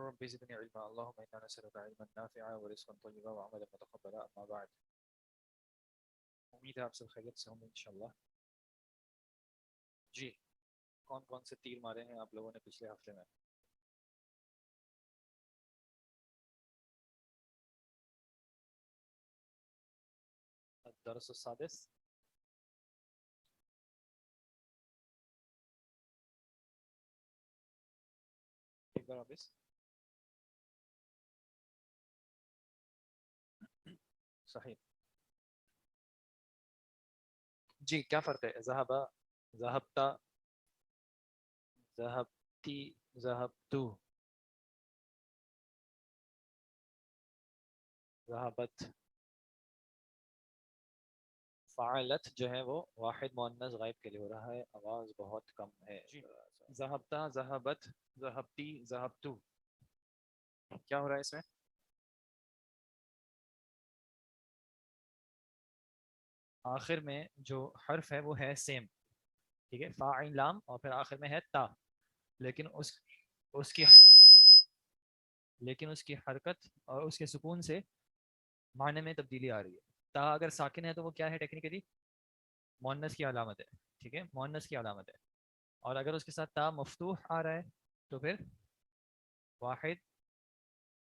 رب زدني علما اللهم إنا نسألك علما نافعا ورزقا طيبا وعملا متقبلا أما بعد. امید ہے آپ سب خیریت سے ہوں گے انشاءاللہ. جی کون کون سے تیر مارے ہیں آپ لوگوں نے پچھلے ہفتے میں؟ الدرس السادس. ایک بار واپس. صحیح. جی کیا فرق ہے؟ ذہبا، ذہبتا، ذہبتی، ذہبتو، ذہبت. فعلت جو ہے وہ واحد مؤنث غائب کے لیے ہو رہا ہے، آواز بہت کم ہے. جی ذہبتا، ذہبت، ذہبتی، ذہبتو. کیا ہو رہا ہے اس میں؟ آخر میں جو حرف ہے وہ ہے سیم، ٹھیک ہے، فا عین لام، اور پھر آخر میں ہے تا، لیکن اس کی اس کی حرکت اور اس کے سکون سے معنی میں تبدیلی آ رہی ہے. تا اگر ساکن ہے تو وہ کیا ہے ٹیکنیکلی؟ مؤنث کی علامت ہے، ٹھیک ہے، مؤنث کی علامت ہے. اور اگر اس کے ساتھ تا مفتوح آ رہا ہے تو پھر واحد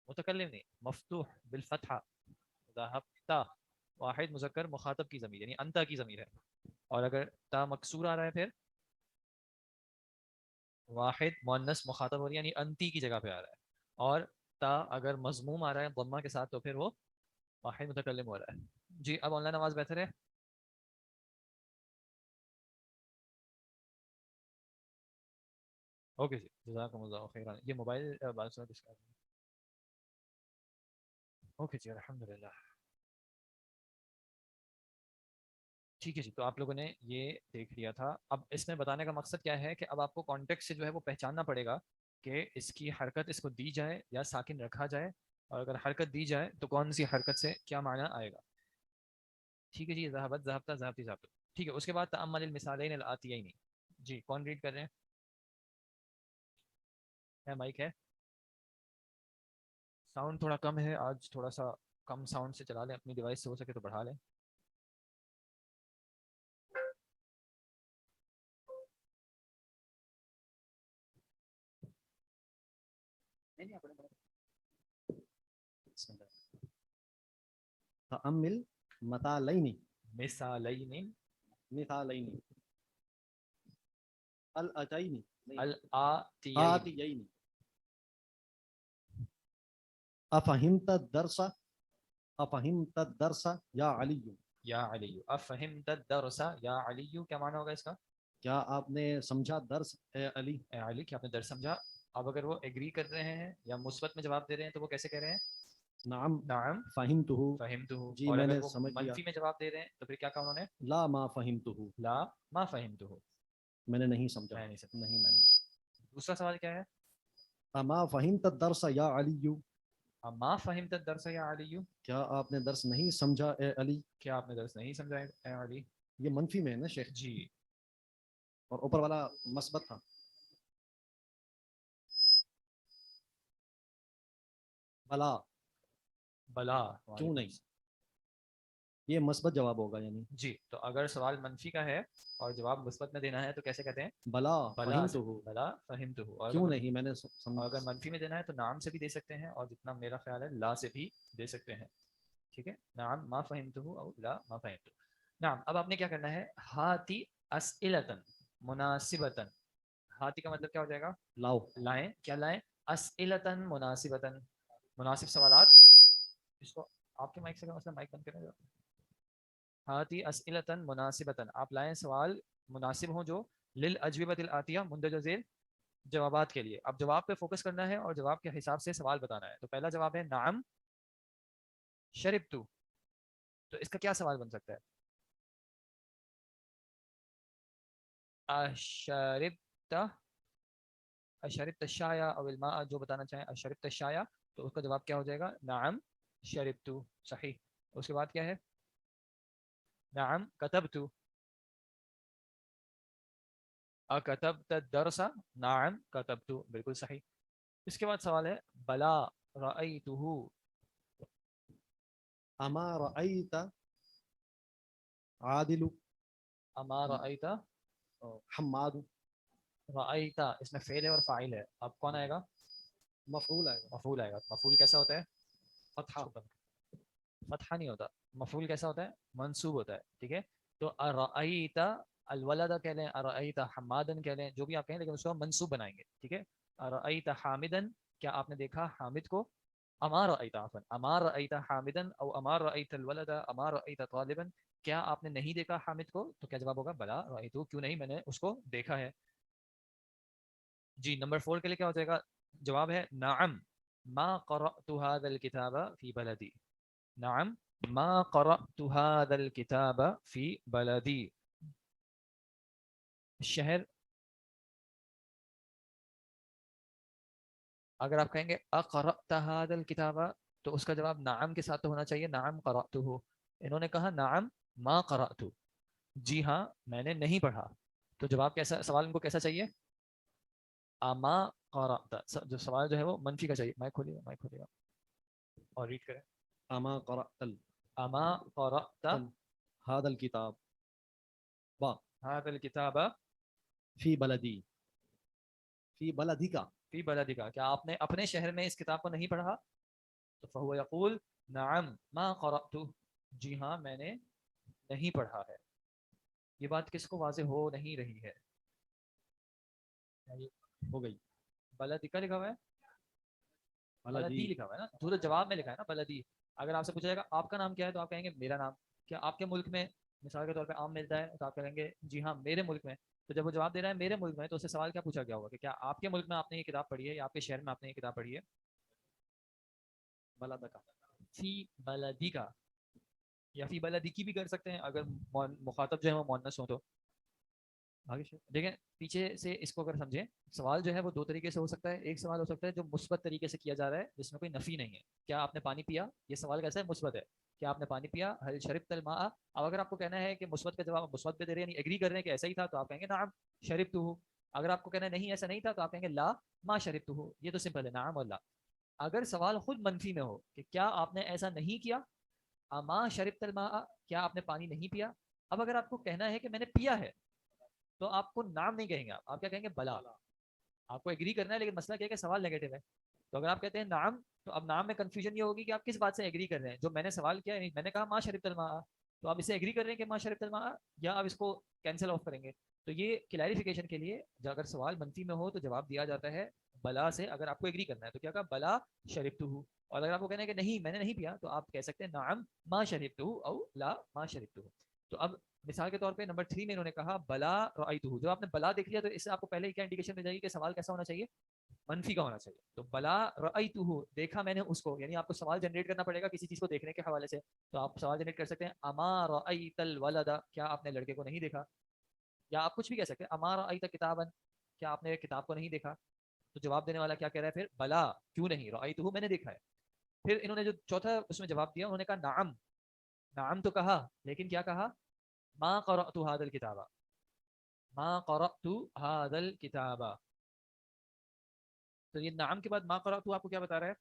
متکلم نہیں، مفتوح بالفتحہ، ذہبتا، واحد مذکر مخاطب کی ضمیر یعنی انتا کی ضمیر ہے. اور اگر تا مکسور آ رہا ہے پھر واحد مؤنث مخاطب ہو رہی ہے یعنی انتی کی جگہ پہ آ رہا ہے. اور تا اگر مضموم آ رہا ہے ضمہ کے ساتھ تو پھر وہ واحد متکلم ہو رہا ہے. جی اب آن لائن آواز بہتر ہے؟ اوکے جی جزاکم اللہ خیرا. یہ موبائل بات سنا کس کا؟ اوکے جی الحمدللہ. ٹھیک ہے جی، تو آپ لوگوں نے یہ دیکھ لیا تھا. اب اس میں بتانے کا مقصد کیا ہے کہ اب آپ کو کانٹیکٹ سے جو ہے وہ پہچاننا پڑے گا کہ اس کی حرکت اس کو دی جائے یا ساکن رکھا جائے، اور اگر حرکت دی جائے تو کون سی حرکت سے کیا معنی آئے گا. ٹھیک ہے جی، ذہبت، ذہبتا، ذہبتی، ذہبت. ٹھیک ہے، اس کے بعد تأمل المثالین الآتیین. جی کون ریڈ کر رہے ہیں؟ مائک ہے؟ ساؤنڈ تھوڑا کم ہے آج، تھوڑا سا کم ساؤنڈ سے چلا لیں، اپنی ڈیوائس سے ہو سکے تو بڑھا لیں. نہیں نہیں اپنے بسم اللہ. تأمل مثالین، مثالین، مثالین، الاتین، الآتیین. آتیین. افہمت الدرس، افہمت الدرس یا علی، یا علی. افہمت الدرس یا علی، کیا معنی ہوگا اس کا؟ کیا آپ نے سمجھا درس اے علی؟ اے علی کیا آپ نے درس سمجھا؟ اب اگر وہ ایگری کر رہے ہیں یا مثبت میں جواب دے رہے ہیں تو وہ کیسے کہہ رہے ہیں؟ نعم نعم فہمتہ، فہمتہ. جی اور میں اگر نے وہ سمجھ لیا. منفی میں جواب دے رہے ہیں تو پھر کیا کہا انہوں نے؟ لا ما فہمتہ، لا ما فہمتہ. میں نے نہیں سمجھا. میں نہیں سمجھا. نہیں میں نے. دوسرا سوال کیا ہے؟ اما فہمت الدرس یا علی، ما فہمت الدرس یا علی، کیا آپ نے درس نہیں سمجھا اے علی؟ کیا آپ نے درس نہیں سمجھا اے علی؟ یہ منفی میں ہے نا شیخ، جی اور اوپر والا مثبت تھا. بلا، بلا. کیوں نہیں؟ یہ مثبت جواب ہوگا یعنی. جی تو اگر سوال منفی کا ہے اور جواب مثبت میں دینا ہے تو کیسے کہتے ہیں؟ بلا بلا فہمتہ، بلا فہمتہ. کیوں نہیں میں نے اور اگر منفی میں دینا ہے تو نام سے بھی دے سکتے ہیں، اور جتنا میرا خیال ہے لا سے بھی دے سکتے ہیں. ٹھیک ہے، نعم ما فہمتہ او لا ما فہمتہ. نعم اب آپ نے کیا کرنا ہے؟ ہاتی اسئلتن مناسبتن. ہاتی کا مطلب کیا ہو جائے گا؟ لاؤ. لائیں. کیا لائیں؟ اسئلتن مناسبتن، مناسب سوالات. اس کو آپ کے مائک سے مسئلہ مائک بند کریں گا. ہاتی اسئلتن مناسبتن، آپ لائیں سوال مناسب ہوں جو للاجوبۃ الاتیہ مندرجہ ذیل جوابات کے لیے. اب جواب پہ فوکس کرنا ہے اور جواب کے حساب سے سوال بتانا ہے. تو پہلا جواب ہے نعم شربتو، تو اس کا کیا سوال بن سکتا ہے؟ اشربت، اشربت الشاي او الماء، جو بتانا چاہیں اشربت الشاي، تو اس کا جواب کیا ہو جائے گا؟ نعم شربتو. صحیح. اس کے بعد کیا ہے؟ نعم كتبت، اکتبت الدرس، نعم كتبت، بالکل صحیح. اس کے بعد سوال ہے بلا رأیتہو، اما رأیت عادل اما رأیت، حماد رأیت اس میں فعل ہے اور فاعل ہے، اب کون آئے گا؟ مفعول آئے گا مفعول آئے گا. مفعول کیسا ہوتا ہے؟ فتحہ فتحہ نہیں ہوتا. مفعول کیسا ہوتا ہے؟ منصوب ہوتا ہے. ٹھیک ہے، تو ارأیت الولد کہہ لیں، ارأیت حمادن کہہ لیں، جو بھی آپ کہیں، لیکن اس کو ہم منصوب بنائیں گے. ٹھیک ہے، ارأیت حامدن، کیا آپ نے دیکھا حامد کو؟ اما رأیت، عفوا اما رأیت حامدن او اما رأیت الولد اما رأیت طالبا، کیا آپ نے نہیں دیکھا حامد کو؟ تو کیا جواب ہوگا؟ بلا رأیتو، کیوں نہیں، میں نے اس کو دیکھا ہے. جی نمبر 4 کے لیے کیا ہو جائے گا؟ جواب ہے نعم ما قرأت هذا الكتاب في بلدي. نعم ما قرأت هذا الكتاب في بلدي. شہر، اگر آپ کہیں گے اقرأت هذا الكتاب تو اس کا جواب نعم کے ساتھ تو ہونا چاہیے، نعم قرأته. انہوں نے کہا نعم ما قرأت، جی ہاں میں نے نہیں پڑھا. تو جواب کیسا، سوال ان کو کیسا چاہیے؟ اما قرأت. جو سوال جو ہے وہ منفی کا چاہیے. مائک کھولیے گا، مائک کھولیے گا اور ریڈ کریں. اما قرأت اما قرأت هذا الكتاب هذا الكتاب فی بلدی فی بلدی کا فی بلدک، کیا آپ نے اپنے شہر میں اس کتاب کو نہیں پڑھا؟ تو فہو یقول نعم ما قرأت، جی ہاں میں نے نہیں پڑھا ہے. یہ بات کس کو واضح ہو نہیں رہی ہے؟ ہو گئی بلدک لکھا ہوا ہے، بلدی بلدی لکھا ہوا ہے نا، تو جواب میں لکھا ہے نا بلدی. اگر آپ سے پوچھا جائے گا آپ کا نام کیا ہے تو آپ کہیں گے میرا نام. کیا آپ کے ملک میں مثال کے طور پہ آم ملتا ہے تو آپ کہیں گے جی ہاں میرے ملک میں. تو جب وہ جواب دے رہا ہے میرے ملک میں، تو اس سے سوال کیا پوچھا گیا ہوگا کہ کیا آپ کے ملک میں آپ نے یہ کتاب پڑھی ہے یا آپ کے شہر میں آپ نے یہ کتاب پڑھی ہے؟ بلد کا فی بلدی کا یا فی بلدی کی بھی کر سکتے ہیں اگر مخاطب جو ہے وہ مؤنث ہو تو. آگے دیکھیں پیچھے سے اس کو اگر سمجھیں، سوال جو ہے وہ دو طریقے سے ہو سکتا ہے. ایک سوال ہو سکتا ہے جو مثبت طریقے سے کیا جا رہا ہے جس میں کوئی نفی نہیں ہے. کیا آپ نے پانی پیا؟ یہ سوال کیسا ہے؟ مثبت ہے. کیا آپ نے پانی پیا؟ حل شربت الماء. اب اگر آپ کو کہنا ہے کہ مثبت کا جواب مثبت پہ دے رہے ہیں، یعنی ایگری کر رہے ہیں کہ ایسا ہی تھا، تو آپ کہیں گے نعم شربتہ. اگر آپ کو کہنا ہے نہیں ایسا نہیں تھا، تو آپ کہیں گے لا ما شربتہ. یہ تو سمپل ہے، نعم اور لا. اگر سوال خود منفی میں ہو کہ کیا آپ نے ایسا نہیں کیا، اما شربت الماء، کیا آپ نے پانی نہیں پیا. اب اگر آپ کو کہنا ہے کہ میں نے پیا ہے، تو آپ کو نام نہیں کہیں گے، آپ کیا کہیں گے؟ بلا. آپ کو ایگری کرنا ہے، لیکن مسئلہ کیا ہے کہ سوال نیگیٹو ہے. تو اگر آپ کہتے ہیں نام، تو اب نام میں کنفیوژن یہ ہوگی کہ آپ کس بات سے ایگری کر رہے ہیں. جو میں نے سوال کیا ہے، میں نے کہا ما شربت الماء، تو آپ اسے ایگری کر رہے ہیں کہ ما شربت الماء، یا آپ اس کو کینسل آف کریں گے. تو یہ کلیریفیکیشن کے لیے اگر سوال منفی میں ہو تو جواب دیا جاتا ہے بلا سے. اگر آپ کو ایگری کرنا ہے تو کیا کہا؟ بلا شربتہ. اور اگر آپ کو کہنا ہے کہ نہیں میں نے نہیں پیا، تو آپ کہہ سکتے ہیں نعم ما شربتہ او لا ما شربتہ. تو اب مثال کے طور پہ نمبر 3 میں انہوں نے کہا بلا رأیتہ. جب آپ نے بلا دیکھ لیا تو اس سے آپ کو پہلے ہی کیا انڈیکیشن مل جائے گی کہ سوال کیسا ہونا چاہیے؟ منفی کا ہونا چاہیے. تو بلا رأیتہ، دیکھا میں نے اس کو، یعنی آپ کو سوال جنریٹ کرنا پڑے گا کسی چیز کو دیکھنے کے حوالے سے. تو آپ سوال جنریٹ کر سکتے ہیں اما رأیت الولد، کیا آپ نے لڑکے کو نہیں دیکھا. یا آپ کچھ بھی کہہ سکتے ہیں اما رأیت کتابا، کیا آپ نے کتاب کو نہیں دیکھا. تو جواب دینے والا کیا کہہ رہا ہے پھر؟ بلا، کیوں نہیں، رأیتہ میں نے دیکھا ہے. پھر انہوں نے جو چوتھا اس میں جواب دیا، انہوں نے کہا نعم. نعم تو کہا، لیکن کیا کہا؟ ما قرأت هذا الكتاب، ما قرأت هذا الكتاب. تو یہ نعم کے بعد ما قرأت آپ کو کیا بتا رہا ہے؟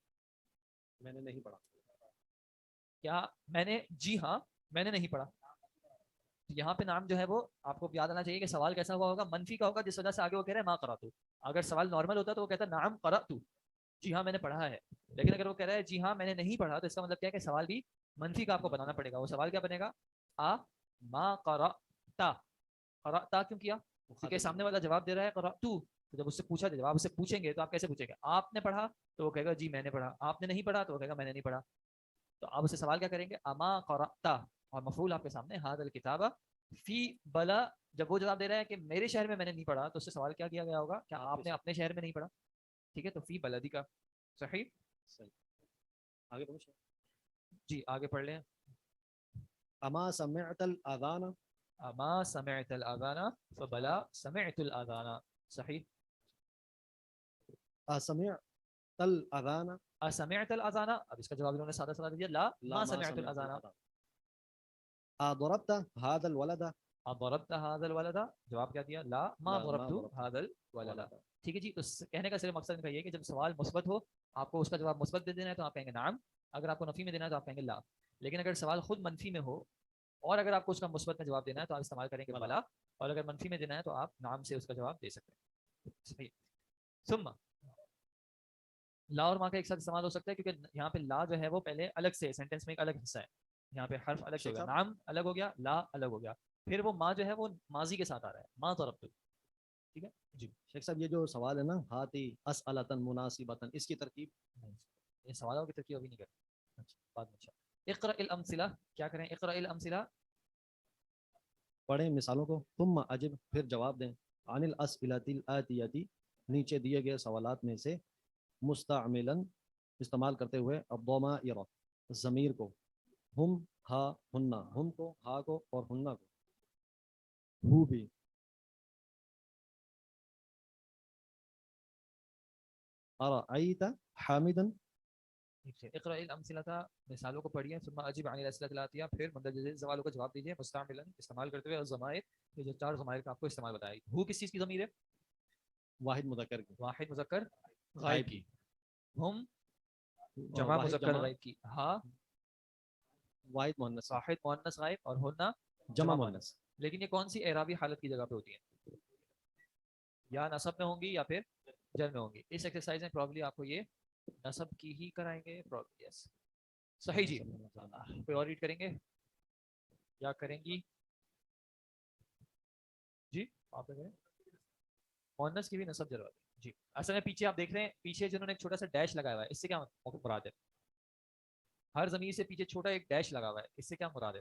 میں نے نہیں پڑھا کیا میں نے، جی ہاں میں نے نہیں پڑھا. یہاں پہ نام جو ہے وہ آپ کو یاد آنا چاہیے کہ سوال کیسا ہوا ہوگا؟ منفی کا ہوگا، جس وجہ سے آگے وہ کہہ رہے ہیں ما قرأت. اگر سوال نارمل ہوتا تو وہ کہتا نعم قرأت، جی ہاں میں نے پڑھا ہے. لیکن اگر وہ کہہ رہا ہے جی ہاں میں نے نہیں پڑھا، تو اس کا مطلب کیا ہے کہ سوال بھی منفی کا آپ کو بنانا پڑے گا. وہ سوال کیا بنے گا؟ ما قرأت. قرأت کیوں کیا؟ کیونکہ سامنے والا جواب دے رہا ہے قرأت. تو جب اس سے پوچھا جائے، جواب اس سے پوچھیں گے تو آپ کیسے پوچھیں گے؟ آپ نے پڑھا تو وہ کہے گا جی میں نے پڑھا. آپ نے نہیں پڑھا تو وہ کہے گا میں نے نہیں پڑھا. تو آپ اسے سوال کیا کریں گے؟ اما قرأت، اور مفعول آپ کے سامنے ھذا الکتاب فی بلا. جب وہ جواب دے رہا ہے کہ میرے شہر میں نے نہیں پڑھا، تو اس سے سوال کیا کیا گیا ہوگا؟ کیا آپ نے اپنے شہر میں نہیں پڑھا. ٹھیک ہے، تو فی بلدی کا صحیح. صحیح آگے پوچھ جی آگے پڑھ لیں. اما سمعت الاذان اما سمعت الاذان فبلا سمعت الاذان. صحیح. اسمعت الاذان اسمعت الاذان، اب اس کا جواب انہوں نے سادہ سادہ دیا لا لا ما ما سمعت سمعت الاذان. الاذان اضربت هذا الولد ضربت هذا الولد، جواب کیا دیا؟ لا ما لا ما ضربت ضربت هذا الولد. ولدا. ٹھیک ہے جی. تو کہنے کا صرف مقصد ان کا یہ ہے کہ جب سوال مثبت ہو، آپ کو اس کا جواب مثبت دے دینا ہے تو آپ کہیں گے نعم، اگر آپ کو نفی میں دینا ہے تو آپ کہیں گے لا. لیکن اگر سوال خود منفی میں ہو اور اگر آپ کو اس کا مثبت میں جواب دینا ہے تو آپ استعمال کریں گے بلا. بلا، اور اگر منفی میں دینا ہے تو آپ نام سے اس کا جواب دے سکتے ہیں. صحیح. ثم لا اور ماں کا ایک ساتھ استعمال ہو سکتا ہے کیونکہ یہاں پہ لا جو ہے وہ پہلے الگ سے سینٹینس میں ایک الگ حصہ ہے، یہاں پہ حرف الگ سے شیخ ہوگا، صاحب نام الگ ہو گیا، لا الگ ہو گیا، پھر وہ ماں جو ہے وہ ماضی کے ساتھ آ رہا ہے، ماں ضربت. ٹھیک ہے جی. شیخ صاحب یہ جو سوال ہے نا ہاتی اسئلتن مناسبتن، اس کی ترکیب یہ سوالوں کی ترکیب ابھی نہیں کریں، اچھا بعد میں. اچھا اقرأ الامثلہ، کیا کریں؟ اقرأ الامثلہ. پڑھیں مثالوں کو، ثم اجب پھر جواب دیں، عن الاسئلۃ الآتیۃ نیچے دیے گئے سوالات میں سے، مستعملا استعمال کرتے ہوئے الضمائر ضمیر کو، ہم ہا ہننا، ہم کو ہا کو اور ہننا کو، ہو بھی. ارأیت حامدا، اقرأ الامثلہ، مثالوں کو پڑھیے، ثم اجب عن الاسئلۃ الآتیہ، پھر مندرجہ سوالوں کا جواب دیجیے، مستعملا استعمال کرتے ہوئے الضمائر، یہ جو چار ضمائر کا آپ کو استعمال بتایا. ہو کس چیز کی ضمیر ہے؟ واحد مذکر کی، واحد مذکر غائب غائب کی. کی، ہم جمع واحد مذکر جمع غائب کی. ہاں واحد مؤنث کی، واحد مؤنث غائب، اور ہونا جمع جمع مؤنث. مؤنث. لیکن یہ کون سی اعرابی حالت کی جگہ پہ ہوتی ہیں؟ یا نصب میں ہوں گی یا پھر جر میں ہوں گی. اس ایکسرسائز میں پرابلی آپ کو یہ نصب کی ہی کرائیں گے پرابلی. یس صحیح جی. کوئی اور ریڈ کریں گے یا کریں گی؟ جی آپ کریں. مؤنث کی بھی نصب ضرورت ہے جی. اصل میں پیچھے آپ دیکھ رہے ہیں، پیچھے جنہوں نے ایک چھوٹا سا ڈیش لگایا ہوا ہے، اس سے کیا مراد ہے؟ ہر ضمیر سے پیچھے چھوٹا ایک ڈیش لگا ہوا ہے، اس سے کیا مراد ہے؟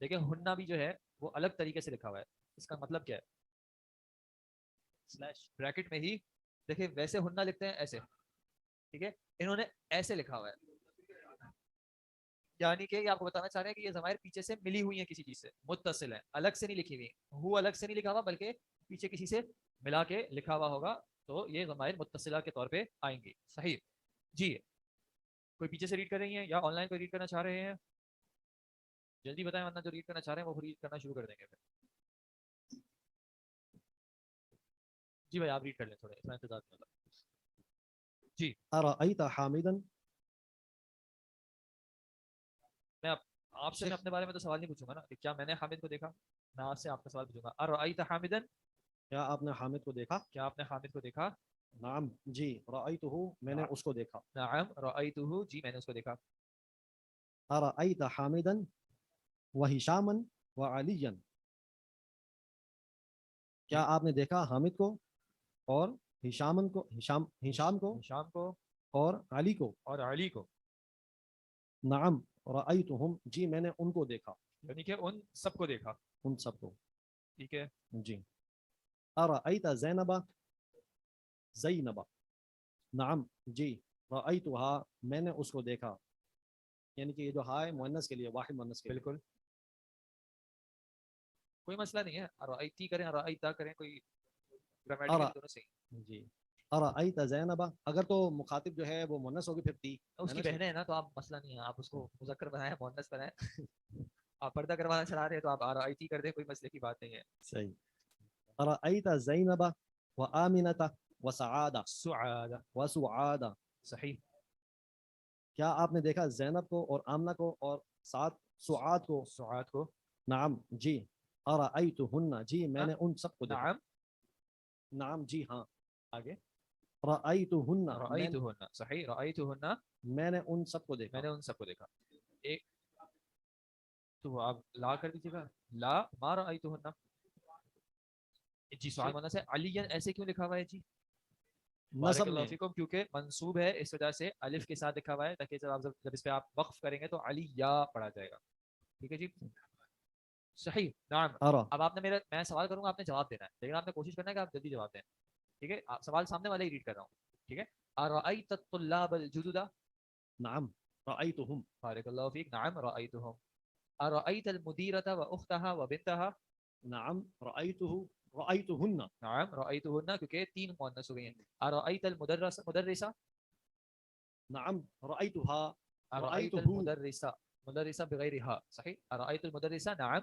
دیکھیں ہننا بھی جو ہے وہ الگ طریقے سے لکھا ہوا ہے، اس کا مطلب کیا ہے؟ سلیش بریکٹ میں ہی دیکھیں، ویسے ہننا لکھتے ہیں ایسے، ٹھیک ہے، انہوں نے ایسے لکھا ہوا ہے، یعنی کہ یہ آپ کو بتانا چاہ رہے ہیں کہ یہ ضمائر پیچھے سے ملی ہوئی ہیں، کسی چیز سے متصل ہیں، الگ سے نہیں لکھی ہوئی. ہو الگ سے نہیں لکھا ہوا بلکہ پیچھے کسی سے ملا کے لکھا ہوا ہوگا، تو یہ ضمائر متصلہ کے طور پہ آئیں گی. صحیح جی. کوئی پیچھے سے ریڈ کر رہی ہیں یا آن لائن کوئی ریڈ کرنا چاہ رہے ہیں؟ جلدی بتائیں ورنہ جو ریڈ کرنا چاہ رہے ہیں وہ ریڈ کرنا شروع کر دیں گے پھر. جی بھائی آپ ریڈ کر لیں، تھوڑا اتنا انتظار کریں. جی ارأیت حامدا، میں آپ سے میں اپنے بارے میں تو سوال نہیں پوچھوں گا نا کہ کیا میں نے حامد کو دیکھا، میں آپ سے آپ کا سوال پوچھوں گا. ارأیت حامدا، کیا آپ نے حامد کو دیکھا؟ کیا آپ نے حامد کو دیکھا؟ نعم جی، رأیتہ میں نے اس کو دیکھا. نعم رأیتہ، جی میں نے اس کو دیکھا. ارأیت حامدا وہشاما وعلیا، کیا آپ نے دیکھا حامد کو اور ہشام کو ہشام کو اور علی کو؟ اور علی کو. نعم رأیتہم، جی میں نے ان کو دیکھا، یعنی کہ ان سب کو دیکھا. ان سب کو. ٹھیک ہے. جی. ارأیت زینب، زینب، نعم جی، رأیتها میں نے اس کو دیکھا، یعنی کہ یہ جو ہائے مؤنث کے لیے، واحد مؤنث کے لیے. بالکل کوئی مسئلہ نہیں ہے، ارأیتی کریں ارأیتا کریں، کوئی گرامیٹیکلی دونوں صحیح. جی. ارأیت زینب، اگر تو مخاطب جو ہے وہ مؤنث ہوگی پھر تی اس کی بہنیں ہیں نا، تو آپ مسئلہ نہیں ہے، آپ اس کو مذکر بنائیں مؤنث بنائیں. آپ پردہ کروانا چاہ رہے ہیں تو آپ ارأیتی کر دیں، کوئی مسئلے کی بات نہیں ہے. صحیح. ارأیت زینب وآمنة وسعادة سعادہ، وسعادة، صحیح. کیا آپ نے دیکھا زینب کو اور آمنہ کو اور سعاد سعاد کو؟ سعاد کو. نعم جی. ارأیتہن، جی میں نے ان سب کو دیکھا. نعم، نعم جی ہاں. آگے. رأیتہن، رأیتہن، صحیح، رأیتہن میں نے ان سب کو دیکھا. میں نے ان سب کو دیکھا. ایک تو آپ لا کر دیجیے گا، لا ما رأیتہن. جی سوال مانا سے علی ایسے کیوں لکھا ہوا ہے؟ جی بارک نصب اللہ میں فیکم، کیونکہ منصوب ہے اس وجہ سے الف کے ساتھ لکھا ہوا ہے، تاکہ جب اس پہ آپ وقف کریں گے تو علی یا پڑھا جائے گا. ٹھیک ہے جی صحیح. نعم. ارا. اب آپ نے میں سوال کروں گا، آپ نے جواب دینا ہے، لیکن آپ نے کوشش کرنا ہے کہ آپ جلدی جواب دیں. ٹھیک ہے. سوال سامنے والے ہی ریڈ کر رہا ہوں. ٹھیک ہے. ارأیت الطلاب الجدد، نعم رأیتہم. بارک اللہ فیک. نعم رأیتہم. ارأیت المدیرة واختها وبنتها، نعم رأیتہن. نعم رأیتہن، کیونکہ تین مؤنث ہو گئی ہیں. ارأیت مدرسہ، نعم رأیتہا. ارأیت رأیتہ المدرسہ، مدرسہ بغیر ہا، صحیح. ارأیت المدرسہ، نعم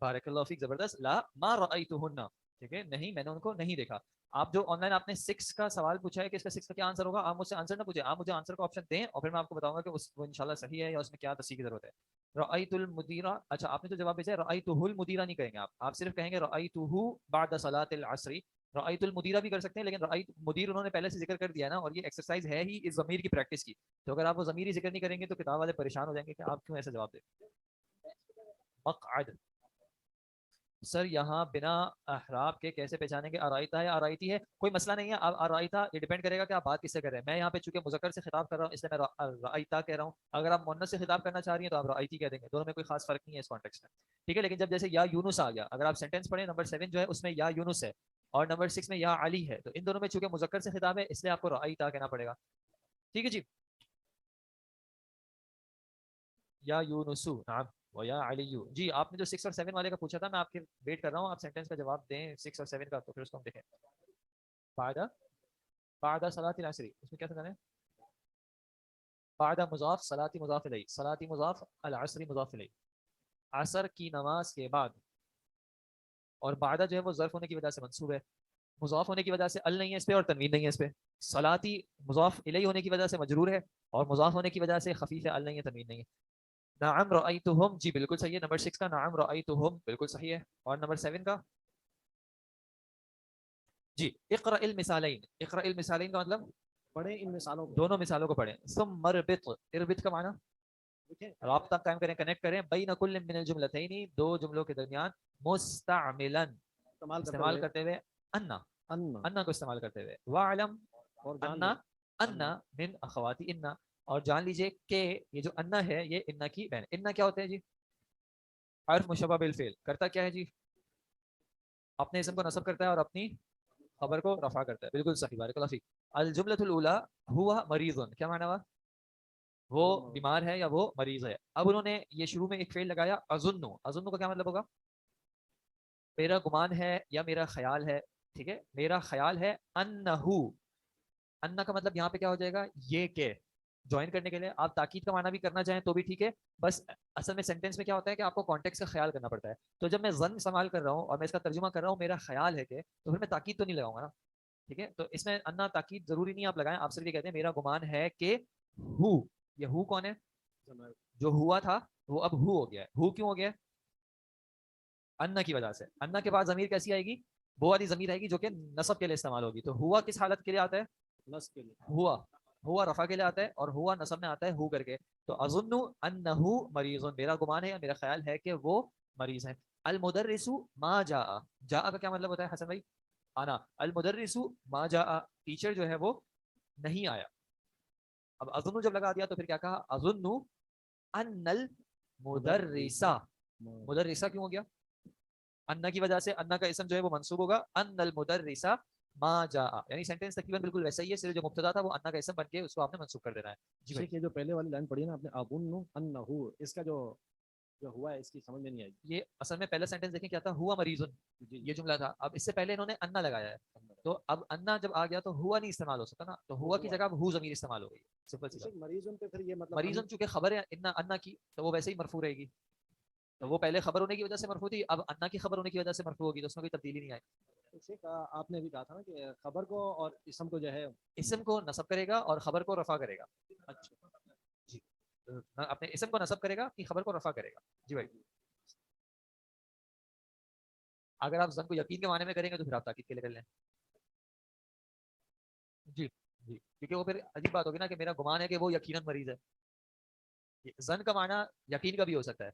بارک اللہ فیک, زبردست. لا ما رأیتہن, ٹھیک ہے, نہیں میں نے ان کو نہیں دیکھا. آپ جو آن لائن آپ نے 6 کا سوال پوچھا ہے کہ اس کا 6 کا کیا آنسر ہوگا, آپ مجھ سے آنسر نہ پوچھیں, آپ مجھے آنسر کا آپشن دیں اور پھر میں آپ کو بتاؤں گا کہ وہ انشاءاللہ صحیح ہے یا اس میں کیا تصحیح کی ضرورت ہے. رأیت المدیرہ, اچھا آپ نے جو جواب بھیجا ہے رأیتہ المدیرہ نہیں کہیں گے آپ صرف کہیں گے رأیتہ بعد صلاۃ العصر. رأیت المدیرہ بھی کر سکتے ہیں, لیکن رأیت مدیر انہوں نے پہلے سے ذکر کر دیا نا, اور یہ ایکسرسائز ہے ہی اس ضمیر کی پریکٹس کی. تو اگر آپ وہ ضمیر ہی ذکر نہیں کریں گے تو کتاب والے پریشان ہو جائیں گے کہ آپ کیوں ایسا جواب دیں. مقعد, سر یہاں بنا احراب کے کیسے پہچانیں گے ارائیتا ہے ارائیتی ہے؟ کوئی مسئلہ نہیں ہے. آپ ارائیتا, یہ ڈیپینڈ کرے گا کہ آپ بات کس سے کر رہے ہیں. میں یہاں پہ چونکہ مذکر سے خطاب کر رہا ہوں اس لیے میں رائیتا کہہ رہا ہوں. اگر آپ مؤنث سے خطاب کرنا چاہ رہی ہیں تو آپ رائیتی کہہ دیں گے, دونوں میں کوئی خاص فرق نہیں ہے اس کانٹیکسٹ میں, ٹھیک ہے. لیکن جب جیسے یا یونس آ گیا, اگر آپ سینٹینس پڑھیں نمبر 7 جو ہے اس میں یا یونس ہے اور نمبر 6 میں یا علی ہے, تو ان دونوں میں چونکہ مذکر سے خطاب ہے اس لیے آپ کو رائیتا کہنا پڑے گا, ٹھیک ہے جی. یا یونسو, نعم, ویا علی. جی آپ نے جو 6 اور 7 والے کا پوچھا تھا, میں آپ کے ویٹ کر رہا ہوں, آپ سینٹینس کا جواب دیں 6 اور 7 کا, تو پھر اس کو ہم دیکھیں. بعد صلاۃ العصر, اس میں کیا تھا جانے, بعد مضاف صلاتی مضاف الیہ, صلاتی مضاف العصر مضاف الیہ, عصر کی نماز کے بعد. اور بعد جو ہے وہ ظرف ہونے کی وجہ سے منصوب ہے, مضاف ہونے کی وجہ سے ال نہیں ہے اس پہ اور تنوین نہیں ہے اس پہ. صلاتی مضاف الیہ ہونے کی وجہ سے مجرور ہے, اور مضاف ہونے کی وجہ سے خفیف ال نہیں ہے, تنوین نہیں ہے. نعم رأیتہم, جی بالکل صحیح ہے. نمبر 6 کا نعم رأیتہم بالکل صحیح ہے. اور نمبر 7 کا جی اقرأ المثالین, اقرأ المثالین کا مطلب پڑھیں ان مثالوں کو. دونوں مثالوں کو پڑھیں. ثم اربط, اربط کا معنی رابطہ قائم کریں, کنیکٹ کریں. بین کل من الجملتین, دو جملوں کے درمیان, مستعملا, استعمال کرتے ہوئے, انا, انا کو استعمال کرتے ہوئے. وعلم, اور جان انا, لیں انا من اخواتی انا, اور جان لیجئے کہ یہ جو انا ہے یہ انا کی بہن. انا کیا ہوتا ہے جی؟ حرف مشبہ بالفعل, کرتا کیا ہے جی؟ اپنے اسم کو نصب کرتا ہے اور اپنی خبر کو رفع کرتا ہے. بالکل صحیح, بارک اللہ فیک. الجملۃ الاولی ہوا مریض, کیا معنی ہوا؟ وہ بیمار ہے یا وہ مریض ہے. اب انہوں نے یہ شروع میں ایک فعل لگایا اظن. اظن کا کیا مطلب ہوگا؟ میرا گمان ہے یا میرا خیال ہے, ٹھیک ہے, میرا خیال ہے. انہو, انا کا مطلب یہاں پہ کیا ہو جائے گا, یہ کہ جوائن کرنے کے لیے آپ تاکید کا معنی بھی کرنا چاہیں تو بھی ٹھیک ہے, بس اصل میں سینٹینس میں کیا ہوتا ہے کہ آپ کو کانٹیکس کا خیال کرنا پڑتا ہے. تو جب میں ظن استعمال کر رہا ہوں اور میں اس کا ترجمہ کر رہا ہوں میرا خیال ہے کہ, تو پھر میں تاکید تو نہیں لگاؤں گا نا, ٹھیک ہے. تو اس میں انا تاکید ضروری نہیں آپ لگائیں, آپ صرف یہ کہتے ہیں میرا گمان ہے کہ ہو. یہ ہو کون ہے؟ جو ہوا تھا وہ اب ہو ہو گیا ہے. ہو کیوں ہو گیا ہے؟ انا کی وجہ سے. انا کے بعد ضمیر کیسی آئے گی؟ وہ والی ضمیر آئے گی جو کہ نصب کے لیے استعمال ہوگی. تو ہوا کس حالت کے لیے آتا ہے؟ نصب کے لیے. ہوا, ہوا رفع کے لیے آتا ہے, اور ہوا نصب میں آتا ہے ہو کر کے. تو اظن انہو مریض, میرا گمان ہے یا میرا خیال ہے کہ وہ مریض ہے. المدرس ما جاء, جاء کا کیا مطلب ہوتا ہے حسن بھائی؟ آنا. المدرس ما جاء, ٹیچر جو ہے وہ نہیں آیا. اب اظن جب لگا دیا تو پھر کیا کہا, اظن ان المدرسہ. مدرسہ کیوں ہو گیا؟ انا کی وجہ سے. انا کا اسم جو ہے وہ منصوب ہوگا ان المدرسہ ما جاء, یعنی سینٹینس تقریباً بالکل ویسا ہی ہے, صرف جو مبتدا تھا وہ انا کا اسم بن کے اس کو آپ نے منصوب کر دینا ہے. جی بھائی, یہ جو پہلے والی لائن پڑھی نا آپ نے, اظن انہو, اس کا جو ہوا ہے اس کی سمجھ میں نہیں آئی. یہ اصل میں پہلا سینٹینس دیکھیں کیا تھا, ہوا مریضن, یہ جملہ تھا. اب اس سے پہلے انہوں نے انا لگایا ہے, تو اب انا جب آ گیا تو ہوا نہیں استعمال ہو سکتا نا, تو ہوا کی جگہ اب ہو ضمیر استعمال ہو گئی. سمپل سی بات. مریضن پہ پھر یہ مطلب مریضن چونکہ خبر ہے انا کی, تو وہ ویسے ہی مرفوع رہے گی. تو وہ پہلے خبر ہونے کی وجہ سے مرفوع تھی, اب انا کی خبر ہونے کی وجہ سے مرفوع ہوگی, تو اس میں کوئی تبدیلی نہیں آئی. آپ نے بھی کہا تھا نا کہ خبر کو اور اسم کو جو ہے اسم کو نصب کرے گا اور خبر کو رفع کرے گا. اچھا جی, اپنے اسم کو نصب کرے گا اپنی خبر کو رفع کرے گا. جی بھائی, اگر آپ ظن کو یقین کے معنی میں کریں گے تو پھر آپ تاکید کے لیے کر لیں. جی جی, کیونکہ وہ پھر عجیب بات ہوگی نا کہ میرا گمان ہے کہ وہ یقیناً مریض ہے. ظن کا معنی یقین کا بھی ہو سکتا ہے.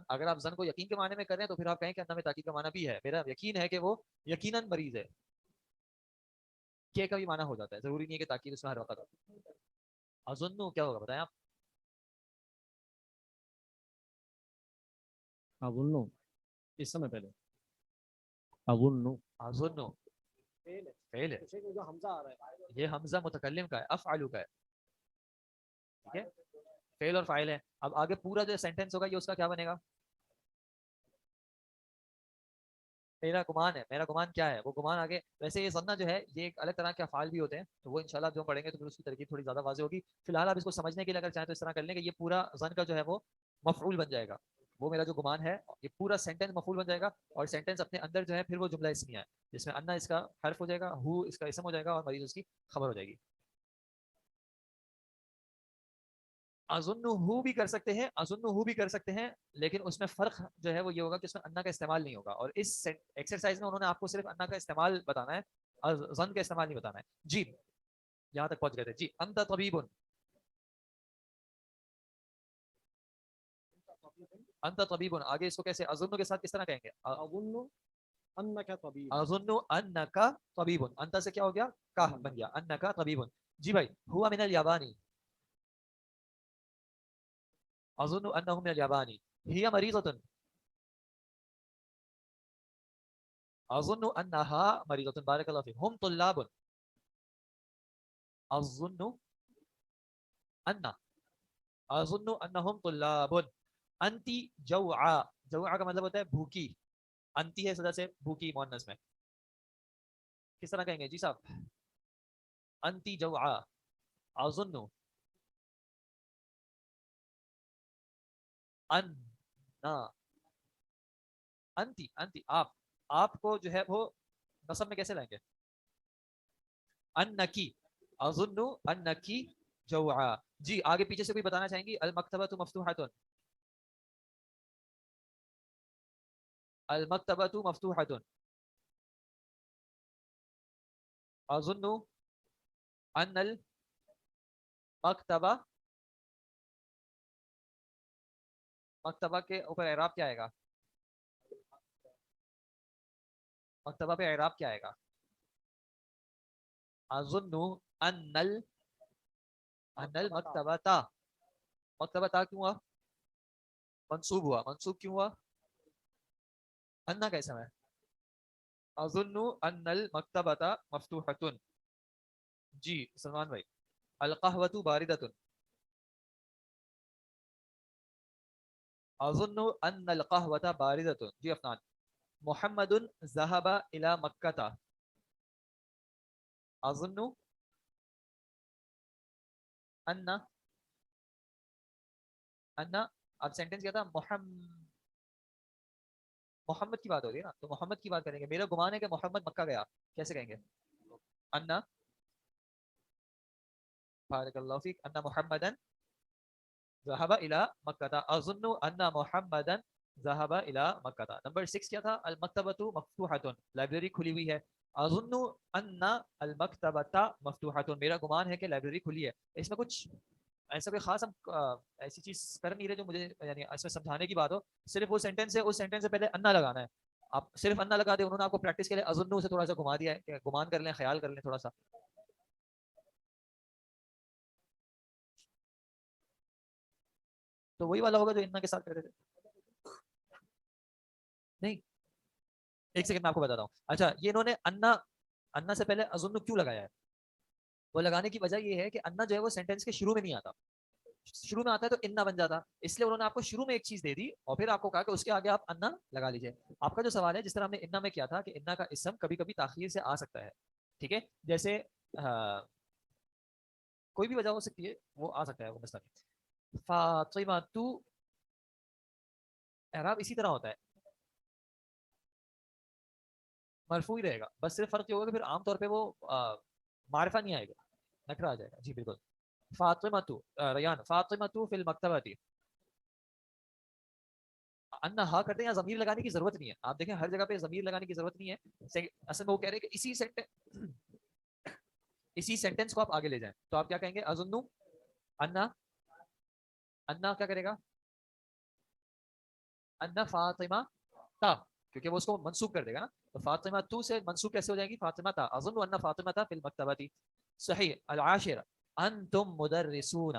اگر آپ ظن کو یقین کے معنی میں کر رہے ہیں تو پھر آپ کہیں کہ انا میں تاکید کا معنی بھی ہے, میرا یقین ہے کہ وہ یقیناً مریض ہے. کہ کا بھی معنی ہو جاتا ہے, ضروری نہیں ہے کہ تاکید اس میں ہر وقت ہو. اظن کیا ہوگا بتائیں آپ؟ اظن اس سمے پہلے اظن اظن فعل ہے, جو حمزہ آ رہا ہے یہ حمزہ متکلم کا ہے, افعلو کا ہے, ٹھیک ہے, فعل اور فاعل ہے. اب آگے پورا جو سینٹینس ہوگا یہ اس کا کیا بنے گا؟ میرا گمان ہے. میرا گمان کیا ہے؟ وہ گمان آگے. ویسے یہ ظن جو ہے یہ ایک الگ طرح کے افعال بھی ہوتے ہیں, تو وہ انشاءاللہ جو پڑھیں گے تو پھر اس کی ترکیب تھوڑی زیادہ واضح ہوگی. فی الحال آپ اس کو سمجھنے کے لیے اگر چاہیں تو اس طرح کر لیں کہ یہ پورا ظن کا جو ہے وہ مفعول بن جائے گا. وہ میرا جو گمان ہے یہ پورا سینٹینس مفعول بن جائے گا اور سینٹینس اپنے اندر جو ہے پھر وہ جملہ اسمیہ ہے جس میں انا اس کا حرف ہو جائے گا, ہو اس کا اسم ہو جائے گا اور مریض اس کی خبر ہو جائے گی. اظنہ بھی کر سکتے ہیں, اظنہ بھی کر سکتے ہیں, لیکن اس میں فرق جو ہے وہ یہ ہوگا کہ اس میں انا کا استعمال نہیں ہوگا, اور اس ایکسرسائز میں انہوں نے آپ کو صرف انا کا استعمال بتانا ہے, ظن کا استعمال نہیں بتانا ہے. جی یہاں تک پہنچ گئے تھے. جی انت طبیب, انت طبیب, آگے اس کو کیسے اظن کے ساتھ کس طرح کہیں گے؟ اظن انک طبیب. اظن انک طبیب, انت سے کیا ہو گیا؟ کا بن گیا, انک طبیب. جی بھائی ہوا من الیابانی, اظن انه من الیابانی. هي مریضة, اظن انها مریضة. بارک اللہ فیک. هم طلاب, اظن ان, اظن انهم طلاب. انتی جوعا, جوعا کا مطلب ہوتا ہے بھوکی, انتی ہے صدا سے بھوکی مؤنث میں, کس طرح کہیں گے جی صاحب؟ انتی جوعا. اظن ان, انتی, انتی آپ, آپ کو جو ہے وہ نصب میں کیسے لائیں گے؟ انکی, اظن انکی جوعا. جی آگے پیچھے سے کوئی بتانا چاہیں گی؟ المکتبۃ مفتوحۃ, المکتبۃ مفتوحۃ. اظن ان المکتبہ, مکتبہ کے اوپر اعراب کیا آئے گا؟ مکتبہ پہ اعراب کیا آئے گا؟ اظن ان ان المکتبۃ, مکتبہ کیوں ہوا؟ منصوب ہوا, منصوب کیوں ہوا؟ انا کیسا ہے؟ اظن ان المکتبۃ مفتوحۃ. جی سلمان بھائی, القہوۃ باردۃ, اظن ان القہوۃ باردۃ. جی افنان, محمد ذهب الى مکہ, اظن ان, ان اب سینٹینس کیا تھا؟ محمد کی بات ہو رہی ہے نا, تو محمد کی بات کریں گے. میرا گمان ہے کہ محمد مکہ گیا, کیسے کہیں گے؟ ان, بارک اللہ فیک, ان محمدا ذهب الى مکہ, اظن ان محمدا ذهب الى مکہ. نمبر 6 کیا تھا؟ المکتبۃ مفتوحۃ, لائبریری کھلی ہوئی ہے. اظن ان المکتبۃ مفتوحۃ, میرا گمان ہے کہ لائبریری کھلی ہے. اس میں کچھ ایسا کوئی خاص ہم ایسی چیز کر نہیں رہے جو مجھے یعنی اس میں سمجھانے کی بات ہو, صرف وہ سینٹینس ہے, اس سینٹینس سے پہلے انا لگانا ہے. آپ صرف انا لگا دیں, انہوں نے آپ کو پریکٹس کے لیے اظن سے تھوڑا سا گھما دیا ہے کہ گمان کر لیں, خیال کر لیں تھوڑا سا. تو وہی والا ہوگا جو انا کے ساتھ کرتے تھے. نہیں ایک سیکنڈ میں آپ کو بتاتا ہوں. اچھا یہ انہوں نے انا, انا سے پہلے اظن کیوں لگایا ہے؟ وہ لگانے کی وجہ یہ ہے کہ انا جو ہے وہ سینٹینس کے شروع میں نہیں آتا, شروع میں آتا ہے تو انا بن جاتا, اس لیے انہوں نے آپ کو شروع میں ایک چیز دے دی اور پھر آپ کو کہا کہ اس کے آگے آپ انا لگا لیجیے. آپ کا جو سوال ہے, جس طرح ہم نے انا میں کیا تھا کہ انا کا اسم کبھی کبھی تاخیر سے آ سکتا ہے, ٹھیک ہے, جیسے کوئی بھی وجہ ہو سکتی ہے, وہ آ سکتا ہے, وہ مسئلہ نہیں. فاطمہ تو اعراب اسی طرح ہوتا ہے, مرفوع ہی رہے گا, بس صرف فرق یہ ہوگا کہ پھر عام طور پہ وہ معرفہ نہیں آئے گا, نکرا آ جائے گا. جی بالکل. فاطمہ تو, ریان, فاطمہ تو فی المکتبہ تھی, انا ہا کرتے ہیں, یا ضمیر لگانے کی ضرورت نہیں ہے. آپ دیکھیں ہر جگہ پہ ضمیر لگانے کی ضرورت نہیں ہے, اصل میں وہ کہہ رہے ہیں کہ اسی سینٹینس کو آپ آگے لے جائیں, تو آپ کیا کہیں گے؟ اظن انا, انا کیا کرے گا؟ انا فاطمہ تا, کیونکہ وہ اس کو منسوب کر دے گا نا, تو فاطمہ تو سے منسوب کیسے ہو جائے گی؟ فاطمہ تا. اظن ان فاطمہ تا فی المکتبہ تھی. صحیح. العاشر, انتم مدرسون,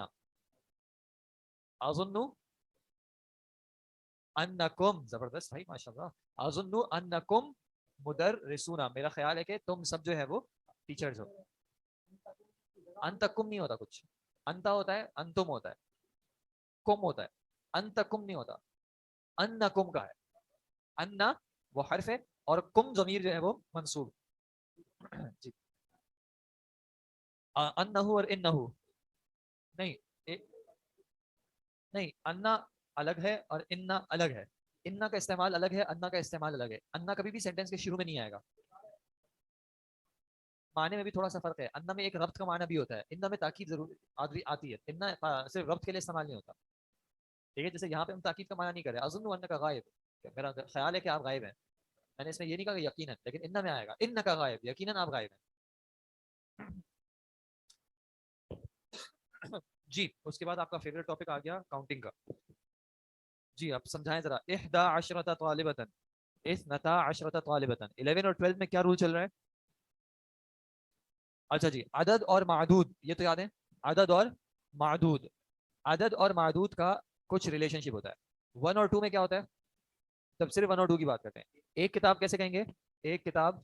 اظن انکم, زبردست بھائی ماشاء اللہ, اظن انکم مدرسون, میرا خیال ہے کہ تم سب جو ہے وہ ٹیچرز ہو. انتکم نہیں ہوتا کچھ, انتا ہوتا ہے, انتم ہوتا ہے, کم ہوتا ہے, انتکم نہیں ہوتا, انکم کا ہے. انا وہ حرف ہے اور کم ضمیر جو ہے وہ منصوب. جی انہو اور انہو نہیں, نہیں انا, الگ ہے اور انا الگ ہے. انا کا استعمال الگ ہے, انا کا استعمال الگ ہے. انا کبھی بھی سینٹینس کے شروع میں نہیں آئے گا. معنی میں بھی تھوڑا سا فرق ہے. انا میں ایک ربط کا معنی بھی ہوتا ہے, انا میں تاکید ضرور آتی ہے. انا صرف ربط کے لیے استعمال نہیں ہوتا. ٹھیک ہے, جیسے یہاں پہ ہم تاکید کا معنی نہیں کر رہے. اظن انک غائب, میرا خیال ہے کہ آپ غائب ہیں. میں نے اس میں یہ نہیں کہا کہ یقیناً, لیکن انا میں آئے گا انک غائب, یقیناً آپ غائب ہیں. جی اس کے بعد آپ کا فیوریٹ ٹاپک آ گیا کاؤنٹنگ کا. جی آپ سمجھائیں ذرا. 11 طالبۃ, 12 طالبۃ, 11 اور 12 میں کیا رول چل رہا ہے؟ اچھا جی, عدد اور معدود, یہ تو یاد ہے, عدد اور معدود. عدد اور معدود کا کچھ ریلیشن شپ ہوتا ہے. 1 اور 2 میں کیا ہوتا ہے؟ تب صرف 1 اور 2 کی بات کرتے ہیں. ایک کتاب کیسے کہیں گے؟ ایک کتاب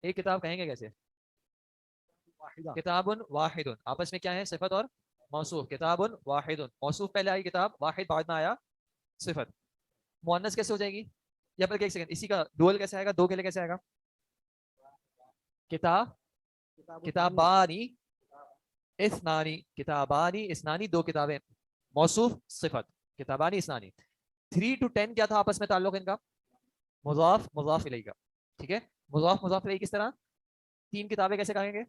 کہیں گے کیسے؟ واحدہ. کتاب واحد, آپس میں کیا ہے؟ صفت اور موصوف. کتاب واحد, موصوف پہلے آئی کتاب, واحد بعد میں آیا صفت. مؤنث کیسے ہو جائے گی؟ یا بلکہ ایک سیکنڈ, اسی کا ڈوئل کیسے آئے گا؟ دو کے لیے کیسے آئے گا؟ کتابانی اثنانی, کتابانی اثنانی, دو کتابیں. موصوف صفت, کتابانی اثنانی. 3 to 10 کیا تھا آپس میں تعلق ان کا؟ مضاف مضاف الیہ کا. ٹھیک ہے, مضاف مضاف الیہ کس طرح؟ 3 کتابیں کیسے کہیں گے؟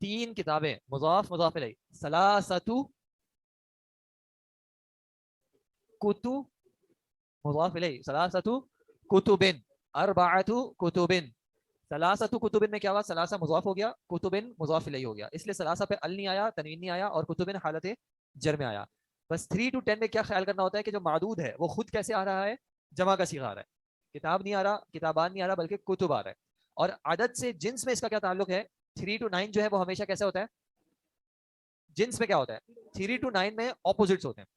3 کتابیں مضاف مضاف الیہ. ثلاثۃ کتب مضاف الیہ, ثلاثۃ کتب, اربعۃ کتب. ثلاثۃ کتب میں کیا ہوا؟ ثلاثہ مضاف ہو گیا, کتب مضاف الیہ ہو گیا. اس لیے ثلاثہ پہ ال نہیں آیا, تنوین نہیں آیا, اور کتب حالت جر میں آیا. بس 3 to 10 میں کیا خیال کرنا ہوتا ہے کہ جو معدود ہے وہ خود کیسے آ رہا ہے؟ جمع کا صیغہ آ رہا ہے. کتاب نہیں آ رہا, کتابان نہیں آ رہا, بلکہ کتب آ رہا ہے. اور عدد سے جنس میں اس کا کیا تعلق ہے؟ 3 to 9 جو ہے وہ ہمیشہ کیسے ہوتا ہے؟ جنس میں کیا ہوتا ہے؟ 3 to 9 میں اپوزٹس ہوتے ہیں.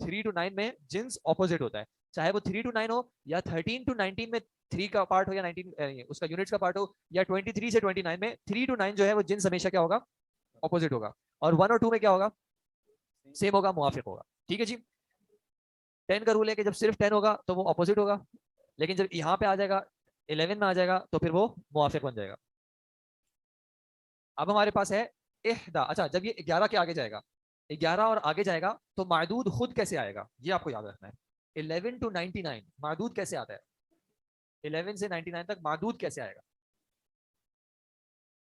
3 to 9 میں جنس اپوزٹ ہوتا ہے, چاہے وہ 3 to 9 ہو, یا 13 to 19 میں 3 کا پارٹ ہو, یا 19 اس کا یونٹس کا پارٹ ہو, یا 23 سے 29 میں. 3 to 9 جو ہے وہ جنس ہمیشہ کیا ہوگا؟ اپوزٹ ہوگا. اور 1 اور 2 میں کیا ہوگا؟ سیم ہوگا, موافق ہوگا. ٹھیک ہے جی. 10 کا رول ہے کہ جب صرف 10 ہوگا تو وہ اپوزٹ ہوگا, لیکن جب یہاں پہ آ جائے گا 11 میں آ جائے گا تو پھر وہ موافق بن جائے گا. اب ہمارے پاس ہے احدا. اچھا, جب یہ 11 کے آگے جائے گا, 11 اور آگے جائے گا, تو معدود خود کیسے آئے گا یہ آپ کو یاد رکھنا ہے. 11 to 99 معدود کیسے آتا ہے؟ 11 سے 99 تک معدود کیسے آئے گا؟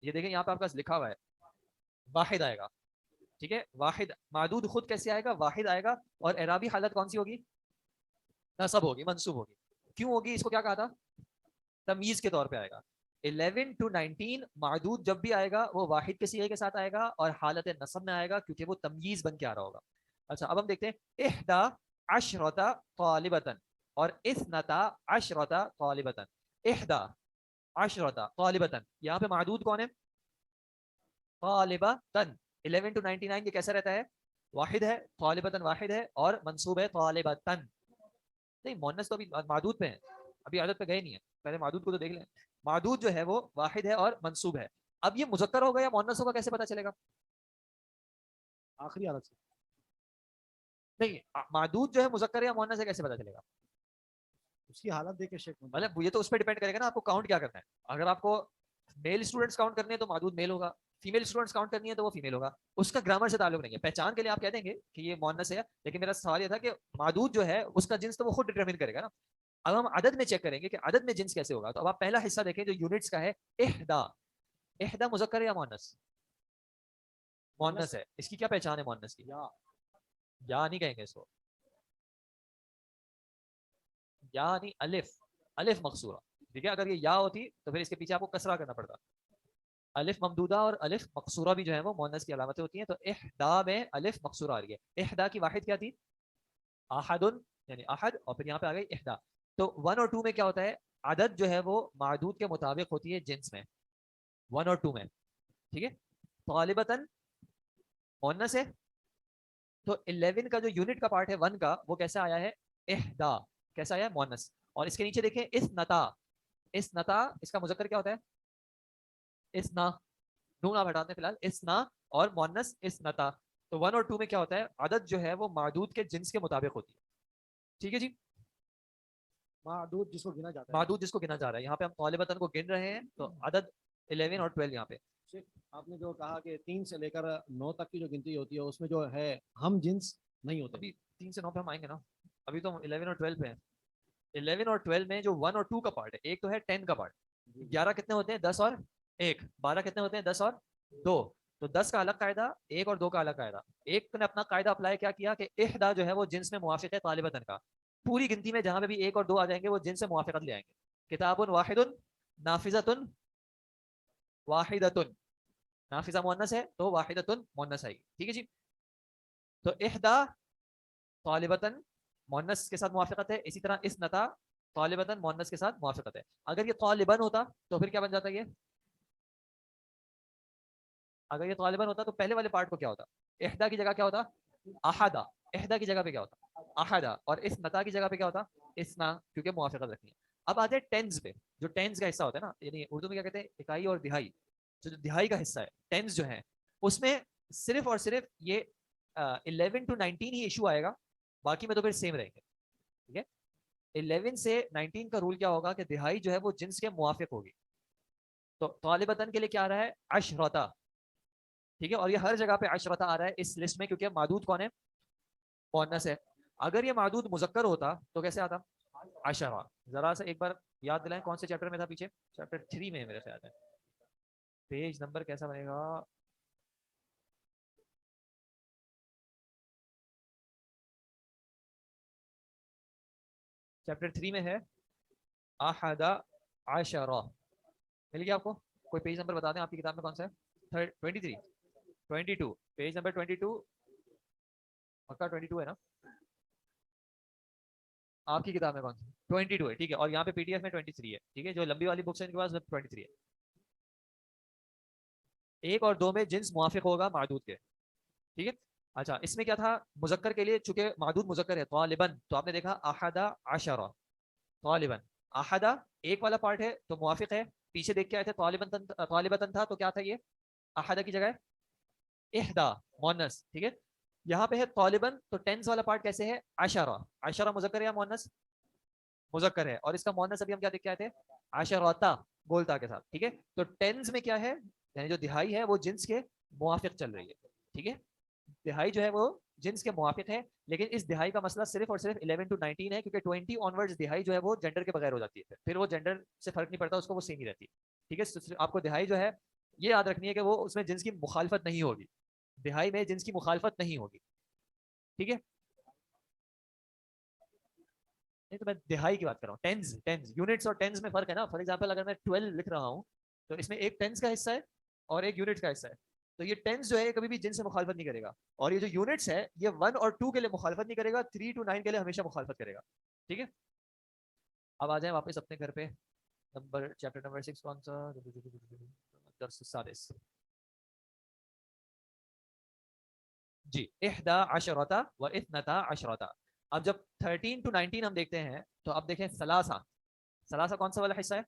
یہ دیکھیں یہاں پہ آپ کا لکھا ہوا ہے, واحد آئے گا. ٹھیک ہے, واحد. معدود خود کیسے آئے گا؟ واحد آئے گا. اور اعرابی حالت کون سی ہوگی؟ نصب ہوگی, منصوب ہوگی. کیوں ہوگی؟ اس کو کیا کہا تھا؟ تمیز کے طور پہ آئے گا. 11 to 19 معدود جب بھی آئے گا وہ واحد کے صیغے کے ساتھ آئے گا اور حالت نصب میں آئے گا, کیونکہ وہ تمیز بن کے آ رہا ہوگا. اچھا, اب ہم دیکھتے ہیں احدا عشرۃ طالبۃ اور اثنتا عشرۃ طالبۃ. احدا عشرۃ طالبۃ, یہاں پہ معدود کون ہے؟ طالبۃ. 11 to 99 یہ کیسا رہتا ہے؟ واحد ہے, طالبۃ واحد ہے, اور منصوب ہے طالبۃ. نہیں, مؤنث تو ابھی معدود پہ ہے, ابھی عدد پہ گئے نہیں ہے, پہلے معدود کو تو دیکھ لیں. معدود جو ہے وہ واحد ہے اور منصوب ہے. اب یہ مذکر ہوگا یا مؤنث ہوگا کیسے پتا چلے گا؟ آخری حالت سے. نہیں, معدود جو ہے مذکر یا مؤنث ہے کیسے پتا چلے گا؟ اس کی حالت دیکھ کے شیخ. مطلب یہ تو اس پہ ڈیپینڈ کرے گا نا آپ کو کاؤنٹ کیا کرنا ہے. اگر آپ کو میل اسٹوڈنٹس کاؤنٹ کرنے ہیں تو معدود میل ہوگا, فیمیل اسٹوڈنٹس کاؤنٹ کرنی ہے تو وہ فیمیل ہوگا. اس کا گرامر سے تعلق نہیں ہے. پہچان کے لیے آپ کہہ دیں گے کہ یہ مؤنث ہے, لیکن میرا سوال یہ تھا کہ معدود جو ہے اس کا جنس تو وہ خود ڈٹرمن کرے گا نا. اب ہم عدد میں چیک کریں گے کہ عدد میں جنس کیسے ہوگا. تو اب آپ پہلا حصہ دیکھیں جو یونٹس کا ہے, احدا. احدا مذکر ہے یا مؤنث؟ مؤنث ہے. اس کی کیا پہچان ہے مؤنث کی؟ یا نہیں کہیں گے اس کو, یا نہیں, الف, الف مقصورہ. ٹھیک ہے, اگر یہ یا ہوتی تو پھر اس کے پیچھے آپ کو کسرہ کرنا پڑتا. الف ممدودہ اور الف مقصورہ بھی جو ہے وہ مؤنث کی علامتیں ہوتی ہیں. تو احدا میں الف مقصورہ آ رہی ہے. احدا کی واحد کیا تھی؟ احد, یعنی احد, اور پھر یہاں پہ آ گئی احدا. تو 1 اور 2 میں کیا ہوتا ہے؟ عدد جو ہے وہ معدود کے مطابق ہوتی ہے جنس میں, 1 اور 2 میں. ٹھیک ہے, طالبتاً مؤنث ہے, تو 11 کا جو یونٹ کا پارٹ ہے 1 کا, وہ کیسا آیا ہے؟ احدا. کیسا آیا ہے؟ مؤنث. اور اس کے نیچے دیکھیں اثنتا. اثنتا اس کا مذکر کیا ہوتا ہے؟ اثنا, نون آپ ہٹاتے ہیں فی الحال, اثنا, اور مؤنث اثنتا. تو 1 اور 2 میں کیا ہوتا ہے؟ عدد جو ہے وہ معدود کے جنس کے مطابق ہوتی ہے. ٹھیک ہے جی, معدود جس کو گنا جاتا ہے. معدود جس کو گنا جا رہا ہے. یہاں پہ ہم طالبتاً کو گن رہے ہیں, تو عدد 11 اور 12 یہاں پہ. آپ نے جو کہا کہ 3 سے لے کر 9 تک کی جو گنتی ہوتی ہے اس میں جو ہے ہم جنس نہیں ہوتے. ابھی 3 سے 9 پہ ہم آئیں گے نا, ابھی تو ہم 11 اور 12 پہ ہیں. 11 اور 12 میں جو 1 اور 2 کا پارٹ ہے, ایک تو ہے 10 کا پارٹ. 11 کتنے ہوتے ہیں, 10 اور 1. 12 کتنے ہوتے ہیں, 10 اور 2. تو 10 کا الگ قاعدہ, 1 اور 2 کا الگ قاعدہ. ایک نے اپنا قاعدہ اپلائی کیا کیا کہ احدا جو ہے وہ جنس میں موافق ہے طالبتن کا. پوری گنتی میں جہاں پہ بھی 1 اور 2 آ جائیں گے وہ جنس سے موافقت لے آئیں گے. کتاب واحد, نافذۃ واحدۃ, نافذہ مؤنث ہے تو واحدۃ مؤنث آئے گی. ٹھیک ہے جی. تو احدا طالبتن مؤنث کے ساتھ موافقت ہے, اسی طرح اس نتا طالبتن مؤنث کے ساتھ موافقت ہے. اگر یہ طالبن ہوتا تو پھر کیا بن جاتا, یہ اگر یہ طالبن ہوتا تو پہلے والے پارٹ کو کیا ہوتا, احدا کی جگہ کیا ہوتا, احدا. احدا کی جگہ پہ کیا ہوتا, احدا. اور اس نتا کی جگہ پہ کیا ہوتا, اسنا, کیونکہ موافقت رکھنی ہے. اب آتے ہیں ٹینز پہ. جو ٹینز کا حصہ ہوتا ہے نا, یعنی اردو میں کیا کہتے ہیں, اکائی اور دہائی. جو دہائی کا حصہ ہے ٹینز جو ہے, اس میں صرف اور صرف یہ 11 to 19 ہی ایشو آئے گا, باقی میں تو پھر سیم رہیں گے. ٹھیک ہے. 11 سے 19 کا رول کیا ہوگا کہ دہائی جو ہے وہ جنس کے موافق ہوگی. تو طالبتن کے لیے کیا آ رہا ہے, عشرتا. ٹھیک ہے. اور یہ ہر جگہ پہ عشرتا آ رہا ہے اس لسٹ میں, کیونکہ معدود کون ہے, مؤنث ہے. اگر یہ معدود مذکر ہوتا تو کیسے آتا, عشرہ. ذرا سا ایک بار یاد دلائیں کون سے چیپٹر میں تھا پیچھے, چیپٹر 3 میں میرے خیال ہے. پیج نمبر کیسا بنے گا, چیپٹر 3 میں ہے احد عشرہ. مل گیا آپ کو, کوئی پیج نمبر بتا دیں آپ کی کتاب میں کون سا ہے, 23, 22, پیج نمبر 22. پکا 22 ہے نا آپ کی کتاب میں, کون سی 22 ہے. ٹھیک ہے. اور یہاں پہ پی ڈی ایف میں 23 ہے. ٹھیک ہے. جو لمبی والی بکس ہے ان کے پاس 23 ہے. 1 اور 2 میں جنس موافق ہوگا معدود کے. ٹھیک ہے. اچھا, اس میں کیا تھا, مذکر کے لیے چونکہ معدود مذکر ہے طالبن, تو آپ نے دیکھا احد عشرہ طالبن. احدہ ایک والا پارٹ ہے تو موافق ہے. پیچھے دیکھ کے آئے تھے طالبتن تھا تو کیا تھا, یہ احدہ کی جگہ احدا مؤنث. ٹھیک ہے. یہاں پہ ہے طالبن, تو ٹینس والا پارٹ کیسے ہے, عشرہ. عشرہ مذکر ہے یا مؤنث, مذکر ہے. اور اس کا مؤنث ابھی ہم کیا دیکھ کے آئے تھے, عشرتا گولتا کے ساتھ. ٹھیک ہے. تو ٹینس میں کیا ہے, یعنی جو دہائی ہے وہ جنس کے موافق چل رہی ہے. ٹھیک ہے. دہائی جو ہے وہ جنس کے موافق ہے, لیکن اس دہائی کا مسئلہ صرف اور صرف 11 to 19 ہے, کیونکہ 20 آنورڈز دہائی جو ہے وہ جنڈر کے بغیر ہو جاتی ہے. پھر وہ جنڈر سے فرق نہیں پڑتا اس کو, وہ سیم ہی رہتی ہے. ٹھیک ہے. آپ کو دہائی جو ہے یہ یاد رکھنی ہے کہ وہ اس میں جنس کی مخالفت نہیں ہوگی, دہائی میں جنس کی مخالفت نہیں ہوگی. ٹھیک ہے. نہیں تو میں دہائی کی بات کر رہا ہوں. ٹینز یونٹس اور ٹینز میں فرق ہے نا. فار ایگزامپل اگر میں 12 لکھ رہا ہوں تو اس میں ایک ٹینز کا حصہ ہے اور ایک یونٹ کا حصہ ہے. تو یہ ٹینس جو ہے کبھی بھی جن سے مخالفت نہیں کرے گا, اور یہ جو یونٹس ہے یہ 1 اور 2 کے لیے مخالفت نہیں کرے گا, 3 to 9 کے لیے ہمیشہ مخالفت کرے گا. ٹھیک ہے. اب آ جائیں واپس اپنے گھر پہ. چیپٹر نمبر 6 کون سا, درس السادس. جی, احدا عشرتا و اثنتا عشرتا. اب جب 13 to 19 ہم دیکھتے ہیں تو اب دیکھیں ثلاثہ. ثلاثہ کون سا والا حصہ ہے,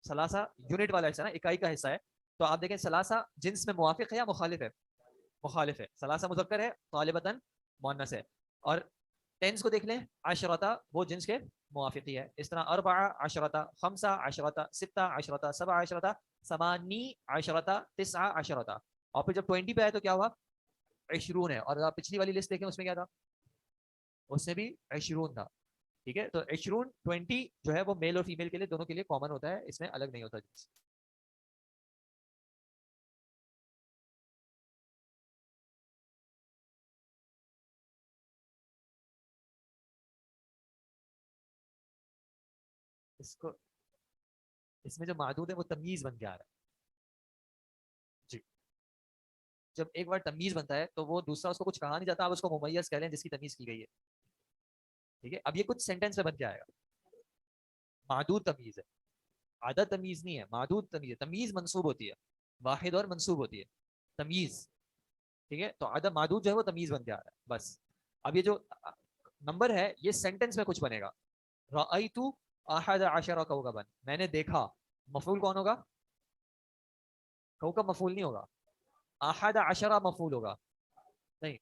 ثلاثہ یونٹ والا حصہ ہے نا, اکائی کا حصہ ہے. تو آپ دیکھیں ثلاثہ جنس میں موافق ہے یا مخالف ہے, مخالف ہے. ثلاثہ مذکر ہے, طالبتن مؤنث ہے. اور ٹینس کو دیکھ لیں, عشرتا وہ جنس کے موافقی ہے. اس طرح اربع عشرتا, خمسہ عشرتا, ستہ عشرتا, سبع عشرتا, ثمانی عشرتا, تسع عشرتا. اور پھر جب 20 پہ آئے تو کیا ہوا, 20 ہے. اور آپ پچھلی والی لسٹ دیکھیں اس میں کیا تھا, اس میں بھی 20 تھا. ٹھیک ہے. تو 20 جو ہے وہ میل اور فیمیل کے لیے دونوں کے لیے کامن ہوتا ہے, اس میں الگ نہیں ہوتا جنس. اس کو, اس میں جو معدود ہے وہ تمیز بن کے آ رہا ہے. جی, جب ایک بار تمیز بنتا ہے تو وہ دوسرا اس کو کچھ کہا نہیں جاتا, آپ اس کو ممیز کہہ لیں جس کی تمیز کی گئی ہے. ٹھیک ہے. اب یہ کچھ سینٹینس میں بن کے آئے گا. معدود تمیز ہے, عدد تمیز نہیں ہے, معدود تمیز ہے. تمیز منصوب ہوتی ہے, واحد اور منصوب ہوتی ہے تمیز. ٹھیک ہے. تو عدد معدود جو ہے وہ تمیز بن کے آ رہا ہے بس. اب یہ جو نمبر ہے یہ سینٹینس میں کچھ بنے گا. رأیت احد عشر کوكبا, میں نے دیکھا. مفعول کون ہوگا, کوكب مفعول نہیں ہوگا, احد عشر مفعول ہوگا. نہیں,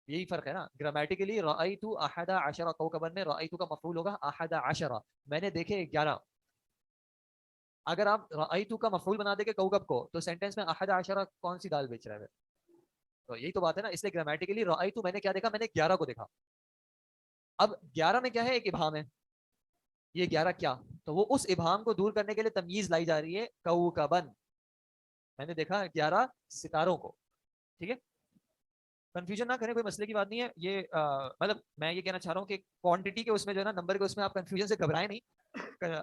یہی فرق ہے نا گرامیٹیکلی. رأیت احد عشر کوكبا میں رأیت کا مفعول ہوگا احد عشر, میں نے دیکھے 11. اگر آپ رأیت کا مفعول بنا دیں گے کوكب کو تو سینٹینس میں احد عشر کون سی دال بیچ رہا ہے, تو یہی تو بات ہے نا, اس لیے گرامیٹیکلی رأیت میں نے کیا دیکھا, میں نے 11 کو دیکھا. اب 11 میں کیا ہے, ایک ابہام ہے, یہ 11 کیا, تو وہ اس ابہام کو دور کرنے کے لیے تمییز لائی جا رہی ہے کوکبن, میں نے دیکھا 11 ستاروں کو. ٹھیک ہے, کنفیوژن نہ کریں, کوئی مسئلے کی بات نہیں ہے یہ, مطلب میں یہ کہنا چاہ رہا ہوں کہ کوانٹٹی کے اس میں جو ہے نا, نمبر کے اس میں آپ کنفیوژن سے گھبرائیں نہیں.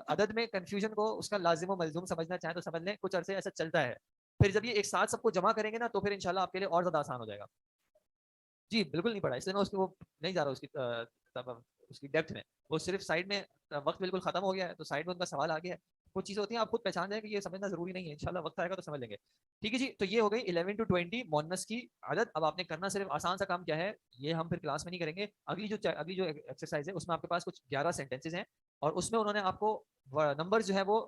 عدد میں کنفیوژن کو اس کا لازم و ملزوم سمجھنا چاہیں تو سمجھ لیں, کچھ عرصے ایسا چلتا ہے, پھر جب یہ ایک ساتھ سب کو جمع کریں گے نا تو پھر انشاءاللہ آپ کے لیے اور زیادہ آسان ہو جائے گا. جی بالکل نہیں پڑھا, اس لیے میں اس کی وہ نہیں جا رہا اس کی ڈیپتھ میں, وہ صرف سائڈ میں وقت بالکل ختم ہو گیا ہے تو سائڈ میں ان کا سوال آ گیا ہے. کچھ چیزیں ہوتی ہیں آپ خود پہچان جائیں کہ یہ سمجھنا ضروری نہیں ہے, انشاءاللہ وقت آئے گا تو سمجھ لیں گے. ٹھیک ہے جی, تو یہ ہو گئی 11 to 20 مونس کی عدد. اب آپ نے کرنا صرف آسان سا کام کیا ہے, یہ ہم پھر کلاس میں نہیں کریں گے, اگلی جو ایکسرسائز ہے اس میں آپ کے پاس کچھ 11 سینٹینسز ہیں, اور اس میں انہوں نے آپ کو نمبر جو ہے وہ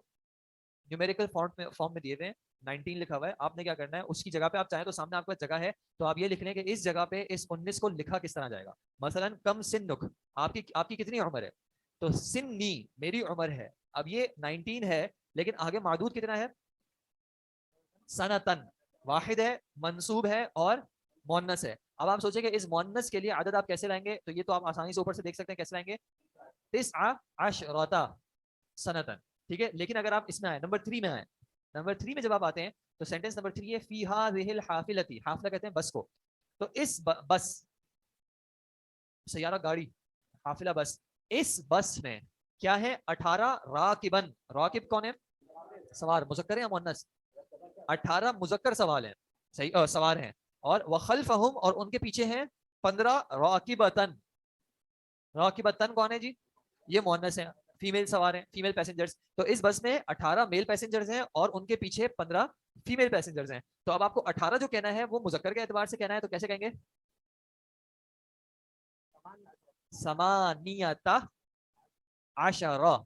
نیومیریکل فارم میں دیے ہوئے ہیں, 19 لکھا ہوا ہے. آپ نے کیا کرنا ہے, اس کی جگہ پہ آپ چاہیں تو سامنے آپ کے پاس جگہ ہے تو آپ یہ لکھ لیں کہ اس جگہ پہ اس 19 کو لکھا کس طرح جائے گا. مثلا کم سنک, آپ کی کتنی عمر ہے, تو سنی میری عمر ہے. اب یہ 19 ہے لیکن آگے معدود کتنا ہے, سنتن, واحد ہے, منصوب ہے اور مونس ہے. اب آپ سوچیں کہ اس مونس کے لیے عدد آپ کیسے لائیں گے, تو یہ تو آپ آسانی سے اوپر سے دیکھ سکتے ہیں کیسے لائیں گے, 19 سنتن. ٹھیک ہے, لیکن اگر آپ اس میں آئے, نمبر 3 میں آئے, نمبر 3 میں جب آپ آتے ہیں تو سینٹینس نمبر 3 ہے فی ہذہ الحافلۃ, حافلہ کہتے ہیں بس کو, تو اس بس, سیارہ گاڑی, حافلہ بس, اس بس میں کیا ہے 18 راکبن. راکب کون ہے, سوار, مذکر ہے یا مؤنث, 18 مذکر سوال ہیں, صحیح سوار ہیں, اور وخلفہم, اور ان کے پیچھے ہیں 15 راکبتن. راکبتن کون ہے جی, یہ مؤنث ہیں, فیمیل سوار ہیں, فیمیل پیسنجرز. تو اس بس میں 18 میل پیسنجرز ہیں اور ان کے پیچھے 15 فیمیل پیسنجرز ہیں. تو اب آپ کو 18 جو کہنا ہے وہ مذکر کے اعتبار سے کہنا ہے, تو کیسے کہیں گے, ثمانیۃ عشرہ,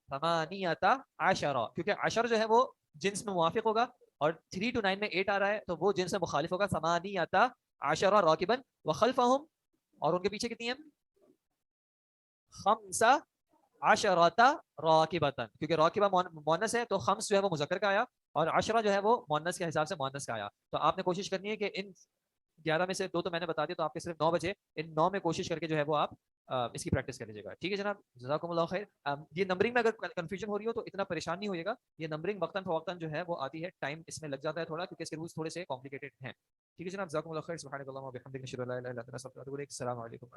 ثمانیۃ عشرہ, کیونکہ عشر جو ہے وہ جنس میں موافق ہوگا, اور 3 to 9 میں 8 آ رہا ہے تو وہ جنس میں مخالف ہوگا. ثمانیۃ عشرہ راکبن وخلفہم, اور ان کے پیچھے کتنی ہیں, 15 عشرۃ راکبتن, کیونکہ راکبہ مؤنث ہے تو خمس جو ہے وہ مذکر کا آیا, اور عشرہ جو ہے وہ مؤنث کے حساب سے مؤنث کا آیا. تو آپ نے کوشش کرنی ہے کہ ان 11 میں سے 2 تو میں نے بتا دیا, تو آپ کے صرف 9 بچے, ان 9 میں کوشش کر کے جو ہے وہ آپ اس کی پریکٹس کر لیجیے گا. ٹھیک ہے جناب, جزاکم اللہ خیر. یہ نمبرنگ میں اگر کنفیوژن ہو رہی ہو تو اتنا پریشان نہیں ہوئے گا, یہ نمبرنگ وقتاً فوقتاً جو ہے وہ آتی ہے, ٹائم اس میں لگ جاتا ہے تھوڑا, کیونکہ اس کے رولز تھوڑے سے کمپلیکیٹڈ ہیں. ٹھیک ہے جناب, جزاکم اللہ خیر. سبحانک اللہم و بحمدک, اشہد ان لا الہ الا انت, استغفرک و اتوب الیک. السلام علیکم.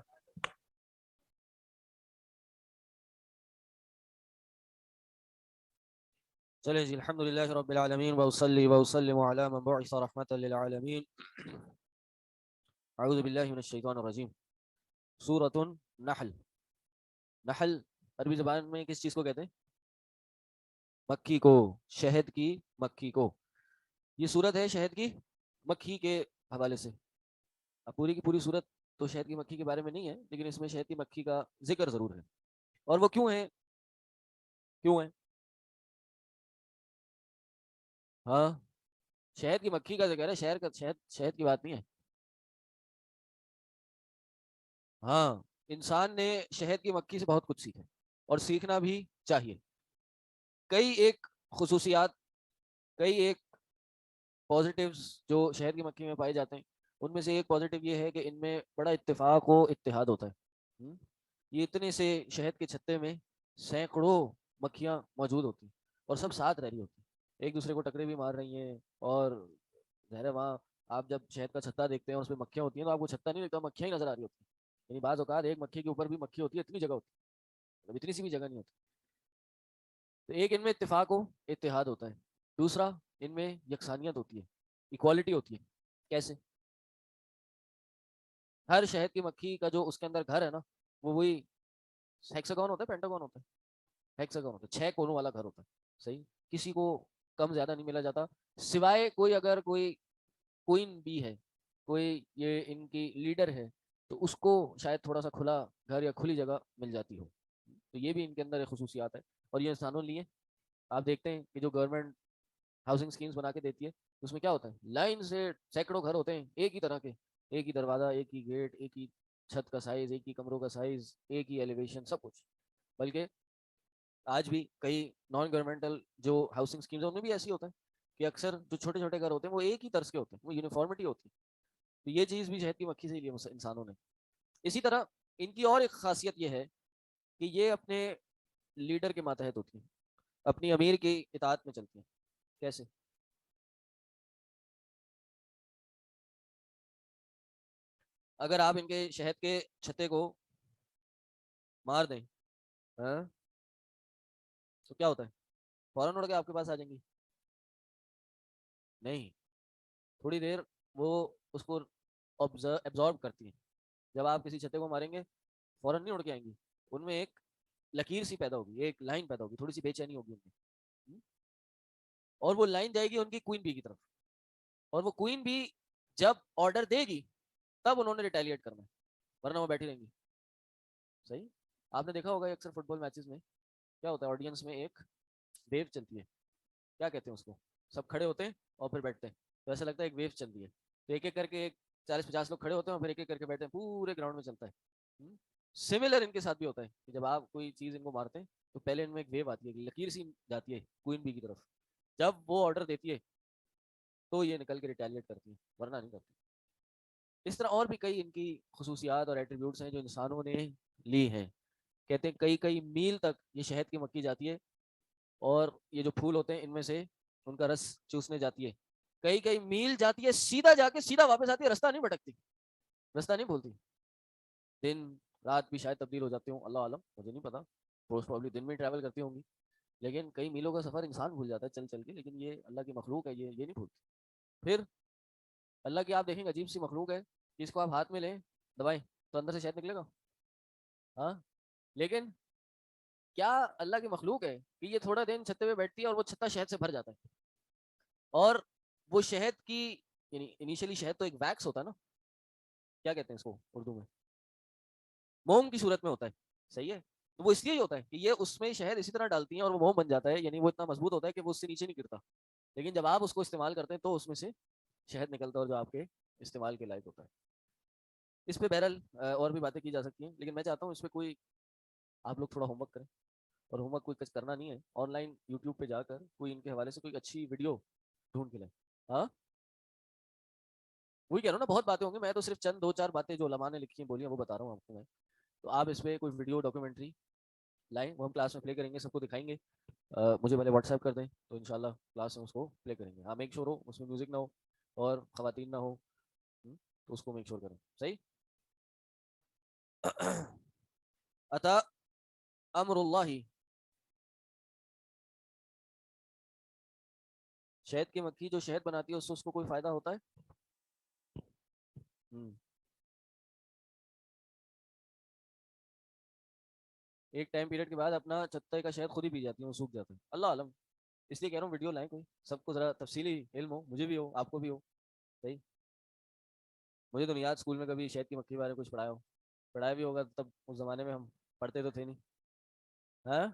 چلیں جی, الحمد للہ رب العالمین وصلی وسلم علی من بعث رحمۃ للعالمین. اعوذ باللہ من الشیطان الرجیم. سورۃ النحل. نحل عربی زبان میں کس چیز کو کہتے ہیں, مکھی کو, شہد کی مکھی کو. یہ سورت ہے شہد کی مکھی کے حوالے سے. اب پوری کی پوری سورت تو شہد کی مکھی کے بارے میں نہیں ہے, لیکن اس میں شہد کی مکھی کا ذکر ضرور ہے. اور وہ کیوں ہے, کیوں ہے, ہاں, شہد کی مکھی کا ذکر ہے, شہد کا شہد کی بات نہیں ہے. ہاں, انسان نے شہد کی مکھی سے بہت کچھ سیکھا اور سیکھنا بھی چاہیے. کئی ایک خصوصیات, کئی ایک پازیٹیوز جو شہد کی مکھی میں پائے جاتے ہیں, ان میں سے ایک پازیٹیو یہ ہے کہ ان میں بڑا اتفاق و اتحاد ہوتا ہے. یہ اتنے سے شہد کے چھتے میں سینکڑوں مکھیاں موجود ہوتی ہیں اور سب ساتھ رہ رہی ہوتی ہیں, ایک دوسرے کو ٹکرے بھی مار رہی ہیں. اور ظاہر ہے وہاں آپ جب شہد کا چھتا دیکھتے ہیں اور اس میں مکھیاں ہوتی ہیں تو آپ کو چھتا نہیں لگتا, مکھیاں ہی نظر آ رہی ہوتی ہیں. یعنی بعض اوقات ایک مکھی کے اوپر بھی مکھی ہوتی ہے, اتنی جگہ ہوتی ہے, اتنی سی بھی جگہ نہیں ہوتی. تو ایک ان میں اتفاق و اتحاد ہوتا ہے. دوسرا, ان میں یکسانیت ہوتی ہے, ایکوالٹی ہوتی ہے. کیسے, ہر شہد کی مکھی کا جو اس کے اندر گھر ہے نا, وہ وہی ہیکساگون ہوتا ہے, پینٹاگون ہوتا ہے, ہیکساگون ہوتا ہے, 6 کونوں والا گھر ہوتا ہے. صحیح, کسی کو کم زیادہ نہیں ملا جاتا, سوائے کوئی اگر کوئی کوئن بھی ہے, کوئی یہ ان کی لیڈر ہے, تو اس کو شاید تھوڑا سا کھلا گھر یا کھلی جگہ مل جاتی ہو. تو یہ بھی ان کے اندر ایک خصوصیات ہے. اور یہ انسانوں لیے آپ دیکھتے ہیں کہ جو گورنمنٹ ہاؤسنگ اسکیمز بنا کے دیتی ہے, اس میں کیا ہوتا ہے, لائن سے سینکڑوں گھر ہوتے ہیں ایک ہی طرح کے, ایک ہی دروازہ, ایک ہی گیٹ, ایک ہی چھت کا سائز, ایک ہی کمروں کا سائز, ایک ہی ایلیویشن, سب کچھ. بلکہ آج بھی کئی نان گورنمنٹل جو ہاؤسنگ اسکیمز ہیں ان میں بھی ایسی ہوتا ہے کہ اکثر جو چھوٹے چھوٹے گھر ہوتے ہیں وہ ایک ہی طرز کے ہوتے ہیں, وہ یونیفارمٹی ہوتی ہے. تو یہ چیز بھی شہد کی مکھی سے ہی لی ہے انسانوں نے. اسی طرح ان کی اور ایک خاصیت یہ ہے کہ یہ اپنے لیڈر کے ماتحت ہوتی ہیں, اپنی امیر کی اطاعت میں چلتی ہیں. کیسے؟ اگر آپ ان کے شہد کے چھتے کو مار دیں ہاں تو کیا ہوتا ہے؟ فوراً اڑ کے آپ کے پاس آ جائیں گی؟ نہیں, تھوڑی دیر وہ اس کو ایبزارب کرتی ہیں. جب آپ کسی چھتے کو ماریں گے فوراً نہیں اڑ کے آئیں گی, ان میں ایک لکیر سی پیدا ہوگی, ایک لائن پیدا ہوگی, تھوڑی سی بے چینی ہوگی ان میں, اور وہ لائن جائے گی ان کی کوئن بی کی طرف, اور وہ کوئن بی جب آرڈر دے گی تب انہوں نے ریٹیلیٹ کرنا ہے, ورنہ وہ بیٹھی رہیں گی. صحیح. آپ نے دیکھا ہوگا اکثر فٹ بال میچز میں کیا ہوتا ہے, آڈینس میں ایک ویو چلتی ہے, کیا کہتے ہیں اس کو, سب کھڑے ہوتے ہیں اور پھر بیٹھتے ہیں, تو ایسا لگتا ہے ایک ویو چل رہی ہے. تو ایک ایک کر کے 40-50 لوگ کھڑے ہوتے ہیں اور پھر ایک ایک کر کے بیٹھتے ہیں, پورے گراؤنڈ میں چلتا ہے. سملر ان کے ساتھ بھی ہوتا ہے کہ جب آپ کوئی چیز ان کو مارتے ہیں تو پہلے ان میں ایک ویو آتی ہے, لکیر سی جاتی ہے کوئن بی کی طرف, جب وہ آرڈر دیتی ہے تو یہ نکل کے ریٹیلیٹ کرتی ہے, ورنہ نہیں کرتی. اس طرح اور بھی کئی ان کی خصوصیات اور ایٹریبیوٹس ہیں جو انسانوں نے لی ہیں. کہتے ہیں کئی کئی میل تک یہ شہد کی مکھی جاتی ہے اور یہ جو پھول ہوتے ہیں ان میں سے ان کا رس چوسنے جاتی ہے, کئی کئی میل جاتی ہے, سیدھا جا کے سیدھا واپس آتی ہے, رستہ نہیں بھٹکتی, رستہ نہیں بھولتی. دن رات بھی شاید تبدیل ہو جاتے ہوں, اللہ عالم, مجھے نہیں پتا, موسٹ پروبلی دن میں ٹریول کرتی ہوں گی, لیکن کئی میلوں کا سفر انسان بھول جاتا ہے چل چل کے, لیکن یہ اللہ کی مخلوق ہے, یہ نہیں بھولتی. پھر اللہ کی آپ دیکھیں گے عجیب سی مخلوق ہے کہ اس کو آپ ہاتھ میں لیں دبائیں تو اندر سے شہد نکلے گا, ہاں, لیکن کیا اللہ کی مخلوق ہے کہ یہ تھوڑا دن چھتے پہ بیٹھتی ہے اور وہ چھتا شہد سے بھر جاتا ہے, اور وہ شہد کی یعنی انیشلی شہد تو ایک ویکس ہوتا ہے نا, کیا کہتے ہیں اس کو اردو میں, موم کی صورت میں ہوتا ہے, صحیح ہے, تو وہ اس لیے ہی ہوتا ہے کہ یہ اس میں شہد اسی طرح ڈالتی ہیں اور وہ موم بن جاتا ہے, یعنی وہ اتنا مضبوط ہوتا ہے کہ وہ اس سے نیچے نہیں گرتا, لیکن جب آپ اس کو استعمال کرتے ہیں تو اس میں سے شہد نکلتا ہے اور جو آپ کے استعمال کے لائق ہوتا ہے. اس پہ بہرحال اور بھی باتیں کی جا سکتی ہیں, لیکن میں چاہتا ہوں اس پہ کوئی آپ لوگ تھوڑا ہوم ورک کریں, اور ہوم ورک کوئی کچھ کرنا نہیں ہے, آن لائن یوٹیوب پہ جا کر کوئی ان کے حوالے سے کوئی اچھی ویڈیو ڈھونڈ کے لیں. ہاں وہی کہہ رہا ہوں نا, بہت باتیں ہوں گی, میں تو صرف چند 2-4 باتیں جو علماء نے لکھی ہیں بولی ہیں وہ بتا رہا ہوں آپ کو میں. تو آپ اس پہ کوئی ویڈیو ڈاکیومنٹری لائیں, وہ ہم کلاس میں پلے کریں گے, سب کو دکھائیں گے. مجھے پہلے واٹس ایپ کر دیں تو انشاءاللہ کلاس میں اس کو پلے کریں گے. ہاں میک شور ہو اس میں میوزک نہ ہو اور خواتین نہ ہو, تو اس کو میک شور کریں. صحیح. اتا امر اللہ, شہد کی مکھی جو شہد بناتی ہے اس کو کوئی فائدہ ہوتا ہے؟ ایک ٹائم پیریڈ کے بعد اپنا چھتے کا شہد خود ہی پی جاتی ہے, وہ سوکھ جاتا ہے, اللہ عالم. اس لیے کہہ رہا ہوں ویڈیو لائیں کوئی, سب کو ذرا تفصیلی علم ہو, مجھے بھی ہو آپ کو بھی ہو. صحیح. مجھے تو نہیں یاد اسکول میں کبھی شہد کی مکھی کے بارے میں کچھ پڑھایا ہو, پڑھایا بھی ہوگا تب اس زمانے میں ہم پڑھتے تو تھے نہیں. ہاں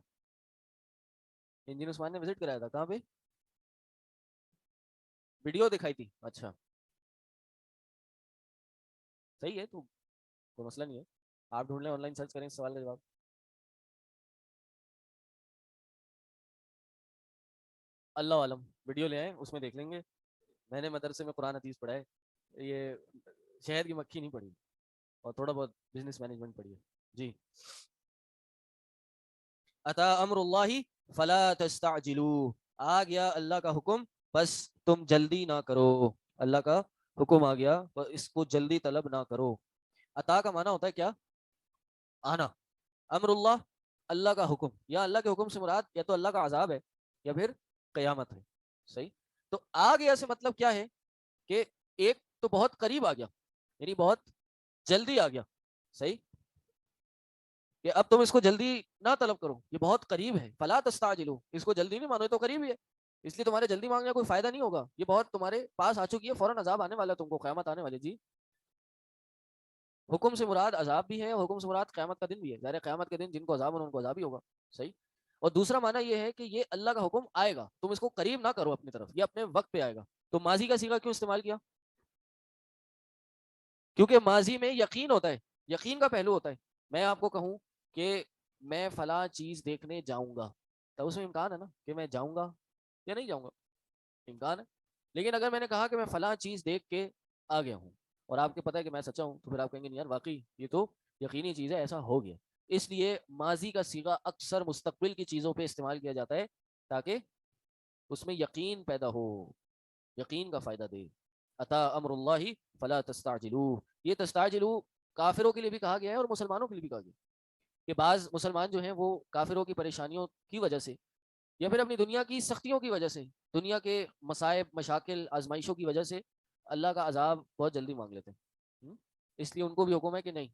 انجین عثمان نے وزٹ کرایا تھا, کہاں پہ ویڈیو دکھائی تھی, اچھا صحیح ہے, تو کوئی مسئلہ نہیں ہے, آپ ڈھونڈ لیں, آن لائن سرچ کریں اس سوال کا جواب. اللہ عالم, ویڈیو لے آئیں اس میں دیکھ لیں گے. میں نے مدرسے میں قرآن حدیث پڑھا ہے, یہ شہد کی مکھی نہیں پڑھی, اور تھوڑا بہت بزنس مینجمنٹ پڑھی ہے. جی. اتا امر اللہ فلا تستعجلوا, آ گیا اللہ کا حکم بس تم جلدی نہ کرو, اللہ کا حکم آ گیا اس کو جلدی طلب نہ کرو. عطا کا معنی ہوتا ہے کیا؟ آنا. امر اللہ, اللہ کا حکم, یا اللہ کے حکم سے مراد یا تو اللہ کا عذاب ہے یا پھر قیامت ہے. صحیح. تو آ گیا سے مطلب کیا ہے کہ ایک تو بہت قریب آ گیا, یعنی بہت جلدی آ گیا. صحیح, کہ اب تم اس کو جلدی نہ طلب کرو, یہ بہت قریب ہے. فلا تستعجلوا, اس کو جلدی نہیں مانو, یہ تو قریب ہی ہے, اس لیے تمہارے جلدی مانگنے کا کوئی فائدہ نہیں ہوگا, یہ بہت تمہارے پاس آ چکی ہے, فوراً عذاب آنے والا ہے تم کو, قیامت آنے والی. جی. حکم سے مراد عذاب بھی ہے اور حکم سے مراد قیامت کا دن بھی ہے. ظاہر قیامت کے دن جن کو عذاب ہونا ان کو عذاب ہی ہوگا. صحیح. اور دوسرا معنی یہ ہے کہ یہ اللہ کا حکم آئے گا, تم اس کو قریب نہ کرو اپنی طرف, یہ اپنے وقت پہ آئے گا. تو ماضی کا صیغہ کیوں استعمال کیا؟ کیونکہ ماضی میں یقین ہوتا ہے, یقین کا پہلو ہوتا ہے. میں آپ کو کہوں کہ میں فلاں چیز دیکھنے جاؤں گا, تو اس میں امکان ہے نا کہ میں جاؤں گا یا نہیں جاؤں گا. امکان ہے. لیکن اگر میں نے کہا کہ میں فلاں چیز دیکھ کے آ گیا ہوں اور آپ کو پتہ ہے کہ میں سچا ہوں، تو پھر آپ کہیں گے نہیں یار واقعی یہ تو یقینی چیز ہے، ایسا ہو گیا. اس لیے ماضی کا صیغہ اکثر مستقبل کی چیزوں پہ استعمال کیا جاتا ہے تاکہ اس میں یقین پیدا ہو، یقین کا فائدہ دے. اتا امر اللہ فلا تستعجلوہ، یہ تستعجلوا کافروں کے لیے بھی کہا گیا ہے اور مسلمانوں کے لیے بھی کہا گیا ہے کہ بعض مسلمان جو ہیں وہ کافروں کی پریشانیوں کی وجہ سے یا پھر اپنی دنیا کی سختیوں کی وجہ سے، دنیا کے مصائب مشاکل آزمائشوں کی وجہ سے اللہ کا عذاب بہت جلدی مانگ لیتے ہیں. اس لیے ان کو بھی حکم ہے کہ نہیں،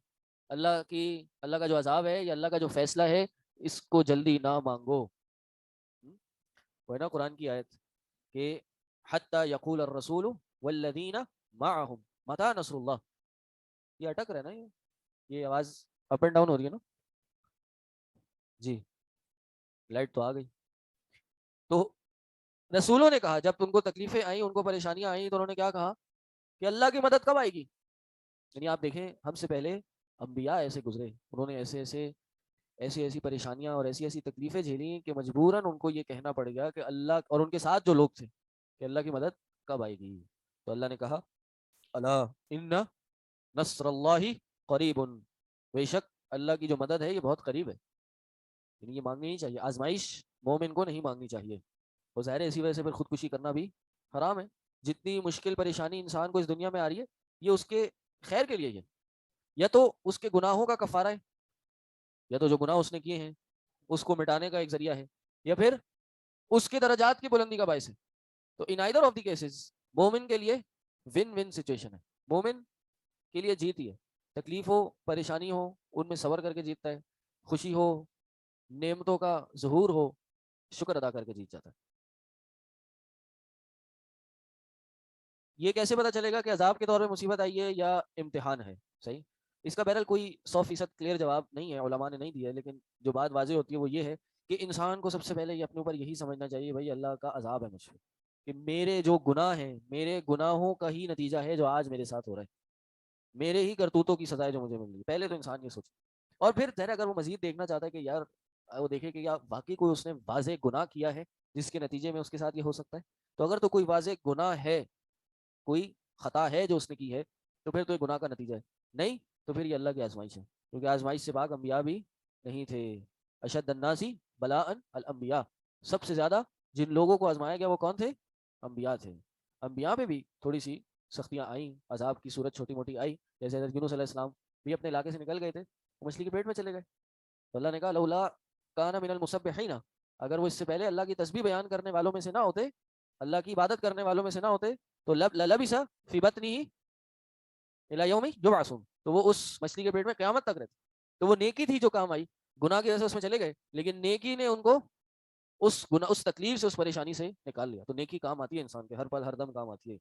اللہ کا جو عذاب ہے یا اللہ کا جو فیصلہ ہے اس کو جلدی نہ مانگو. وہ ہے نا قرآن کی آیت کہ حتی یقول الرسول والذین معہم متی نصر اللہ. یہ اٹک رہا ہے نا، یہ آواز اپ اینڈ ڈاؤن ہو رہی ہے نا. جی لائٹ تو آ گئی. تو رسولوں نے کہا جب ان کو تکلیفیں آئیں، ان کو پریشانیاں آئیں، تو انہوں نے کیا کہا کہ اللہ کی مدد کب آئے گی. یعنی آپ دیکھیں ہم سے پہلے انبیاء ایسے گزرے، انہوں نے ایسی پریشانیاں اور ایسی تکلیفیں جھیلی کہ مجبوراً ان کو یہ کہنا پڑ گیا کہ اللہ اور ان کے ساتھ جو لوگ تھے کہ اللہ کی مدد کب آئے گی. تو اللہ نے کہا الا ان نصر اللہ قریب، بے شک اللہ کی جو مدد ہے یہ بہت قریب ہے. یعنی یہ مانگنی نہیں چاہیے، آزمائش مومن کو نہیں مانگنی چاہیے. اور ظاہر ہے اسی وجہ سے پھر خودکشی کرنا بھی حرام ہے. جتنی مشکل پریشانی انسان کو اس دنیا میں آ رہی ہے یہ اس کے خیر کے لیے ہے، یا تو اس کے گناہوں کا کفارہ ہے، یا تو جو گناہ اس نے کیے ہیں اس کو مٹانے کا ایک ذریعہ ہے، یا پھر اس کے درجات کی بلندی کا باعث ہے. تو ان آئدر آف دی کیسز مومن کے لیے ون ون سچویشن ہے، مومن کے لیے جیت ہی ہے. تکلیف ہو پریشانی ہو ان میں صبر کر کے جیتتا ہے، خوشی ہو نعمتوں کا ظہور ہو شکر ادا کر کے جیت جاتا ہے. یہ کیسے پتا چلے گا کہ عذاب کے طور پہ مصیبت آئی ہے یا امتحان ہے؟ صحیح، اس کا بہرحال کوئی 100% کلیئر جواب نہیں ہے، علماء نے نہیں دیا ہے. لیکن جو بات واضح ہوتی ہے وہ یہ ہے کہ انسان کو سب سے پہلے یہ اپنے اوپر یہی سمجھنا چاہیے بھائی اللہ کا عذاب ہے مجھ پہ، کہ میرے جو گناہ ہیں میرے گناہوں کا ہی نتیجہ ہے جو آج میرے ساتھ ہو رہا ہے، میرے ہی کرتوتوں کی سزا ہے جو مجھے مل رہی ہے. پہلے تو انسان یہ سوچے، اور پھر ظاہر اگر وہ مزید دیکھنا چاہتا ہے کہ یار وہ دیکھے کہ یار واقعی کوئی اس نے واضح گناہ کیا ہے جس کے نتیجے میں اس کے ساتھ یہ ہو سکتا ہے. تو اگر تو کوئی واضح گناہ ہے، کوئی خطا ہے جو اس نے کی ہے، تو پھر تو یہ گناہ کا نتیجہ ہے. نہیں تو پھر یہ اللہ کی آزمائش ہے، کیونکہ آزمائش سے پاک انبیاء بھی نہیں تھے. اشد الناسی بلاء الانبیاء، سب سے زیادہ جن لوگوں کو آزمایا گیا وہ کون تھے؟ انبیاء تھے. انبیاء پہ بھی تھوڑی سی سختیاں آئیں، عذاب کی صورت چھوٹی موٹی آئی. جیسے حضرت یونس علیہ السلام بھی اپنے علاقے سے نکل گئے تھے، وہ مچھلی کے پیٹ میں چلے گئے. تو اللہ نے کہا لولا کان من المسبحین، اگر وہ اس سے پہلے اللہ کی تسبیح بیان کرنے والوں میں سے نہ ہوتے، اللہ کی عبادت کرنے والوں میں سے نہ ہوتے، تو للبث فی بطنہ الی یوم یبعثون، تو وہ اس مچھلی کے پیٹ میں قیامت تک رہتے. تو وہ نیکی تھی جو کام آئی، گناہ کی وجہ سے اس میں چلے گئے، لیکن نیکی نے ان کو اس گناہ اس تکلیف سے اس پریشانی سے نکال لیا. تو نیکی کام آتی ہے انسان کے، ہر پل ہر دم کام آتی ہے.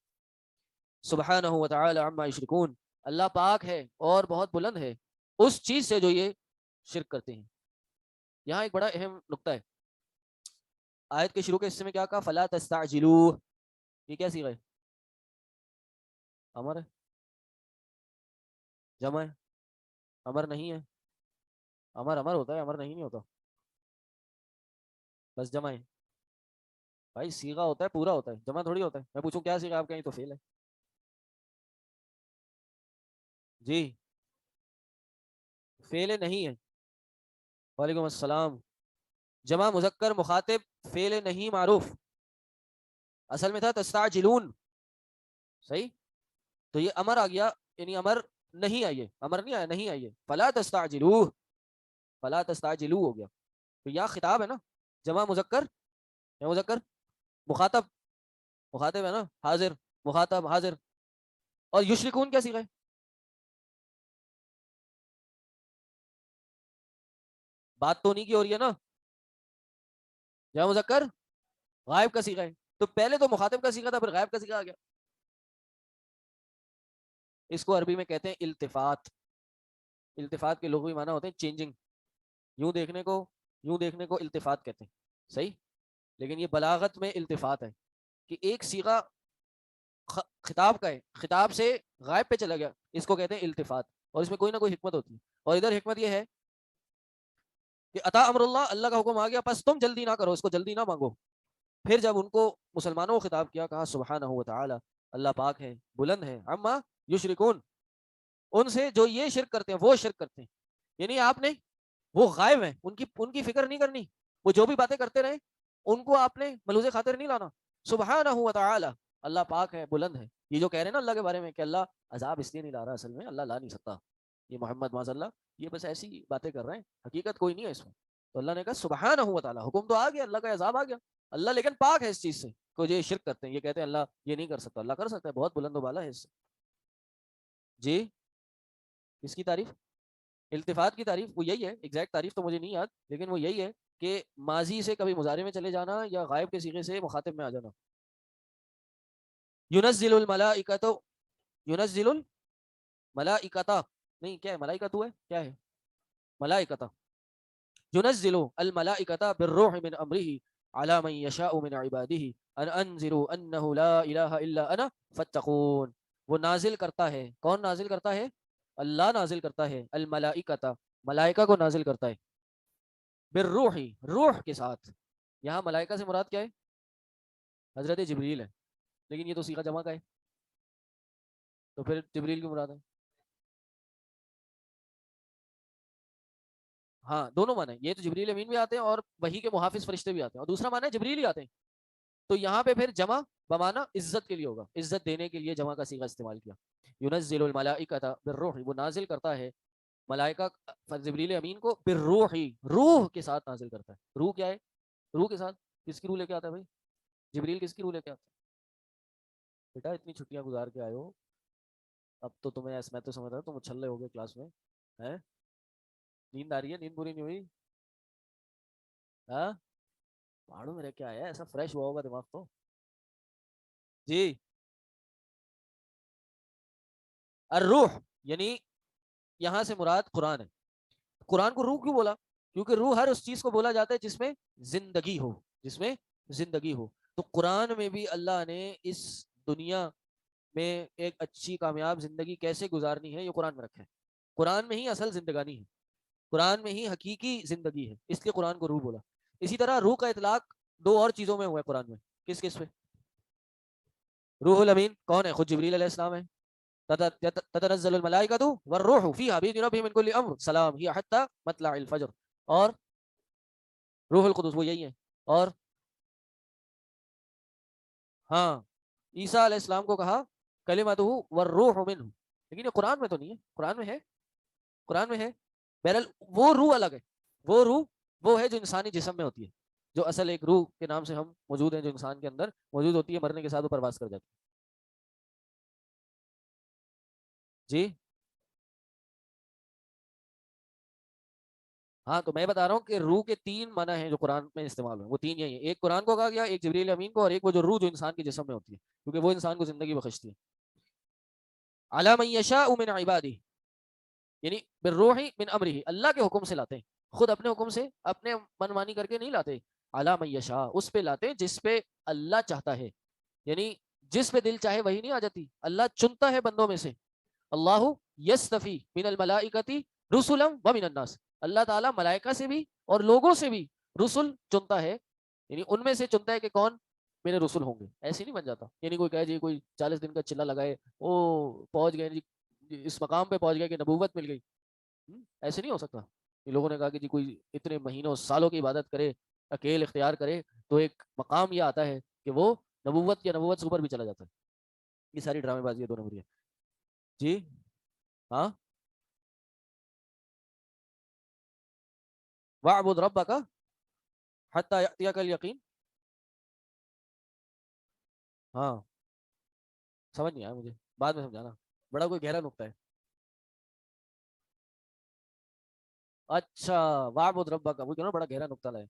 سبحانہ وتعالی عما یشرکون، اللہ پاک ہے اور بہت بلند ہے اس چیز سے جو یہ شرک کرتے ہیں. یہاں ایک بڑا اہم نقطہ ہے، آیت کے شروع کے حصے میں کیا کہا؟ فلا تستعجلوہ، یہ کیا صیغہ ہے؟ امر ہے، جمع ہے، امر نہیں ہے. امر ہوتا ہے، امر نہیں ہوتا، بس جمع ہے. بھائی صیغہ ہوتا ہے پورا ہوتا ہے، جمع تھوڑی ہوتا ہے. میں پوچھوں کیا صیغہ آپ کہیں تو فیل ہے. جی فیل نہیں ہے. وعلیکم السلام. جمع مذکر مخاطب فعل نہیں معروف، اصل میں تھا تستعجلون. صحیح، تو یہ امر آ گیا، یعنی امر نہیں آئیے، امر نہیں آیا، نہیں آئیے. فلا تستعجلوہ، فلا تستعجلوہ ہو گیا. تو یہاں خطاب ہے نا، جمع مذکر یا مذکر مخاطب، مخاطب ہے نا، حاضر مخاطب حاضر. اور یشرکون کیا صیغہ ہے؟ بات تو نہیں کی ہو رہی ہے نا، جمع مذکر غائب کا صیغہ ہے. تو پہلے تو مخاطب کا صیغہ تھا، پھر غائب کا صیغہ آ گیا. اس کو عربی میں کہتے ہیں التفات. التفات کے لغوی معنی ہوتے ہیں چینجنگ، یوں دیکھنے کو التفات کہتے ہیں. صحیح، لیکن یہ بلاغت میں التفات ہے کہ ایک صیغہ خطاب کا ہے، خطاب سے غائب پہ چلا گیا، اس کو کہتے ہیں التفات. اور اس میں کوئی نہ کوئی حکمت ہوتی ہے. اور ادھر حکمت یہ ہے کہ عطا امر اللہ، اللہ کا حکم آ گیا، بس تم جلدی نہ کرو، اس کو جلدی نہ مانگو. پھر جب ان کو مسلمانوں کو خطاب کیا، کہا سبحانہ و تعالی، اللہ پاک ہے، بلند ہے، عما یشرکون، ان سے جو یہ شرک کرتے ہیں، وہ شرک کرتے ہیں. یعنی آپ نے، وہ غائب ہیں، ان کی فکر نہیں کرنی، وہ جو بھی باتیں کرتے رہے ان کو آپ نے ملوز خاطر نہیں لانا. سبحانہ و تعالی، اللہ پاک ہے، بلند ہے. یہ جو کہہ رہے ہیں نا اللہ کے بارے میں کہ اللہ عذاب اس لیے نہیں لا رہا، اصل میں اللہ لا نہیں سکتا، یہ محمد ماذ اللہ یہ بس ایسی باتیں کر رہے ہیں، حقیقت کوئی نہیں ہے اس میں. تو اللہ نے کہا سبحانہ و تعالی، حکم تو آ گیا، اللہ کا عذاب آ گیا، اللہ لیکن پاک ہے اس چیز سے. کو یہ شرک کرتے ہیں، یہ کہتے ہیں اللہ یہ نہیں کر سکتا، اللہ کر سکتا ہے، بہت بلند و بالا ہے اس سے. جی کس کی تعریف؟ التفات کی تعریف وہ یہی ہے، ایگزیکٹ تعریف تو مجھے نہیں یاد، لیکن وہ یہی ہے کہ ماضی سے کبھی مضارع میں چلے جانا یا غائب کے صیغے سے مخاطب میں آ جانا. ينزل الملائکۃ، ينزل الملائکۃ، نہیں کیا ہے ملائکۃ ہے، کیا ہے ملائکۃ، ينزل الملائکۃ بالروح من امرہ علی من یشاء من عبادہ ان انذروا انہ لا الہ الا انا فاتقون. وہ نازل کرتا ہے، کون نازل کرتا ہے؟ اللہ نازل کرتا ہے، الملائکۃ، ملائکہ کو نازل کرتا ہے، بالروح، روح کے ساتھ. یہاں ملائکہ سے مراد کیا ہے؟ حضرت جبریل ہے، لیکن یہ تو صیغہ جمع کا ہے، تو پھر جبریل کی مراد ہے. ہاں دونوں معنی ہیں، یہ تو جبریل امین بھی آتے ہیں اور وحی کے محافظ فرشتے بھی آتے ہیں، اور دوسرا معنی ہے جبریل ہی آتے ہیں. تو یہاں پہ پھر جمع بمانا عزت کے لیے ہوگا، عزت دینے کے لیے جمع کا صیغہ استعمال کیا. ينزل الملائکۃ بالروح، وہ نازل کرتا ہے ملائکہ جبریل امین کو، بالروح، روح کے ساتھ نازل کرتا ہے. روح کیا ہے؟ روح کے ساتھ کس کی روح لے کے آتا ہے بھائی؟ جبریل کس کی روح لے کے آتا ہے؟ بیٹا اتنی چھٹیاں گزار کے آئے ہو، اب تو تمہیں ایسا، میں تو سمجھ رہا ہوں تم اچھلے ہو گئے کلاس میں ہیں. نیند آ رہی ہے؟ نیند پوری نہیں ہوئی؟ ہاں پہاڑوں میں رہ کے آیا ہے، ایسا فریش ہوا ہوگا دماغ تو. جی الروح یعنی یہاں سے مراد قرآن ہے. قرآن کو روح کیوں بولا؟ کیونکہ روح ہر اس چیز کو بولا جاتا ہے جس میں زندگی ہو، جس میں زندگی ہو. تو قرآن میں بھی اللہ نے اس دنیا میں ایک اچھی کامیاب زندگی کیسے گزارنی ہے یہ قرآن میں رکھا ہے. قرآن میں ہی اصل زندگانی ہے، قرآن میں ہی حقیقی زندگی ہے، اس لیے قرآن کو روح بولا. اسی طرح روح کا اطلاق دو اور چیزوں میں ہوا ہے قرآن میں. کس کس پہ؟ روح الامین کون ہے؟ خود جبریل علیہ السلام ہے. تتنزل الملائکۃ والروح فیہا بإذن ربہم من کل امر سلام ہی حتی مطلع الفجر. اور روح القدس وہ یہی ہے. اور ہاں عیسیٰ علیہ السلام کو کہا کلمتہ والروح منہ، لیکن یہ قرآن میں تو نہیں ہے. قرآن میں ہے، قرآن میں ہے. بہرحال وہ روح الگ ہے، وہ روح وہ ہے جو انسانی جسم میں ہوتی ہے، جو اصل ایک روح کے نام سے ہم موجود ہیں، جو انسان کے اندر موجود ہوتی ہے، مرنے کے ساتھ وہ پرواز کر جاتی ہے. جی ہاں تو میں بتا رہا ہوں کہ روح کے تین معنی ہیں جو قرآن میں استعمال ہوئے، وہ تین یہی ہیں. ایک قرآن کو کہا گیا، ایک جبریل امین کو، اور ایک وہ جو روح جو انسان کے جسم میں ہوتی ہے، کیونکہ وہ انسان کو زندگی بخشتی ہے. علی من یشاء من عبادہ، یعنی بالروح من امرہ، اللہ کے حکم سے لاتے ہیں، خود اپنے حکم سے اپنے من مانی کر کے نہیں لاتے. علی من یشاء، اس پہ لاتے جس پہ اللہ چاہتا ہے، یعنی جس پہ دل چاہے وہی نہیں آ جاتی، اللہ چنتا ہے بندوں میں سے. اللہ یستفی من الملائکۃ رسلا ومن الناس، اللہ تعالیٰ ملائکہ سے بھی اور لوگوں سے بھی رسل چنتا ہے، یعنی ان میں سے چنتا ہے کہ کون میرے رسول ہوں گے. ایسے نہیں بن جاتا، یعنی کوئی کہے جی کوئی 40 دن کا چلا لگائے وہ پہنچ گئے جی اس مقام پہ پہنچ گئے کہ نبوت مل گئی، ایسے نہیں ہو سکتا. یہ لوگوں نے کہا کہ جی کوئی اتنے مہینوں سالوں کی عبادت کرے، اکیل اختیار کرے، تو ایک مقام یہ آتا ہے کہ وہ نبوت یا نبوت سے اوپر بھی چلا جاتا ہے. یہ ساری ڈرامے بازی ہے، دو نمبر ہے. جی ہاں وَاعْبُدْ رَبَّكَ حَتَّى يَأْتِيَكَ الْيَقِينُ. ہاں سمجھ نہیں آیا مجھے، بعد میں سمجھانا، بڑا کوئی گہرا نقطہ ہے. اچھا وَاعْبُدْ رَبَّكَ، وہ کہنا بڑا گہرا نقطہ ہے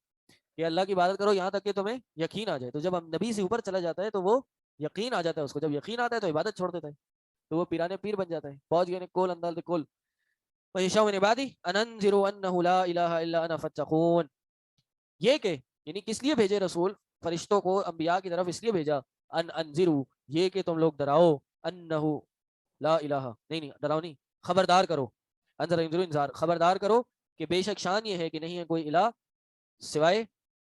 کہ اللہ کی عبادت کرو یہاں تک کہ تمہیں یقین آ جائے. تو جب ہم نبی سے اوپر چلا جاتا ہے تو وہ یقین آ جاتا ہے اس کو، جب یقین آتا ہے تو عبادت چھوڑ دیتا ہے، تو وہ پیرانے پیر بن جاتا ہے. پہنچ گئے کول اندال کول وَيَشَاءُ مِنْ عِبَادِهِ أَنْ أَنذِرُوا أَنَّهُ لَا إِلَٰهَ إِلَّا أَنَا فَاتَّقُونِ. یہ کہ یعنی کس لیے بھیجے رسول فرشتوں کو انبیاء کی طرف؟ اس لیے بھیجا ان انذروا، یہ کہ تم لوگ ڈراؤ، انہ لا الہ، نہیں ڈراؤ نہیں، خبردار کرو. انذر انذروا انذار، خبردار کرو کہ بے شک شان یہ ہے کہ نہیں ہے کوئی الہ سوائے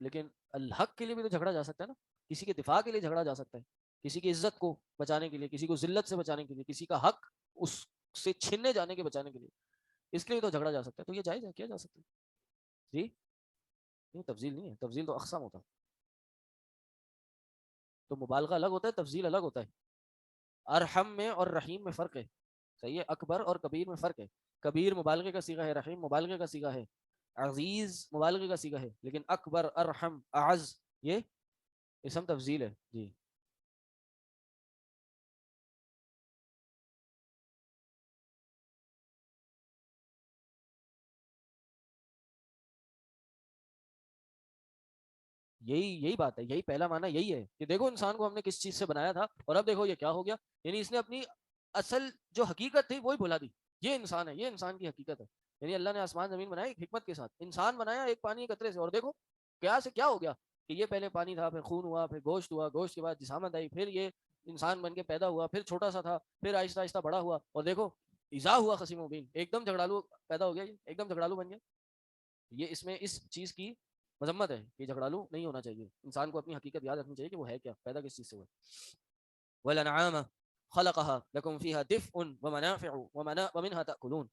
لیکن الحق کے لیے بھی تو جھگڑا جا سکتا ہے نا, کسی کے دفاع کے لیے جھگڑا جا سکتا ہے, کسی کی عزت کو بچانے کے لیے, کسی کو ذلت سے بچانے کے لیے, کسی کا حق اس سے چھیننے جانے کے بچانے کے لیے, اس کے لیے تو جھگڑا جا سکتا ہے. تو یہ جائز ہے, کیا جا سکتا ہے. جی نہیں, تفضیل نہیں ہے, تفضیل تو اقسام ہوتا ہے. تو مبالغہ الگ ہوتا ہے, تفضیل الگ ہوتا ہے. ارحم میں اور رحیم میں فرق ہے, صحیح ہے, اکبر اور کبیر میں فرق ہے. کبیر مبالغے کا صیغہ ہے, رحیم مبالغے کا صیغہ ہے, عزیز مبالغے کا صیغہ ہے, لیکن اکبر, ارحم, اعز یہ اسم تفضیل ہے. جی یہی بات ہے, یہی پہلا معنی یہی ہے کہ دیکھو انسان کو ہم نے کس چیز سے بنایا تھا اور اب دیکھو یہ کیا ہو گیا. یعنی اس نے اپنی اصل جو حقیقت تھی وہی بھلا دی. یہ انسان ہے, یہ انسان کی حقیقت ہے. یعنی اللہ نے آسمان زمین بنایا ایک حکمت کے ساتھ, انسان بنایا ایک پانی کے قطرے سے, اور دیکھو کیا سے کیا ہو گیا کہ یہ پہلے پانی تھا, پھر خون ہوا, پھر گوشت ہوا, گوشت کے بعد جسامت آئی, پھر یہ انسان بن کے پیدا ہوا, پھر چھوٹا سا تھا, پھر آہستہ آہستہ بڑا ہوا, اور دیکھو ایزا ہوا خصیم مبین, ایک دم جھگڑالو پیدا ہو گیا, یہ ایک دم جھگڑالو بن گیا. یہ اس میں اس چیز کی مذمت ہے کہ جھگڑالو نہیں ہونا چاہیے, انسان کو اپنی حقیقت یاد رکھنی چاہیے کہ وہ ہے کیا, پیدا کس چیز سے ہوا. والانعام خلقها لكم فيها دفء ومنافع ومنها تأكلون.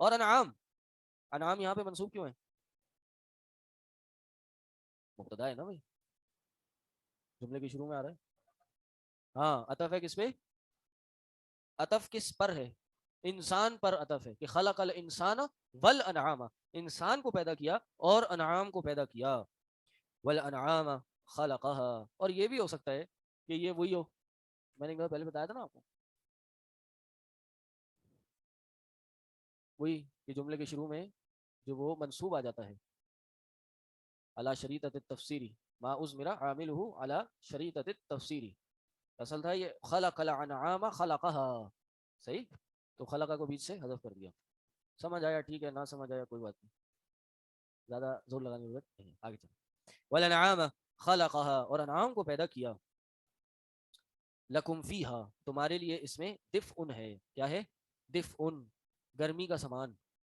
اور انعام, انعام یہاں پہ منصوب کیوں ہے؟ مبتدا ہے نا بھائی, جملے کے شروع میں آ رہا ہے. ہاں عطف ہے کس پہ؟ عطف کس پر ہے؟ انسان پر عطف ہے کہ خلق الانسان والانعام, انسان کو پیدا کیا اور انعام کو پیدا کیا. والانعام خلقها, اور یہ بھی ہو سکتا ہے کہ یہ وہی ہو, میں نے ایک بار پہلے بتایا تھا نا آپ کو, وہی کہ جملے کے شروع میں جو وہ منصوب آ جاتا ہے علی شریطۃ التفسیری ما ازمر عاملہ علی شریطۃ التفسیری. اصل تھا یہ خلق الانعام خلقها, صحیح, تو خلقہ کو بیچ سے حذف کر دیا. سمجھ آیا ٹھیک ہے, نہ سمجھ آیا کوئی بات نہیں, زیادہ زور لگانے کی ضرورت نہیں. آگے چلیں. والانعام خلقها, اور انعام کو پیدا کیا, لکم فیہا, تمہارے لیے اس میں دفء ہے, کیا ہے؟ دفء, گرمی کا سامان,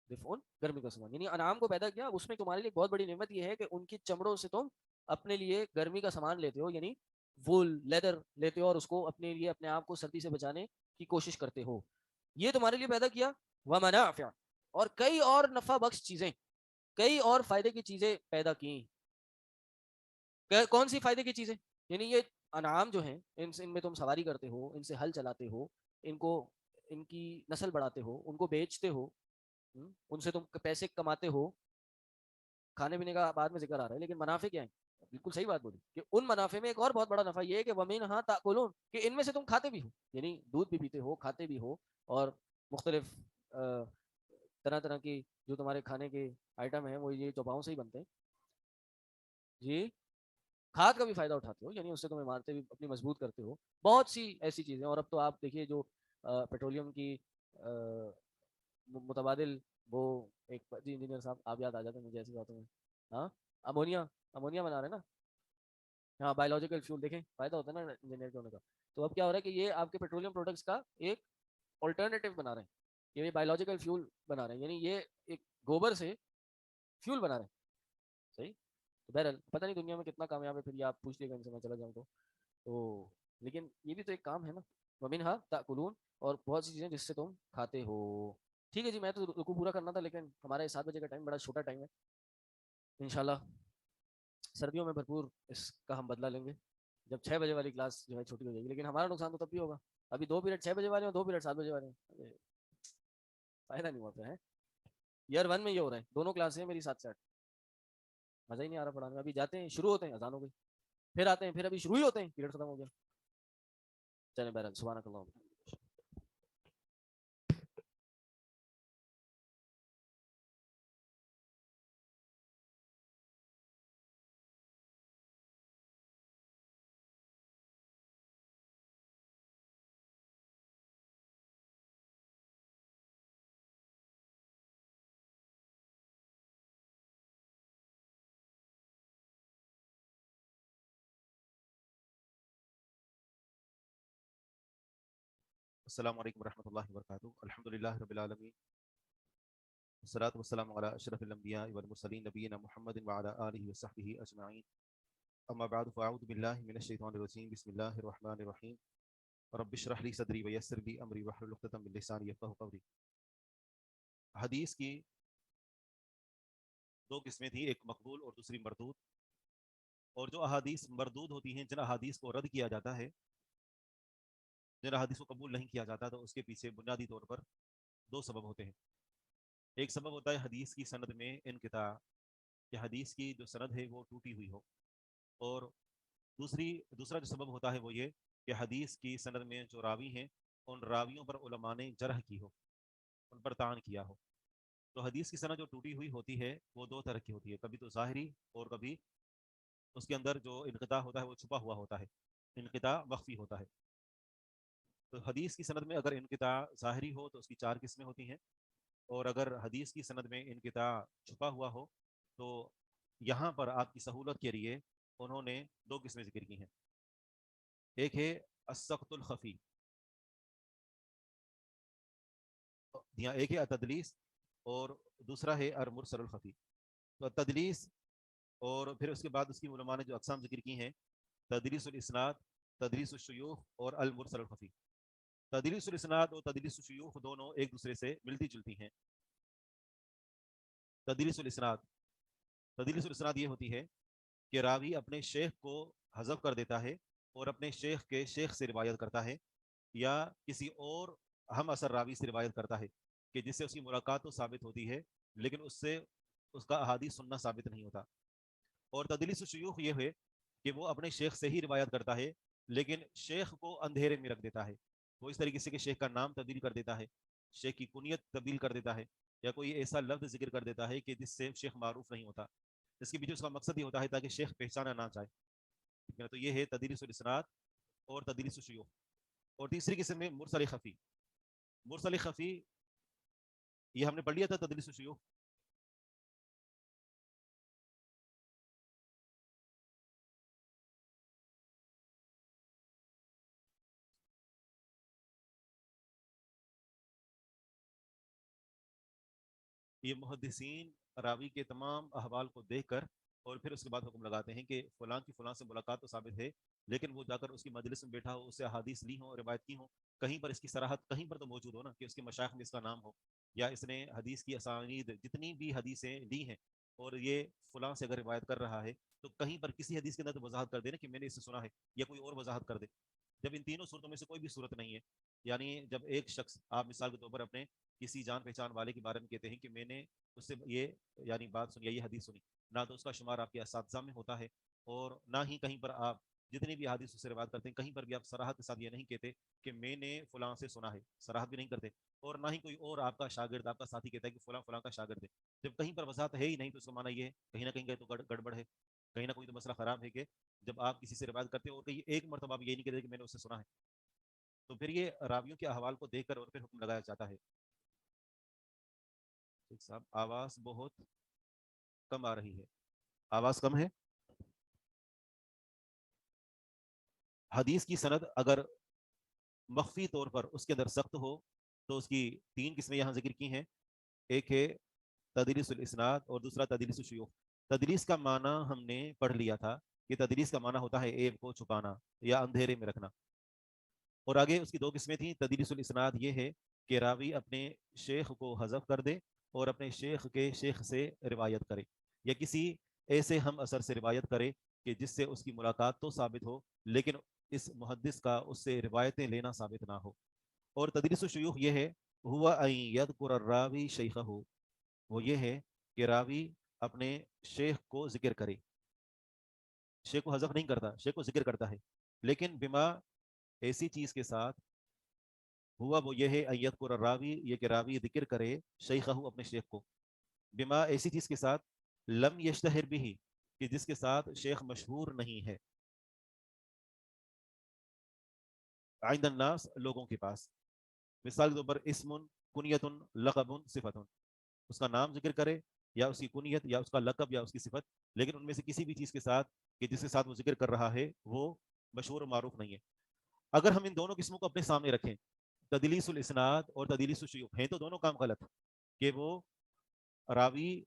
دفء گرمی کا سامان. یعنی انعام کو پیدا کیا, اس میں تمہارے لیے بہت بڑی نعمت یہ ہے کہ ان کی چمڑوں سے تم اپنے لیے گرمی کا سامان لیتے ہو, یعنی وول لیدر لیتے ہو, اور اس کو اپنے لیے اپنے آپ کو سردی سے بچانے کی کوشش کرتے ہو. یہ تمہارے لیے پیدا کیا. ومنافع, اور کئی اور نفع بخش چیزیں, کئی اور فائدے کی چیزیں پیدا کی. کون سی فائدے کی چیزیں؟ یعنی یہ انعام جو ہیں ان میں تم سواری کرتے ہو, ان سے ہل چلاتے ہو, ان کو ان کی نسل بڑھاتے ہو, ان کو بیچتے ہو, ان سے تم پیسے کماتے ہو. کھانے پینے کا بعد میں ذکر آ رہا ہے, لیکن منافع کیا ہے؟ بالکل صحیح بات بولی کہ ان منافع میں ایک اور بہت بڑا نفع یہ ہے کہ وَمِنْهَا تَأْكُلُونَ, کہ ان میں سے تم کھاتے بھی ہو, یعنی دودھ بھی پیتے ہو, کھاتے بھی ہو, اور مختلف طرح طرح کی جو تمہارے کھانے کے آئٹم ہیں وہ یہ چوپاؤں سے ہی بنتے ہیں. جی, کھاد کا بھی فائدہ اٹھاتے ہو, یعنی اس سے تم عمارتیں بھی اپنی مضبوط کرتے ہو, بہت سی ایسی چیزیں. اور اب تو آپ دیکھیے جو پیٹرولیم کی متبادل وہ ایک, جی انجینئر صاحب آپ یاد آ جاتے ہیں مجھے ایسی باتوں میں, ہاں امونیا بنا رہے ہیں نا, ہاں بایولوجیکل فیول, دیکھیں فائدہ ہوتا ہے نا انجینئر کے ہونے کا. تو اب کیا ہو رہا ہے کہ یہ آپ کے پیٹرولیم پروڈکٹس کا ایک آلٹرنیٹیو بنا رہے ہیں, یہ بایولوجیکل فیول بنا رہے ہیں, یعنی یہ ایک گوبر سے فیول بنا رہے ہیں. صحیح, تو بہرحال پتہ نہیں دنیا میں کتنا کامیاب ہے, پھر یہ آپ پوچھ لیے گا ان سے میں چلا جاؤں تو لیکن یہ بھی تو ایک کام ہے نا. ومنہا تاکلون, اور بہت سی چیزیں جس سے تم کھاتے ہو. ٹھیک ہے جی, میں تو رکو پورا کرنا تھا, لیکن ہمارے 7 بجے کا ٹائم بڑا چھوٹا ٹائم ہے. انشاءاللہ سردیوں میں بھرپور اس کا ہم بدلہ لیں گے, جب 6 بجے والی کلاس جو ہے چھوٹی ہو جائے گی. لیکن ہمارا نقصان تو تب بھی ہوگا, ابھی 2 پیریڈ 6 بجے والے ہیں, 2 پیریڈ 7 بجے والے ہیں, فائدہ نہیں ہوتا ہے. ایئر 1 میں یہ ہو رہا ہے, دونوں کلاسیں ہیں میری 7 سے 8, مزہ ہی نہیں آ رہا پڑھانے میں. ابھی جاتے ہیں, شروع ہوتے ہیں, اذان ہو گئی, پھر آتے ہیں, پھر ابھی شروع ہی ہوتے ہیں, پیریڈ ختم ہو گیا. چلیں بہرحال, سبحانک اللہم. السلام علیکم ورحمۃ اللہ وبرکاتہ. الحمد للہ رب العالمین, والصلاة والسلام على أشرف الأنبياء والمرسلين نبينا محمد وعلى آله وصحبه أجمعين أما بعد فأعوذ بالله من الشيطان الرجيم بسم الله الرحمن الرحيم رب اشرح لي صدري ويسر لي أمري واحلل عقدة من لساني يفقهوا قولي. حدیث کی دو قسمیں تھیں، ایک مقبول اور دوسری مردود. اور جو احادیث مردود ہوتی ہیں، جن احادیث کو رد کیا جاتا ہے، جن احادیث کو قبول نہیں کیا جاتا، تو اس کے پیچھے بنیادی طور پر دو سبب ہوتے ہیں. ایک سبب ہوتا ہے حدیث کی سند میں انقطاع، کہ حدیث کی جو سند ہے وہ ٹوٹی ہوئی ہو. اور دوسرا جو سبب ہوتا ہے وہ یہ کہ حدیث کی سند میں جو راوی ہیں ان راویوں پر علماء نے جرح کی ہو، ان پر طعن کیا ہو. تو حدیث کی سند جو ٹوٹی ہوئی ہوتی ہے وہ دو طرح کی ہوتی ہے، کبھی تو ظاہری اور کبھی اس کے اندر جو انقطاع ہوتا ہے وہ چھپا ہوا ہوتا ہے، انقطاع مخفی ہوتا ہے. تو حدیث کی سند میں اگر انقطاع ظاہری ہو تو اس کی چار قسمیں ہوتی ہیں، اور اگر حدیث کی سند میں انقطاع چھپا ہوا ہو تو یہاں پر آپ کی سہولت کے لیے انہوں نے دو قسمیں ذکر کی ہیں. ایک ہے السقط الخفی، یا ایک ہے التدلیس، اور دوسرا ہے المرسل الخفی. تو التدلیس، اور پھر اس کے بعد اس کی علماء نے جو اقسام ذکر کی ہیں، تدلیس الاسناد، تدلیس الشیوخ اور المرسل الخفی. تدلیس الاسناد اور تدلیس الشیوخ دونوں ایک دوسرے سے ملتی جلتی ہیں. تدلیس الاسناد یہ ہوتی ہے کہ راوی اپنے شیخ کو حذف کر دیتا ہے اور اپنے شیخ کے شیخ سے روایت کرتا ہے، یا کسی اور ہم اثر راوی سے روایت کرتا ہے کہ جس سے اس کی ملاقات تو ثابت ہوتی ہے لیکن اس سے اس کا احادیث سننا ثابت نہیں ہوتا. اور تدلیس الشیوخ یہ ہے کہ وہ اپنے شیخ سے ہی روایت کرتا ہے لیکن شیخ کو اندھیرے میں رکھ دیتا ہے. وہ اس طریقے سے کہ شیخ کا نام تبدیل کر دیتا ہے، شیخ کی کنیت تبدیل کر دیتا ہے، یا کوئی ایسا لفظ ذکر کر دیتا ہے کہ جس سے شیخ معروف نہیں ہوتا. اس کے پیچھے اس کا مقصد یہ ہوتا ہے تاکہ شیخ پہچانا نہ جائے. تو یہ ہے تدلیس الاسناد اور تدلیس الشیوخ. اور تیسری قسم میں مرسل خفی. مرسل خفی یہ ہم نے پڑھ لیا تھا تدلیس الشیوخ. یہ محدثین راوی کے تمام احوال کو دیکھ کر اور پھر اس کے بعد حکم لگاتے ہیں کہ فلاں کی فلاں سے ملاقات تو ثابت ہے لیکن وہ جا کر اس کی مجلس میں بیٹھا ہو، اس سے احادیث لی ہوں، روایت کی ہوں، کہیں پر اس کی صراحت کہیں پر تو موجود ہو نا کہ اس کے مشائخ میں اس کا نام ہو، یا اس نے حدیث کی اسانید جتنی بھی حدیثیں لی ہیں اور یہ فلاں سے اگر روایت کر رہا ہے تو کہیں پر کسی حدیث کے اندر تو وضاحت کر دے نا کہ میں نے اس سے سنا ہے، یا کوئی اور وضاحت کر دے. جب ان تینوں صورتوں میں سے کوئی بھی صورت نہیں ہے، یعنی جب ایک شخص، آپ مثال کے طور پر اپنے کسی جان پہچان والے کے بارے میں کہتے ہیں کہ میں نے اس سے یہ یعنی بات سنی یا یہ حدیث سنی، نہ تو اس کا شمار آپ کے اساتذہ میں ہوتا ہے اور نہ ہی کہیں پر آپ جتنی بھی حدیث اس سے روایت کرتے ہیں کہیں پر بھی آپ صراحت کے ساتھ یہ نہیں کہتے کہ میں نے فلاں سے سنا ہے، صراحت بھی نہیں کرتے. اور نہ ہی کوئی اور آپ کا شاگرد، آپ کا ساتھی کہتا ہے کہ فلاں فلاں کا شاگرد ہے. جب کہیں پر وضاحت ہے ہی نہیں تو اس کا معنی یہ ہے کہیں نہ کہیں گئے تو گڑبڑ ہے، کہیں نہ کوئی تو مسئلہ خراب ہے. کہ جب آپ کسی سے روایت کرتے ہیں اور کہیں ایک مرتبہ آپ یہ نہیں کہتے کہ میں نے اس سے سنا ہے، تو پھر یہ راویوں کے احوال کو دیکھ کر اور پھر حکم لگایا جاتا ہے. صاحب آواز بہت کم آ رہی ہے، آواز کم ہے. حدیث کی سند اگر مخفی طور پر اس کے اندر سخت ہو تو اس کی تین قسمیں یہاں ذکر کی ہیں. ایک ہے تدلیس الاسناد اور دوسرا تدلیس الشیوخ. تدلیس کا معنی ہم نے پڑھ لیا تھا کہ تدلیس کا معنی ہوتا ہے عیب کو چھپانا یا اندھیرے میں رکھنا. اور آگے اس کی دو قسمیں تھیں. تدلیس الاسناد یہ ہے کہ راوی اپنے شیخ کو حذف کر دے اور اپنے شیخ کے شیخ سے روایت کرے، یا کسی ایسے ہم اثر سے روایت کرے کہ جس سے اس کی ملاقات تو ثابت ہو لیکن اس محدث کا اس سے روایتیں لینا ثابت نہ ہو. اور تدلیس الشیوخ یہ ہے ہوا ان یذکر الراوی شیخہ، وہ یہ ہے کہ راوی اپنے شیخ کو ذکر کرے، شیخ کو حذف نہیں کرتا، شیخ کو ذکر کرتا ہے، لیکن بما ایسی چیز کے ساتھ، ہوا وہ یہ ہے ان یذکر الراوی، یہ کہ راوی ذکر کرے شیخہ اپنے شیخ کو، بما ایسی چیز کے ساتھ لم یشتہر بھی، کہ جس کے ساتھ شیخ مشہور نہیں ہے، عند الناس لوگوں کے پاس. مثال کے طور پر اسم کنیت لقب صفت، اس کا نام ذکر کرے یا اس کی کنیت یا اس کا لقب یا اس کی صفت، لیکن ان میں سے کسی بھی چیز کے ساتھ کہ جس کے ساتھ وہ ذکر کر رہا ہے وہ مشہور و معروف نہیں ہے. اگر ہم ان دونوں قسموں کو اپنے سامنے رکھیں، تدلیس الاسناد اور تدلیس الشیوخ، ہیں تو دونوں کام غلط، کہ وہ راوی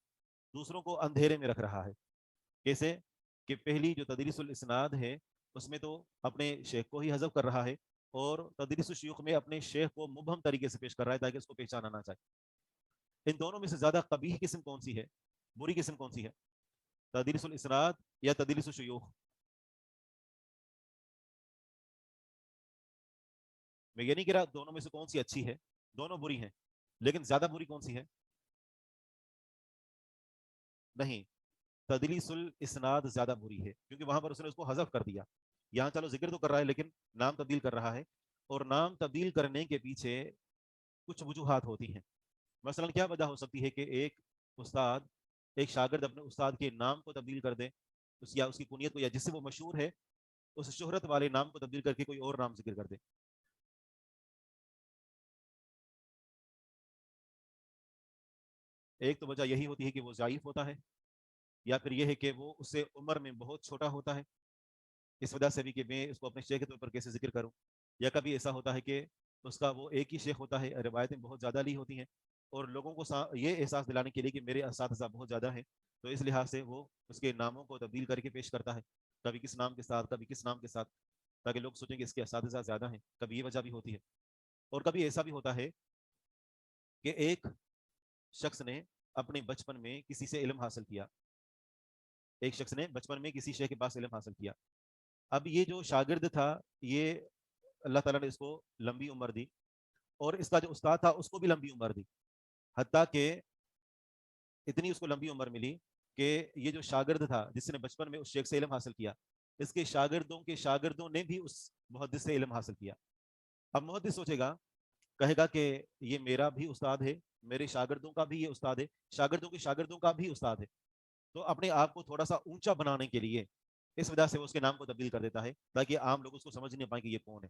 دوسروں کو اندھیرے میں رکھ رہا ہے. کیسے کہ پہلی جو تدریس الاسناد ہے اس میں تو اپنے شیخ کو ہی حذف کر رہا ہے اور تدریس الشیوخ میں اپنے شیخ کو مبہم طریقے سے پیش کر رہا ہے تاکہ اس کو پہچانا نہ جائے. ان دونوں میں سے زیادہ قبیح قسم کون سی ہے, بری قسم کون سی ہے, تدریس الاسناد یا تدریس الشیوخ؟ میں یہ نہیں کہہ رہا دونوں میں سے کون سی اچھی ہے, دونوں بری ہیں, لیکن زیادہ بری کون سی ہے؟ نہیں, تدلیس الاسناد زیادہ بری ہے کیونکہ وہاں پر اس نے اس کو حذف کر دیا. یہاں چلو ذکر تو کر رہا ہے لیکن نام تبدیل کر رہا ہے, اور نام تبدیل کرنے کے پیچھے کچھ وجوہات ہوتی ہیں. مثلا کیا وجہ ہو سکتی ہے کہ ایک استاد, ایک شاگرد اپنے استاد کے نام کو تبدیل کر دے, یا اس کی کنیت کو, یا جس سے وہ مشہور ہے اس شہرت والے نام کو تبدیل کر کے کوئی اور نام ذکر کر دے. ایک تو وجہ یہی ہوتی ہے کہ وہ ضعیف ہوتا ہے, یا پھر یہ ہے کہ وہ اس سے عمر میں بہت چھوٹا ہوتا ہے, اس وجہ سے بھی کہ میں اس کو اپنے شیخ کے طور پر کیسے ذکر کروں. یا کبھی ایسا ہوتا ہے کہ اس کا وہ ایک ہی شیخ ہوتا ہے, روایتیں بہت زیادہ لی ہوتی ہیں, اور لوگوں کو یہ احساس دلانے کے لیے کہ میرے اساتذہ بہت زیادہ ہیں, تو اس لحاظ سے وہ اس کے ناموں کو تبدیل کر کے پیش کرتا ہے, کبھی کس نام کے ساتھ کبھی کس نام کے ساتھ, تاکہ لوگ سوچیں کہ اس کے اساتذہ زیادہ ہیں. کبھی یہ وجہ بھی ہوتی ہے. اور کبھی ایسا بھی ہوتا ہے کہ ایک شخص نے اپنے بچپن میں کسی سے علم حاصل کیا, ایک شخص نے بچپن میں کسی شیخ کے پاس علم حاصل کیا. اب یہ جو شاگرد تھا یہ اللہ تعالیٰ نے اس کو لمبی عمر دی, اور اس کا جو استاد تھا اس کو بھی لمبی عمر دی, حتیٰ کہ اتنی اس کو لمبی عمر ملی کہ یہ جو شاگرد تھا جس نے بچپن میں اس شیخ سے علم حاصل کیا, اس کے شاگردوں نے بھی اس محدث سے علم حاصل کیا. اب محدث سوچے گا, کہے گا کہ یہ میرا بھی استاد ہے, میرے شاگردوں کا بھی یہ استاد ہے, شاگردوں کے شاگردوں کا بھی استاد ہے. تو اپنے آپ کو تھوڑا سا اونچا بنانے کے لیے اس وجہ سے وہ اس کے نام کو تبدیل کر دیتا ہے تاکہ عام لوگ اس کو سمجھ نہیں پائیں کہ یہ کون ہے.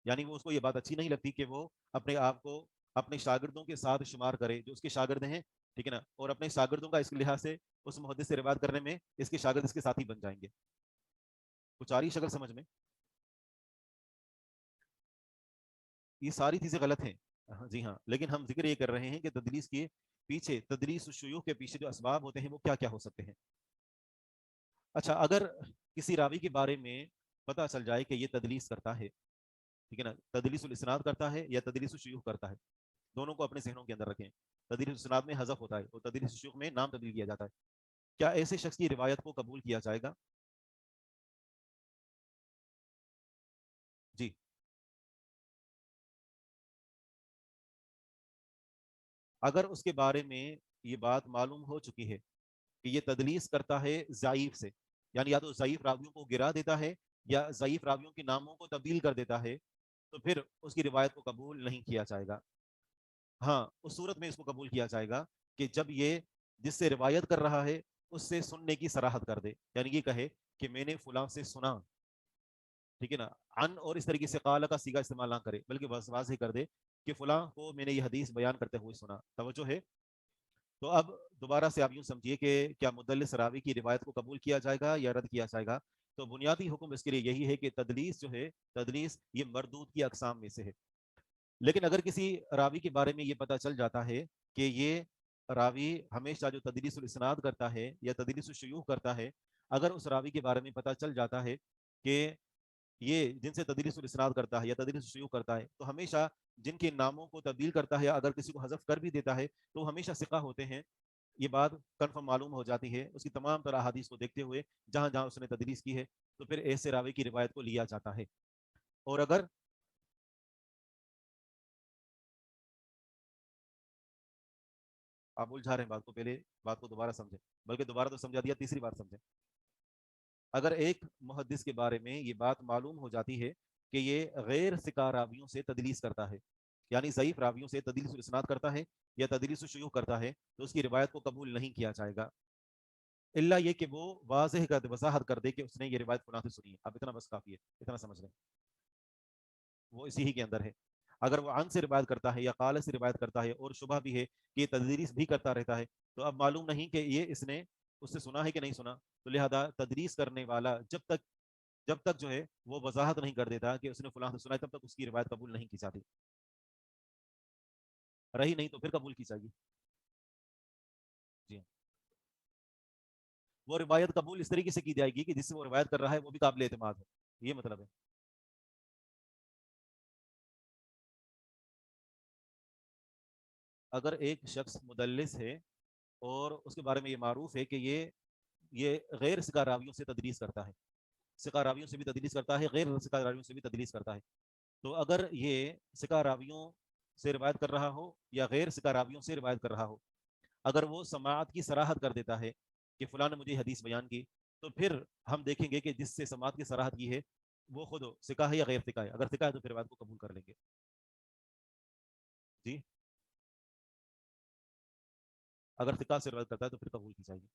یعنی وہ اس کو یہ بات اچھی نہیں لگتی کہ وہ اپنے آپ کو اپنے شاگردوں کے ساتھ شمار کرے جو اس کے شاگرد ہیں, ٹھیک ہے نا, اور اپنے شاگردوں کا اس کے لحاظ سے اس محدث سے روایت کرنے میں اس کے شاگرد اس کے ساتھی بن جائیں گے. کچھ آ رہی شکل سمجھ میں؟ یہ ساری چیزیں غلط ہیں. جی ہاں, لیکن ہم ذکر یہ کر رہے ہیں کہ تدلیس کے پیچھے, تدلیس الشیوخ کے پیچھے جو اسباب ہوتے ہیں وہ کیا کیا ہو سکتے ہیں. اچھا, اگر کسی راوی کے بارے میں پتہ چل جائے کہ یہ تدلیس کرتا ہے, ٹھیک ہے نا, تدلیس الاسناد کرتا ہے یا تدلیس الشیوخ کرتا ہے, دونوں کو اپنے ذہنوں کے اندر رکھیں. تدلیس الاسناد میں حذف ہوتا ہے اور تدلیس الشیوخ میں نام تبدیل کیا جاتا ہے. کیا ایسے شخص کی روایت کو قبول کیا جائے گا؟ جی, اگر اس کے بارے میں یہ بات معلوم ہو چکی ہے کہ یہ تدلیس کرتا ہے ضعیف سے, یعنی یا تو ضعیف راویوں کو گرا دیتا ہے یا ضعیف راویوں کے ناموں کو تبدیل کر دیتا ہے, تو پھر اس کی روایت کو قبول نہیں کیا جائے گا. ہاں, اس صورت میں اس کو قبول کیا جائے گا کہ جب یہ جس سے روایت کر رہا ہے اس سے سننے کی صراحت کر دے, یعنی یہ کہے کہ میں نے فلاں سے سنا, ٹھیک ہے نا, ان اور اس طریقے سے قال کا صیغہ استعمال نہ کرے بلکہ واضح کر دے کہ فلاں کو میں نے یہ حدیث بیان کرتے ہوئے سنا. توجہ ہے؟ تو اب دوبارہ سے آپ یوں سمجھیے کہ کیا مدلس راوی کی روایت کو قبول کیا جائے گا یا رد کیا جائے گا. تو بنیادی حکم اس کے لیے یہی ہے کہ تدلیس جو ہے, تدلیس یہ مردود کی اقسام میں سے ہے. لیکن اگر کسی راوی کے بارے میں یہ پتہ چل جاتا ہے کہ یہ راوی ہمیشہ جو تدلیس الاسناد کرتا ہے یا تدلیس الشیوخ کرتا ہے, اگر اس راوی کے بارے میں پتہ چل جاتا ہے کہ یہ جن سے تدلیس الاسناد کرتا ہے یا تدلیس الشیوخ کرتا ہے تو ہمیشہ جن کے ناموں کو تبدیل کرتا ہے, اگر کسی کو حذف کر بھی دیتا ہے تو ہمیشہ ثقہ ہوتے ہیں, یہ بات کنفرم معلوم ہو جاتی ہے اس کی تمام طرح احادیث کو دیکھتے ہوئے جہاں جہاں اس نے تدلیس کی ہے, تو پھر ایسے راوی کی روایت کو لیا جاتا ہے. اور اگر آپ الجھا رہے ہیں بات کو, پہلے بات کو دوبارہ سمجھیں, بلکہ دوبارہ تو سمجھا دیا, تیسری بار سمجھیں. اگر ایک محدث کے بارے میں یہ بات معلوم ہو جاتی ہے کہ یہ غیر ثقہ راویوں سے تدلیس کرتا ہے, یعنی ضعیف راویوں سے تدلیس الاسناد کرتا ہے یا تدلیس الشیوخ کرتا ہے, تو اس کی روایت کو قبول نہیں کیا جائے گا, الا یہ کہ وہ واضح کر دے, وضاحت کر دے کہ اس نے یہ روایت فلاں سے سنی ہے. اب اتنا بس کافی ہے, اتنا سمجھ لیں, وہ اسی ہی کے اندر ہے. اگر وہ عن سے روایت کرتا ہے یا قال سے روایت کرتا ہے اور شبہ بھی ہے کہ یہ تدریس بھی کرتا رہتا ہے, تو اب معلوم نہیں کہ یہ اس نے اس سے سنا ہے کہ نہیں سنا, تو لہذا تدریس کرنے والا جب تک جو ہے وہ وضاحت نہیں کر دیتا کہ اس نے فلاں سے سنا ہے, تب تک اس کی روایت قبول نہیں کی جاتی. رہی نہیں تو پھر قبول کی جائے گی. جی ہاں، وہ روایت قبول اس طریقے سے کی جائے گی کہ جس سے وہ روایت کر رہا ہے وہ بھی قابل اعتماد ہو، یہ مطلب ہے. اگر ایک شخص مدلس ہے اور اس کے بارے میں یہ معروف ہے کہ یہ غیر ثقہ راویوں سے تدریس کرتا ہے، ثقہ راویوں سے بھی تدریس کرتا ہے، غیر ثقہ راویوں سے بھی تدریس کرتا ہے، تو اگر یہ ثقہ راویوں سے روایت کر رہا ہو یا غیر ثقہ راویوں سے روایت کر رہا ہو، اگر وہ سماعت کی صراحت کر دیتا ہے کہ فلاں نے مجھے حدیث بیان کی، تو پھر ہم دیکھیں گے کہ جس سے سماعت کی صراحت کی ہے وہ خود ثقہ ہے یا غیر ثقہ ہے. اگر ثقہ ہے تو پھر روایت کو قبول کر لیں گے. جی، اگر ثقہ سے روایت کرتا ہے تو پھر قبول کی جائے گی.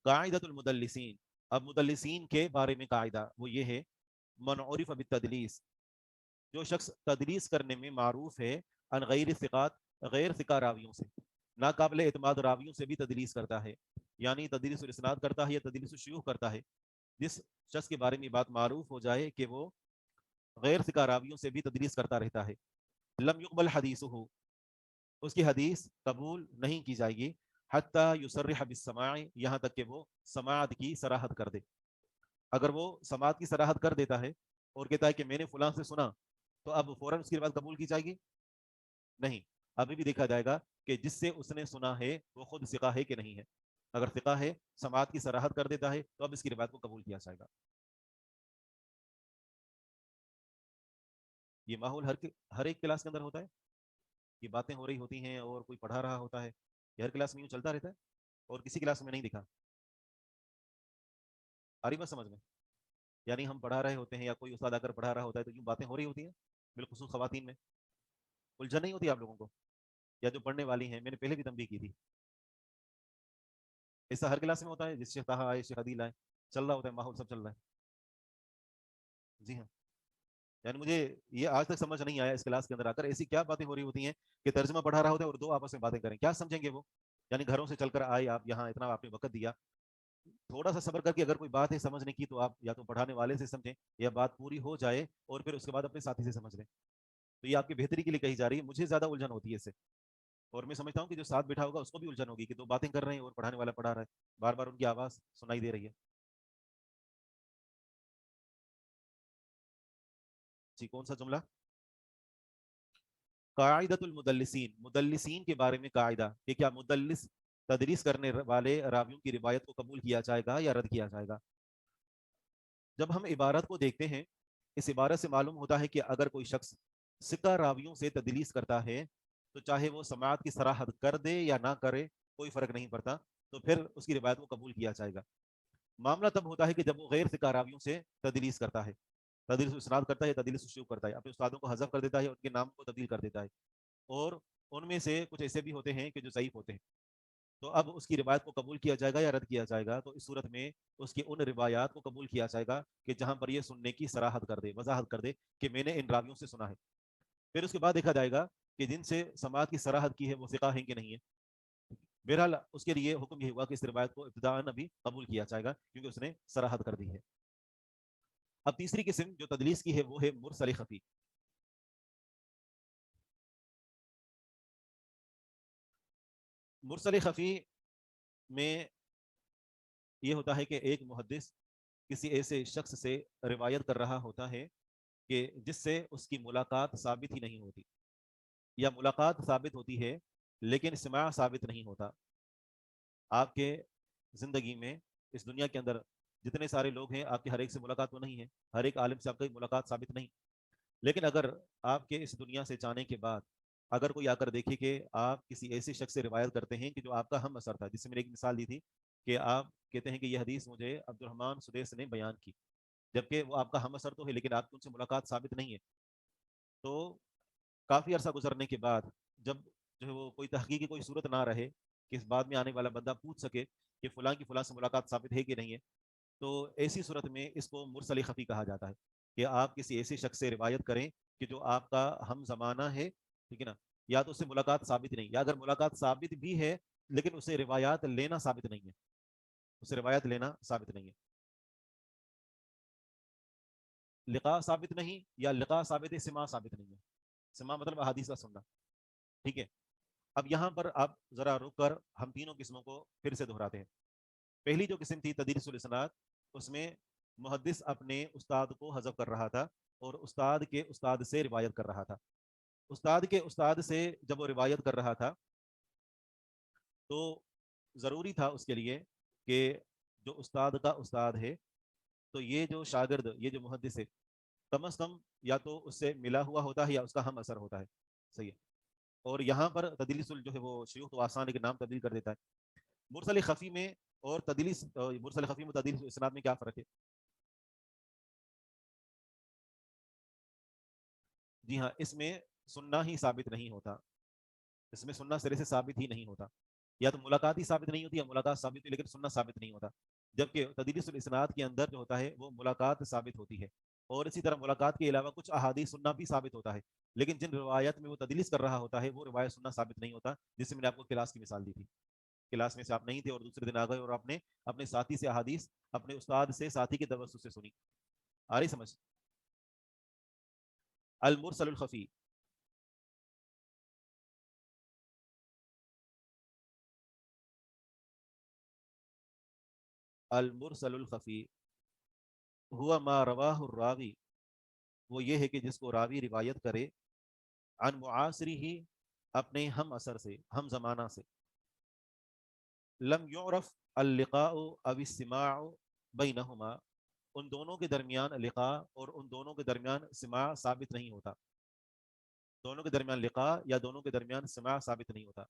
قاعدۃ المدلسین، اب مدلسین کے بارے میں قاعدہ وہ یہ ہے، من عرف بالتدلیس، جو شخص تدلیس کرنے میں معروف ہے، ان غیر ثقات، غیر ثقہ راویوں سے، ناقابل اعتماد راویوں سے بھی تدلیس کرتا ہے، یعنی تدلیس الاسناد کرتا ہے یا تدلیس الشیوخ کرتا ہے. جس شخص کے بارے میں بات معروف ہو جائے کہ وہ غیر ثقہ راویوں سے بھی تدلیس کرتا رہتا ہے، لم يقبل حدیثہ، اس کی حدیث قبول نہیں کی جائے گی، حتی یصرح بالسماع، یہاں تک کہ وہ سماعت کی صراحت کر دے. اگر وہ سماعت کی صراحت کر دیتا ہے اور کہتا ہے کہ میں نے فلاں سے سنا، تو اب فوراً اس کی بات قبول کی جائے گی؟ نہیں، ابھی بھی دیکھا جائے گا کہ جس سے اس نے سنا ہے وہ خود ثقہ ہے کہ نہیں ہے. اگر ثقہ ہے، سماعت کی صراحت کر دیتا ہے، تو اب اس کی روایت کو قبول کیا جائے گا. یہ ماحول ہر ایک کلاس کے اندر ہوتا ہے، یہ باتیں ہو رہی ہوتی ہیں اور کوئی پڑھا رہا ہوتا ہے، یہ ہر کلاس میں یوں چلتا رہتا ہے اور کسی کلاس میں نہیں دکھا. آ رہی بات سمجھ میں؟ یعنی ہم پڑھا رہے ہوتے ہیں یا کوئی استاد آ کر پڑھا رہا ہوتا ہے تو یوں باتیں ہو رہی ہوتی ہیں، بالخصوص خواتین میں الجھن نہیں ہوتی آپ لوگوں کو، یا جو پڑھنے والی ہیں، میں نے پہلے بھی تنبیہ کی تھی. ایسا ہر کلاس میں ہوتا ہے، جس شیخ طاہا آئے، شیخ عدیل آئے، چل رہا ہوتا ہے ماحول، سب چل رہا ہے. جی ہاں، یعنی مجھے یہ آج تک سمجھ نہیں آیا اس کلاس کے اندر آ کر ایسی کیا باتیں ہو رہی ہوتی ہیں کہ ترجمہ پڑھا رہا ہوتا ہے اور دو آپس میں باتیں کریں، کیا سمجھیں گے وہ؟ یعنی گھروں سے چل کر آئے آپ یہاں، اتنا آپ نے وقت دیا، تھوڑا سا صبر کر کے اگر کوئی بات ہے سمجھنے کی تو آپ یا تو پڑھانے والے سے سمجھیں یا بات پوری ہو جائے اور پھر اس کے بعد اپنے ساتھی سے سمجھ لیں. تو یہ آپ کی بہتری کے لیے کہی جا رہی ہے، مجھے زیادہ الجھن ہوتی ہے اس سے، اور میں سمجھتا ہوں کہ جو ساتھ بیٹھا ہوگا اس کو بھی الجھن ہوگی کہ دو باتیں کر رہے ہیں اور پڑھانے والا پڑھا رہا ہے، بار بار ان کی آواز سنائی دے رہی ہے. جی، کون سا جملہ؟ قاعدۃ المدلسین، مدلسین کے بارے میں قاعدہ کہ کیا مدلس تدریس کرنے والے راویوں کی روایت کو قبول کیا جائے گا یا رد کیا جائے گا. جب ہم عبارت کو دیکھتے ہیں، اس عبارت سے معلوم ہوتا ہے کہ اگر کوئی شخص ثقہ راویوں سے تدلیس کرتا ہے تو چاہے وہ سماعت کی صراحت کر دے یا نہ کرے کوئی فرق نہیں پڑتا، تو پھر اس کی روایت کو قبول کیا جائے گا. معاملہ تب ہوتا ہے کہ جب وہ غیر ثقہ راویوں سے تدلیس کرتا ہے، تدلیس اسناد کرتا ہے، تدلیس الشیوخ کرتا ہے، اپنے استادوں کو حذف کر دیتا ہے، ان کے نام کو تبدیل کر دیتا ہے، اور ان میں سے کچھ ایسے بھی ہوتے ہیں کہ جو ضعیف ہوتے ہیں. تو اب اس کی روایت کو قبول کیا جائے گا یا رد کیا جائے گا؟ تو اس صورت میں اس کی ان روایات کو قبول کیا جائے گا کہ جہاں پر یہ سننے کی صراحت کر دے، وضاحت کر دے کہ میں نے ان راویوں سے سنا ہے. پھر اس کے بعد دیکھا جائے گا کہ جن سے سماعت کی صراحت کی ہے وہ ثقہ ہیں کہ نہیں ہے. بہرحال اس کے لیے حکم یہ ہوا کہ اس روایت کو ابتداءً ابھی قبول کیا جائے گا کیونکہ اس نے صراحت کر دی ہے. اب تیسری قسم جو تدلیس کی ہے وہ ہے مرسل خفی. مرسل خفی میں یہ ہوتا ہے کہ ایک محدث کسی ایسے شخص سے روایت کر رہا ہوتا ہے کہ جس سے اس کی ملاقات ثابت ہی نہیں ہوتی، یا ملاقات ثابت ہوتی ہے لیکن سماع ثابت نہیں ہوتا. آپ کے زندگی میں اس دنیا کے اندر جتنے سارے لوگ ہیں، آپ کے ہر ایک سے ملاقات تو نہیں ہے، ہر ایک عالم سے آپ کی ملاقات ثابت نہیں، لیکن اگر آپ کے اس دنیا سے جانے کے بعد اگر کوئی آ کر دیکھے کہ آپ کسی ایسے شخص سے روایت کرتے ہیں کہ جو آپ کا ہم اثر تھا، جس سے میں نے ایک مثال دی تھی کہ آپ کہتے ہیں کہ یہ حدیث مجھے عبد الرحمن سدیس نے بیان کی، جبکہ وہ آپ کا ہم اثر تو ہے لیکن آپ کی ان سے ملاقات ثابت نہیں ہے. تو کافی عرصہ گزرنے کے بعد جب جو ہے وہ کوئی تحقیقی کوئی صورت نہ رہے کہ اس بعد میں آنے والا بندہ پوچھ سکے کہ فلاں کی فلاں سے ملاقات ثابت ہے کہ نہیں ہے، تو ایسی صورت میں اس کو مرسل خفی کہا جاتا ہے کہ آپ کسی ایسے شخص سے روایت کریں کہ جو آپ کا ہم زمانہ ہے، ٹھیک ہے نا، یا تو اس سے ملاقات ثابت نہیں، یا اگر ملاقات ثابت بھی ہے لیکن اسے روایات لینا ثابت نہیں ہے، اسے روایت لینا ثابت نہیں ہے. لقاء ثابت نہیں، یا لقاء ثابت ہے سماع ثابت نہیں ہے. سماع مطلب احادیث کا سننا، ٹھیک ہے. اب یہاں پر آپ ذرا رک کر ہم تینوں قسموں کو پھر سے دہراتے ہیں. پہلی جو قسم تھی تدریس الاسناد، اس میں محدث اپنے استاد کو حذف کر رہا تھا اور استاد کے استاد سے روایت کر رہا تھا. استاد کے استاد سے جب وہ روایت کر رہا تھا تو ضروری تھا اس کے لیے کہ جو استاد کا استاد ہے تو یہ جو شاگرد، یہ جو محدث ہے، کم از کم یا تو اس سے ملا ہوا ہوتا ہے یا اس کا ہم اثر ہوتا ہے. صحیح ہے. اور یہاں پر تدلیس جو ہے وہ شیوخ تو آسان ہے کہ نام تبدیل کر دیتا ہے. مرسل خفی میں اور تدلیس، مرسل خفی میں تدلیس اسناد میں کیا فرق ہے؟ جی ہاں، اس میں سننا ہی ثابت نہیں ہوتا. اس میں سننا سرے سے ثابت ہی نہیں ہوتا. یا تو ملاقات ہی ثابت نہیں ہوتی یا ملاقات ثابت ہوتی لیکن سننا ثابت نہیں ہوتا. جبکہ تدلیس الاسناد کے اندر جو ہوتا ہے وہ ملاقات ثابت ہوتی ہے. اور اسی طرح ملاقات کے علاوہ کچھ احادیث سننا بھی ثابت ہوتا ہے، لیکن جن روایت میں وہ تدلیس کر رہا ہوتا ہے وہ روایت سننا ثابت نہیں ہوتا. جس سے میں نے آپ کو کلاس کی مثال دی تھی. کلاس میں سے آپ نہیں تھے اور دوسرے دن آ گئے اور آپ نے اپنے ساتھی سے احادیث اپنے استاد سے ساتھی کے توسط سے سنی. آ رہی سمجھ؟ المرسل الخفی، المرسل الخفی ہوا ما رواہ الراوی، وہ یہ ہے کہ جس کو راوی روایت کرے عن معاصری ہی، اپنے ہم اثر سے، ہم زمانہ سے. لم یعرف اللقاء او السماع بینہما، ان دونوں کے درمیان لقاء اور ان دونوں کے درمیان سماع ثابت نہیں ہوتا. دونوں کے درمیان لقاء یا دونوں کے درمیان سماع ثابت نہیں ہوتا.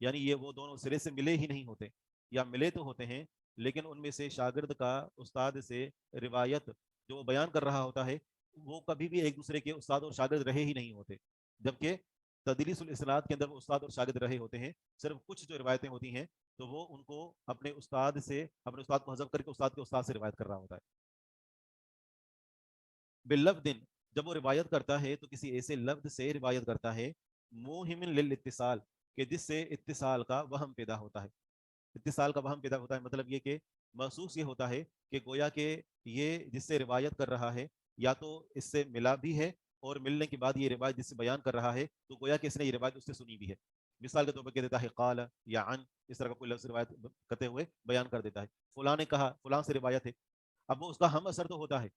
یعنی یہ وہ دونوں سرے سے ملے ہی نہیں ہوتے، یا ملے تو ہوتے ہیں لیکن ان میں سے شاگرد کا استاد سے روایت جو وہ بیان کر رہا ہوتا ہے وہ کبھی بھی ایک دوسرے کے استاد اور شاگرد رہے ہی نہیں ہوتے. جبکہ تدلیس الاسناد کے اندر وہ استاد اور شاگرد رہے ہوتے ہیں. صرف کچھ جو روایتیں ہوتی ہیں تو وہ ان کو اپنے استاد سے، اپنے استاد کو حذف کر کے استاد کے استاد سے روایت کر رہا ہوتا ہے. باللفظ، جب وہ روایت کرتا ہے تو کسی ایسے لفظ سے روایت کرتا ہے موہم للاتصال، کہ جس سے اتصال کا وہم پیدا ہوتا ہے. اتصال کا وہم پیدا ہوتا ہے مطلب یہ کہ محسوس یہ ہوتا ہے کہ گویا کہ یہ جس سے روایت کر رہا ہے یا تو اس سے ملا بھی ہے اور ملنے کے بعد یہ روایت جس سے بیان کر رہا ہے تو گویا کہ اس نے یہ روایت اس سے سنی بھی ہے. مثال کے طور پر کہہ دیتا ہے قال یا عن، اس طرح کا کوئی لفظ روایت کرتے ہوئے بیان کر دیتا ہے. فلاں نے کہا، فلاں سے روایت ہے. اب وہ اس کا ہم اثر تو ہوتا ہے،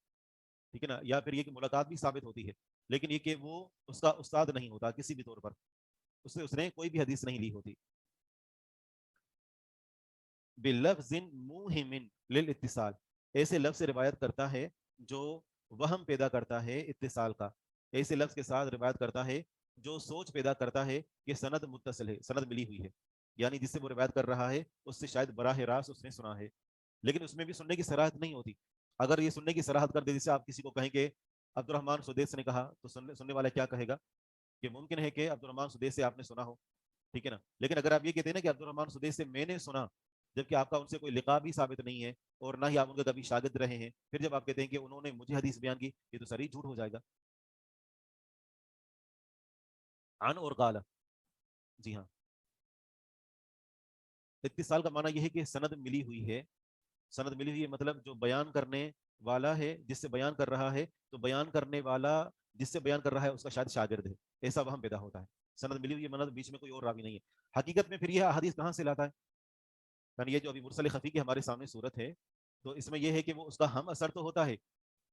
ٹھیک ہے نا، یا پھر یہ کہ ملاقات بھی ثابت ہوتی ہے، لیکن یہ کہ وہ اس کا استاد نہیں ہوتا کسی بھی طور پر، اس سے اس نے کوئی بھی حدیث نہیں لی ہوتی. بلفظ موہم للاتصال، ایسے لفظ سے روایت کرتا ہے جو وہم پیدا کرتا ہے اتصال کا. ایسے لفظ کے ساتھ روایت کرتا ہے جو سوچ پیدا کرتا ہے کہ سند متصل ہے، سند ملی ہوئی ہے. یعنی جس سے وہ روایت کر رہا ہے اس سے شاید براہ راست اس نے سنا ہے، لیکن اس میں بھی سننے کی صراحت نہیں ہوتی. اگر یہ سننے کی صراحت کر دے، جیسے آپ کسی کو کہیں کہ عبد الرحمن سدیس نے کہا، تو سننے والا کیا کہے گا کہ ممکن ہے کہ عبد الرحمن سدیس سے آپ نے سنا ہو، ٹھیک ہے نا. لیکن اگر آپ یہ کہتے ہیں نا کہ عبد الرحمن سدیس سے میں نے سنا، جبکہ آپ کا ان سے کوئی لقاء بھی ثابت نہیں ہے اور نہ ہی آپ ان کے کبھی شاگرد رہے ہیں، پھر جب آپ کہتے ہیں کہ انہوں نے مجھے حدیث بیان کی، یہ تو صریح جھوٹ ہو جائے گا. عن اور قال، جی ہاں. اتصال کا معنی یہ ہے کہ سند ملی ہوئی ہے. سند ملی ہوئی ہے مطلب جو بیان کرنے والا ہے جس سے بیان کر رہا ہے، تو بیان کرنے والا جس سے بیان کر رہا ہے اس کا شاید شاگرد ہے، ایسا وہم پیدا ہوتا ہے. سند ملی ہوئی ہے مطلب بیچ میں کوئی اور راوی نہیں ہے. حقیقت میں پھر یہ حدیث کہاں سے لاتا ہے؟ یعنی یہ جو ابھی مرسل خفی کی ہمارے سامنے صورت ہے، تو اس میں یہ ہے کہ وہ اس کا ہم اثر تو ہوتا ہے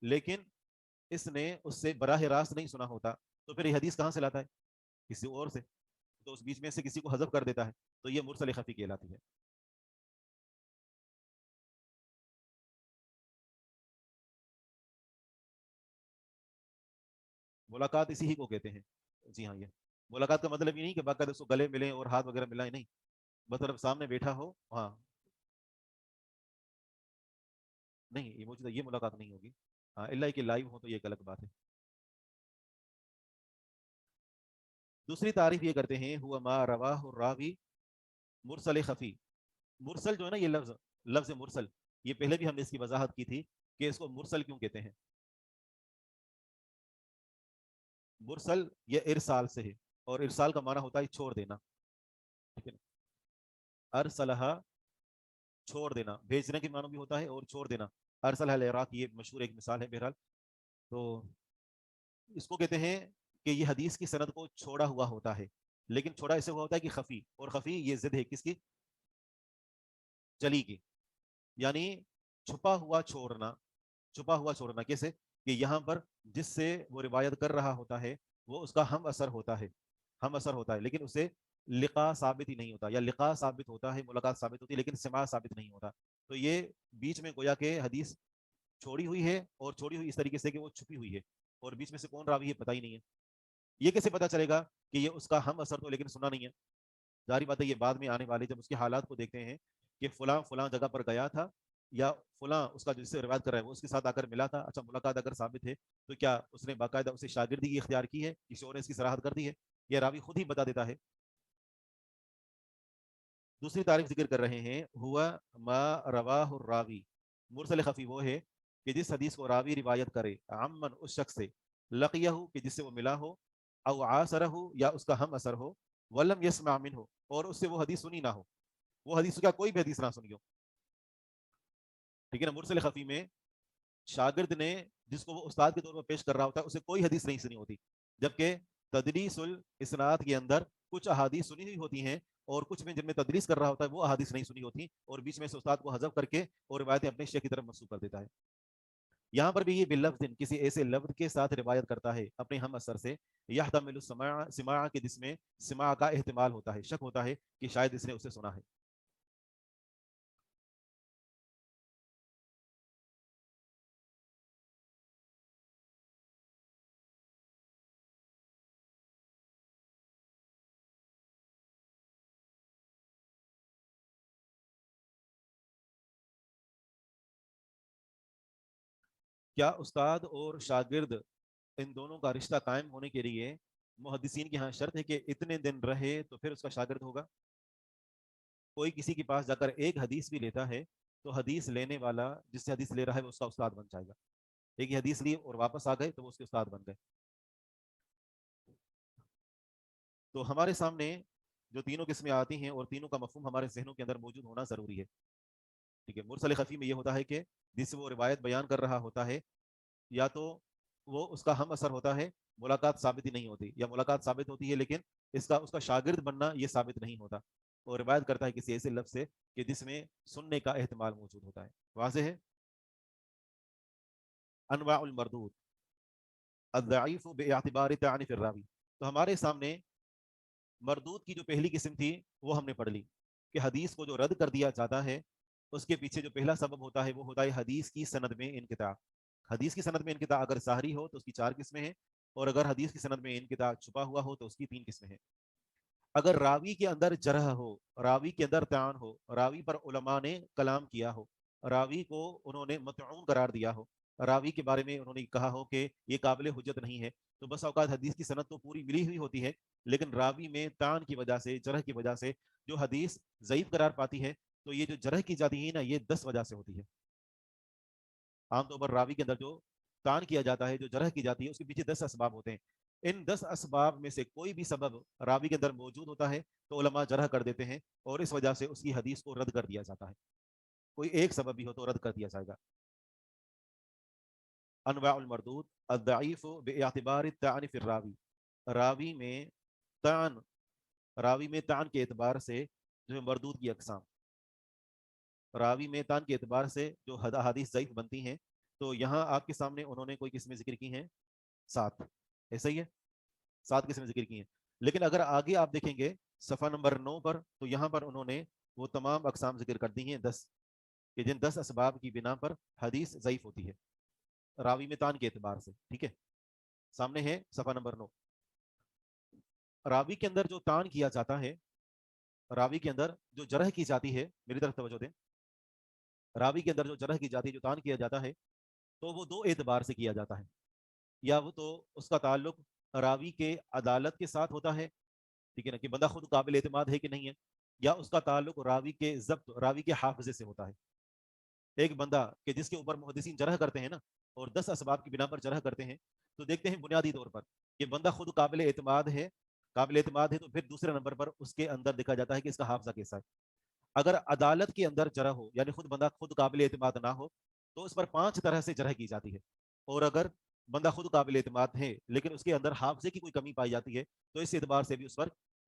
لیکن اس نے اس سے براہ راست نہیں سنا ہوتا. تو پھر یہ حدیث کہاں سے لاتا ہے؟ کسی اور سے. تو اس بیچ میں سے کسی کو حذف کر دیتا ہے، تو یہ مرسل خفی کہلاتی ہے. ملاقات اسی ہی کو کہتے ہیں. جی ہاں، یہ ملاقات کا مطلب یہ نہیں کہ باقاعدہ اس کو گلے ملیں اور ہاتھ وغیرہ ملائیں، نہیں، مطلب سامنے بیٹھا ہو. ہاں نہیں، یہ موجودہ یہ ملاقات نہیں ہوگی، ہاں اللہ کہ لائیو ہو تو یہ ایک الگ بات ہے. دوسری تعریف یہ کرتے ہیں ہوا ما رواہ الراوی مرسل خفی. مرسل جو ہے نا، یہ لفظ مرسل، یہ پہلے بھی ہم نے اس کی وضاحت کی تھی کہ اس کو مرسل کیوں کہتے ہیں. مرسل یہ ارسال سے ہے، اور ارسال کا معنی ہوتا ہے چھوڑ دینا، ٹھیک ہے نا. ارسلہ چھوڑ دینا، بھیجنے کے معنی بھی ہوتا ہے اور چھوڑ دینا. ارسلہ العراق، یہ مشہور ایک مثال ہے. بہرحال تو اس کو کہتے ہیں کہ یہ حدیث کی سند کو چھوڑا ہوا ہوتا ہے. لیکن چھوڑا اسے ہوا ہوتا ہے کہ خفی، اور خفی یہ ضد ہے کس کی؟ جلی کی. یعنی چھپا ہوا چھوڑنا. چھپا ہوا چھوڑنا کیسے؟ کہ یہاں پر جس سے وہ روایت کر رہا ہوتا ہے وہ اس کا ہم اثر ہوتا ہے، ہم اثر ہوتا ہے، لیکن اسے لقاء ثابت ہی نہیں ہوتا، یا لقاء ثابت ہوتا ہے، ملاقات ثابت ہوتی ہے، لیکن سماع ثابت نہیں ہوتا. تو یہ بیچ میں گویا کہ حدیث چھوڑی ہوئی ہے، اور چھوڑی ہوئی اس طریقے سے کہ وہ چھپی ہوئی ہے، اور بیچ میں سے کون راوی ہے پتہ ہی نہیں ہے. یہ کیسے پتہ چلے گا کہ یہ اس کا ہم اثر تو لیکن سنا نہیں ہے؟ ظاہری بات ہے یہ بعد میں آنے والے جب اس کے حالات کو دیکھتے ہیں کہ فلاں فلاں جگہ پر گیا تھا، یا فلاں اس کا جس سے روایت کر رہا ہے وہ اس کے ساتھ آ کر ملا تھا، اچھا ملاقات اگر ثابت ہے تو کیا اس نے باقاعدہ اسے شاگردی اختیار کی ہے، کسی اور نے اس کی صراحت کر دی ہے، یہ راوی خود ہی بتا دیتا ہے. دوسری تعریف ذکر کر رہے ہیں، ہوا ما رواہ الراوی. مرسل خفی وہ ہے کہ جس حدیث کو راوی روایت کرے عمن اس شخص سے، لقیہ کہ جس سے وہ ملا ہو، او عاصرہ یا اس کا ہم اثر ہو، ولم یسمع منہ اور اس سے وہ حدیث سنی نہ ہو، وہ حدیث کیا کوئی بھی حدیث نہ سنی ہو. ٹھیک ہے نا. مرسل خفی میں شاگرد نے جس کو وہ استاد کے طور پر پیش کر رہا ہوتا ہے اسے کوئی حدیث نہیں سنی ہوتی، جبکہ تدریس الاسناد کے اندر کچھ احادیث سنی ہوئی ہوتی ہیں، اور کچھ میں جن میں تدریس کر رہا ہوتا ہے وہ احادیث نہیں سنی ہوتی، اور بیچ میں سے استاد کو حذف کر کے اور روایتیں اپنے شیخ کی طرف منسوب کر دیتا ہے. یہاں پر بھی یہ باللفظ کسی ایسے لفظ کے ساتھ روایت کرتا ہے اپنے ہم اثر سے، یحتمل السماع سماع کے جس میں سماع کا احتمال ہوتا ہے، شک ہوتا ہے کہ شاید اس نے اسے سنا ہے. کیا استاد اور شاگرد ان دونوں کا رشتہ قائم ہونے کے لیے محدثین کے ہاں شرط ہے کہ اتنے دن رہے تو پھر اس کا شاگرد ہوگا؟ کوئی کسی کے پاس جا کر ایک حدیث بھی لیتا ہے تو حدیث لینے والا جس سے حدیث لے رہا ہے وہ اس کا استاد بن جائے گا. ایک ہی حدیث لی اور واپس آ گئے تو وہ اس کے استاد بن گئے. تو ہمارے سامنے جو تینوں قسمیں آتی ہیں اور تینوں کا مفہوم ہمارے ذہنوں کے اندر موجود ہونا ضروری ہے. ٹھیک ہے. مرسل خفی میں یہ ہوتا ہے کہ جس سے وہ روایت بیان کر رہا ہوتا ہے یا تو وہ اس کا ہم اثر ہوتا ہے، ملاقات ثابت ہی نہیں ہوتی، یا ملاقات ثابت ہوتی ہے لیکن اس کا شاگرد بننا یہ ثابت نہیں ہوتا، اور روایت کرتا ہے کسی ایسے لفظ سے کہ جس میں سننے کا احتمال موجود ہوتا ہے. واضح ہے. انواع المردود الضعیف باعتبار تعنیف الراوی. تو ہمارے سامنے مردود کی جو پہلی قسم تھی وہ ہم نے پڑھ لی کہ حدیث کو جو رد کر دیا جاتا ہے اس کے پیچھے جو پہلا سبب ہوتا ہے وہ ہوتا ہے حدیث کی سند میں انقطاع. حدیث کی سند میں انقطاع اگر ظاہری ہو تو اس کی 4 قسمیں ہیں، اور اگر حدیث کی سند میں انقطاع چھپا ہوا ہو تو اس کی 3 قسمیں ہیں. اگر راوی کے اندر جرح ہو، راوی کے اندر طعن ہو، راوی پر علماء نے کلام کیا ہو، راوی کو انہوں نے مطعون قرار دیا ہو، راوی کے بارے میں انہوں نے کہا ہو کہ یہ قابل حجت نہیں ہے، تو بس اوقات حدیث کی سند تو پوری ملی ہوئی ہوتی ہے لیکن راوی میں طعن کی وجہ سے، جرح کی وجہ سے جو حدیث ضعیف قرار پاتی ہے، تو یہ جو جرح کی جاتی ہے نا یہ 10 وجہ سے ہوتی ہے. عام طور پر راوی کے اندر جو طعن کیا جاتا ہے، جو جرح کی جاتی ہے، اس کے پیچھے 10 اسباب ہوتے ہیں. ان 10 اسباب میں سے کوئی بھی سبب راوی کے اندر موجود ہوتا ہے تو علماء جرح کر دیتے ہیں اور اس وجہ سے اس کی حدیث کو رد کر دیا جاتا ہے. کوئی ایک سبب بھی ہو تو رد کر دیا جائے گا. انواع المردود الضعیف باعتبار الطعن فی الراوی. راوی میں طعن کے اعتبار سے جو ہے مردود کی اقسام. راوی میں طعن کے اعتبار سے جو حدیث ضعیف بنتی ہیں، تو یہاں آپ کے سامنے انہوں نے کوئی قسمیں ذکر کی ہیں 7. ایسا ہی ہے، 7 قسمیں ذکر کی ہیں. لیکن اگر آگے آپ دیکھیں گے صفحہ نمبر 9 پر، تو یہاں پر انہوں نے وہ تمام اقسام ذکر کر دی ہیں 10 کہ جن 10 اسباب کی بنا پر حدیث ضعیف ہوتی ہے راوی میں طعن کے اعتبار سے. ٹھیک ہے. سامنے ہے صفحہ نمبر 9. راوی کے اندر جو طعن کیا جاتا ہے، راوی کے اندر جو جرح کی جاتی ہے، میری طرف توجہ دیں، راوی کے اندر جو جرح کی جاتی ہے، جو طعن کیا جاتا ہے، تو وہ 2 اعتبار سے کیا جاتا ہے. یا وہ تو اس کا تعلق راوی کے عدالت کے ساتھ ہوتا ہے، ٹھیک ہے نا، کہ بندہ خود قابل اعتماد ہے کہ نہیں ہے، یا اس کا تعلق راوی کے ضبط، راوی کے حافظے سے ہوتا ہے. ایک بندہ کہ جس کے اوپر محدثین جرح کرتے ہیں نا، اور 10 اسباب کی بنا پر جرح کرتے ہیں، تو دیکھتے ہیں بنیادی طور پر کہ بندہ خود قابل اعتماد ہے، تو پھر دوسرے نمبر پر اس کے اندر دیکھا جاتا ہے کہ اس کا حافظہ کیسا ہے. اگر عدالت کے اندر جرح ہو، یعنی بندہ خود قابل اعتماد نہ ہو، تو اس پر 5 طرح سے جرح کی جاتی ہے. اور اگر بندہ خود قابل اعتماد ہے لیکن اس کے اندر حافظے کی کوئی کمی پائی جاتی ہے، تو اس اعتبار سے بھی اس پر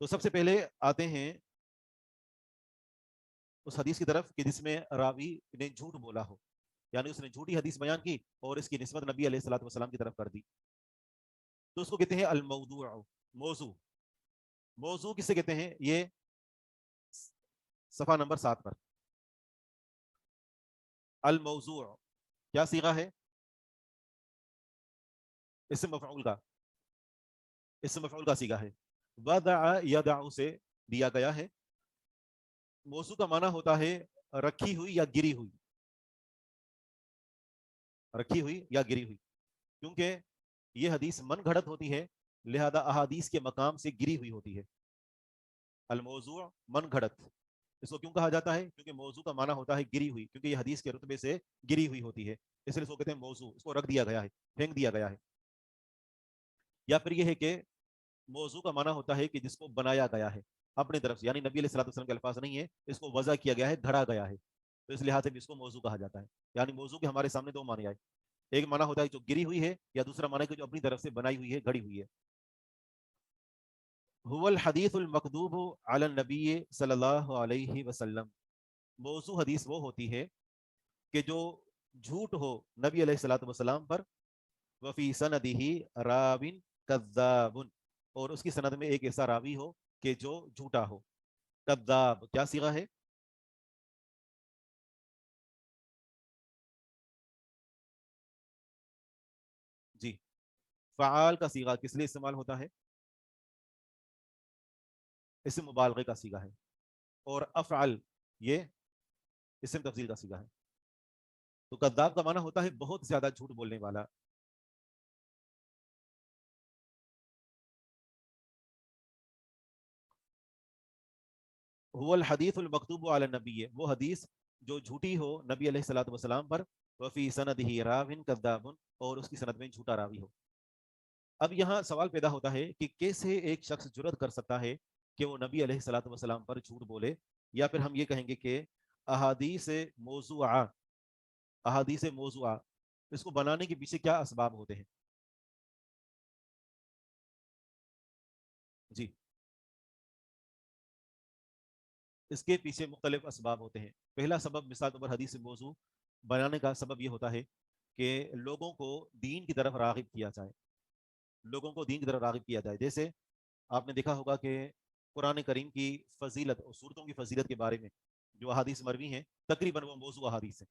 تو سب سے پہلے آتے ہیں اس حدیث کی طرف کہ جس میں راوی نے جھوٹ بولا ہو، یعنی اس نے جھوٹی حدیث بیان کی اور اس کی نسبت نبی علیہ الصلوۃ والسلام کی طرف کر دی، تو اس کو کہتے ہیں الموضوع، موضوع۔ موضوع کسے کہتے ہیں؟ یہ صفحہ نمبر 7 پر الموضوع کیا صیغہ ہے؟ اسم مفعول کا، اسم مفعول کا صیغہ ہے، وضع یضع سے دیا گیا ہے۔ موضوع کا معنی ہوتا ہے رکھی ہوئی یا گری ہوئی، رکھی ہوئی یا گری ہوئی، کیونکہ یہ حدیث من گھڑت ہوتی ہے، لہذا احادیث کے مقام سے گری ہوئی ہوتی ہے۔ الموضوع من گھڑت، اس کو کیوں کہا جاتا ہے؟ کیونکہ موضوع کا معنی ہوتا ہے گری ہوئی، کیونکہ یہ حدیث کے رتبے سے گری ہوئی ہوتی ہے، اس لیے اس کو کہتے ہیں موضوع، اس کو رکھ دیا گیا ہے، پھینک دیا گیا ہے۔ یا پھر یہ ہے کہ موضوع کا معنی ہوتا ہے کہ جس کو بنایا گیا ہے اپنے طرف سے، یعنی نبی علیہ الصلوۃ والسلام کے الفاظ نہیں ہے، اس کو وضع کیا گیا ہے، گھڑا گیا ہے، تو اس لحاظ سے بھی اس کو موضوع کہا جاتا ہے۔ یعنی موضوع کے ہمارے سامنے دو معنی آئے، ایک معنی ہوتا ہے جو گری ہوئی ہے، یا دوسرا معنی کہ جو اپنی طرف سے بنائی ہوئی ہے، گھڑی ہوئی ہے۔ هو الحدیث المکذوب علی النبی صلی اللہ علیہ وسلم، موضوع حدیث وہ ہوتی ہے کہ جو جھوٹ ہو نبی علیہ الصلوۃ والسلام پر، وفی سندہ راو کذاب، اور اس کی سند میں ایک ایسا راوی ہو کہ جو جھوٹا ہو۔ کذاب کیا صیغہ ہے؟ جی، فعال کا صیغہ کس لیے استعمال ہوتا ہے؟ اسم مبالغے کا صیغہ ہے، اور افعل یہ اسم تفضیل کا صیغہ ہے۔ تو کذاب کا معنی ہوتا ہے بہت زیادہ جھوٹ بولنے والا۔ هو الحدیث المکتوب علی النبی، وہ حدیث جو جھوٹی ہو نبی علیہ الصلوۃ والسلام پر، وفی سندہ راو کذاب، اور اس کی سند میں جھوٹا راوی ہو۔ اب یہاں سوال پیدا ہوتا ہے کہ کیسے ایک شخص جرأت کر سکتا ہے کہ وہ نبی علیہ الصلوۃ والسلام پر جھوٹ بولے، یا پھر ہم یہ کہیں گے کہ احادیث موضوعہ، احادیث موضوعہ، اس کو بنانے کے پیچھے کیا اسباب ہوتے ہیں؟ جی، اس کے پیچھے مختلف اسباب ہوتے ہیں۔ پہلا سبب مثال طور پر حدیث موضوع بنانے کا سبب یہ ہوتا ہے کہ لوگوں کو دین کی طرف راغب کیا جائے، لوگوں کو دین کی طرف راغب کیا جائے۔ جیسے آپ نے دیکھا ہوگا کہ قرآن کریم کی فضیلت اور صورتوں کی فضیلت کے بارے میں جو احادیث مروی ہیں تقریباً وہ موضوع احادیث ہیں۔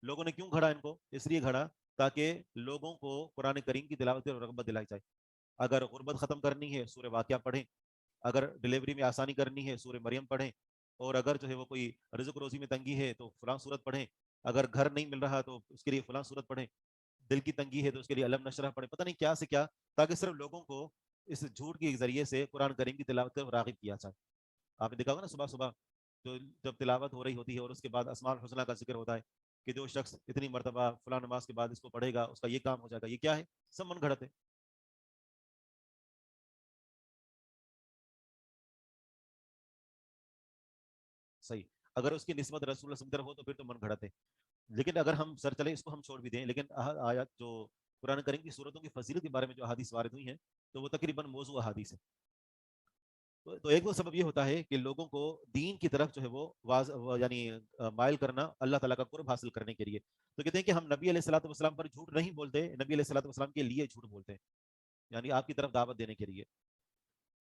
لوگوں نے کیوں گھڑا ان کو؟ اس لیے گھڑا تاکہ لوگوں کو قرآن کریم کی تلاوت اور رغبت دلائی جائے۔ اگر غربت ختم کرنی ہے سورہ واقعہ پڑھیں، اگر ڈلیوری میں آسانی کرنی ہے سورہ مریم پڑھیں، اور اگر جو ہے وہ کوئی رزق روزی میں تنگی ہے تو فلاں صورت پڑھیں، اگر گھر نہیں مل رہا تو اس کے لیے فلاں صورت پڑھیں، دل کی تنگی ہے تو اس کے لیے علم نشرہ پڑھیں، پتہ نہیں کیا سے کیا، تاکہ صرف لوگوں کو اس جھوٹ کے ذریعے سے قرآن کریم کی تلاوت پر راغب کیا جائے۔ آپ نے دیکھا ہوگا نا صبح صبح جو جب تلاوت ہو رہی ہوتی ہے اور اس کے بعد اسماء الحسنہ کا ذکر ہوتا ہے کہ جو شخص اتنی مرتبہ فلاں نماز کے بعد اس کو پڑھے گا اس کا یہ کام ہو جائے گا، یہ کیا ہے؟ سب من گھڑت ہے۔ صحیح، اگر اس کی نسبت رسول اللہ صلی اللہ علیہ وسلم کی طرف ہو تو پھر تو من گھڑت ہے۔ لیکن اگر ہم سر چلیں اس کو ہم چھوڑ بھی دیں، لیکن آیات جو قرآن کریم کی صورتوں کی فضیلت کے بارے میں جو احادیث وارد ہوئی ہیں تو وہ تقریباً موضوع احادیث ہے۔ تو ایک وہ سبب یہ ہوتا ہے کہ لوگوں کو دین کی طرف جو ہے وہ یعنی مائل کرنا اللہ تعالیٰ کا قرب حاصل کرنے کے لیے۔ تو کہتے ہیں کہ ہم نبی علیہ الصلوۃ والسلام پر جھوٹ نہیں بولتے، نبی علیہ الصلوۃ والسلام کے لیے جھوٹ بولتے ہیں، یعنی آپ کی طرف دعوت دینے کے لیے۔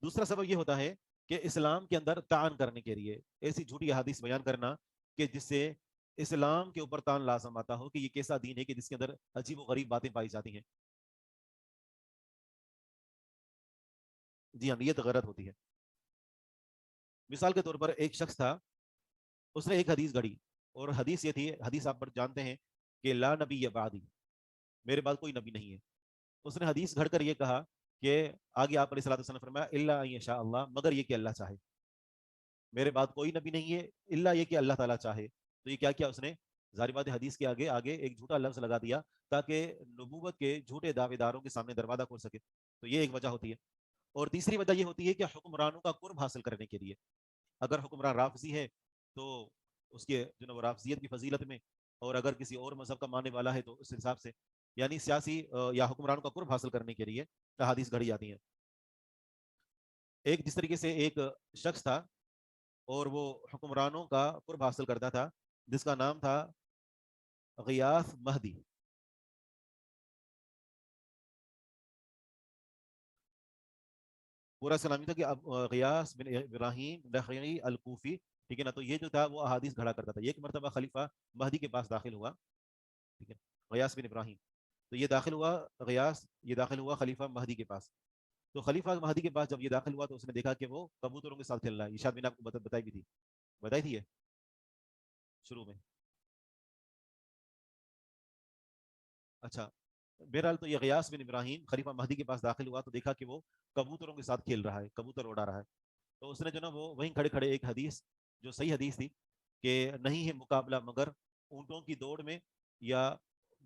دوسرا سبب یہ ہوتا ہے کہ اسلام کے اندر تعان کرنے کے لیے، ایسی جھوٹی احادیث بیان کرنا کہ جس سے اسلام کے اوپر تان لازم آتا ہو کہ یہ کیسا دین ہے کہ جس کے اندر عجیب و غریب باتیں پائی جاتی ہیں۔ جی ہاں، نیت غلط ہوتی ہے۔ مثال کے طور پر ایک شخص تھا، اس نے ایک حدیث گھڑی، اور حدیث یہ تھی، حدیث آپ پر جانتے ہیں کہ لا نبی بعدی، میرے بعد کوئی نبی نہیں ہے۔ اس نے حدیث گھڑ کر یہ کہا کہ آگے آپ علیہ الصلوۃ والسلام نے فرمایا الا ان یشاء اللہ، مگر یہ کہ اللہ چاہے، میرے بعد کوئی نبی نہیں ہے الا یہ کہ اللہ تعالیٰ چاہے۔ تو یہ کیا کیا اس نے؟ ظاہر بات ہے حدیث کے آگے آگے ایک جھوٹا لفظ لگا دیا تاکہ نبوت کے جھوٹے دعوے داروں کے سامنے دروازہ کھول سکے۔ تو یہ ایک وجہ ہوتی ہے۔ اور تیسری وجہ یہ ہوتی ہے کہ حکمرانوں کا قرب حاصل کرنے کے لیے، اگر حکمران رافضی ہے تو اس کے جو وہ رافضیت کی فضیلت میں، اور اگر کسی اور مذہب کا ماننے والا ہے تو اس حساب سے، یعنی سیاسی یا حکمرانوں کا قرب حاصل کرنے کے لیے احادیث گھڑی جاتی ہیں۔ ایک جس طریقے سے ایک شخص تھا اور وہ حکمرانوں کا قرب حاصل کرتا تھا جس کا نام تھا غیاث مہدی. پورا اس کا نام یہ تھا کہ غیاث بن ابراہیم نخعی الکوفی. ٹھیک ہے نا. تو یہ جو تھا وہ احادیث گھڑا کرتا تھا. یہ ایک مرتبہ خلیفہ مہدی کے پاس داخل ہوا. ٹھیک ہے, غیاث بن ابراہیم. تو یہ داخل ہوا غیاث, یہ داخل ہوا خلیفہ مہدی کے پاس. تو خلیفہ مہدی کے پاس جب یہ داخل ہوا تو اس نے دیکھا کہ وہ کبوتروں کے ساتھ کھیل رہا ہے. یہ شاید میں نے آپ کو بتائی بھی تھی, بتائی تھی یہ شروع میں. اچھا, بہرحال تو یہ غیاث بن ابراہیم خلیفہ مہدی کے پاس داخل ہوا تو دیکھا کہ وہ کبوتروں کے ساتھ کھیل رہا ہے, کبوتر اڑا رہا ہے. تو اس نے جو نا وہ وہیں کھڑے کھڑے ایک حدیث جو صحیح حدیث تھی کہ نہیں ہے مقابلہ مگر اونٹوں کی دوڑ میں یا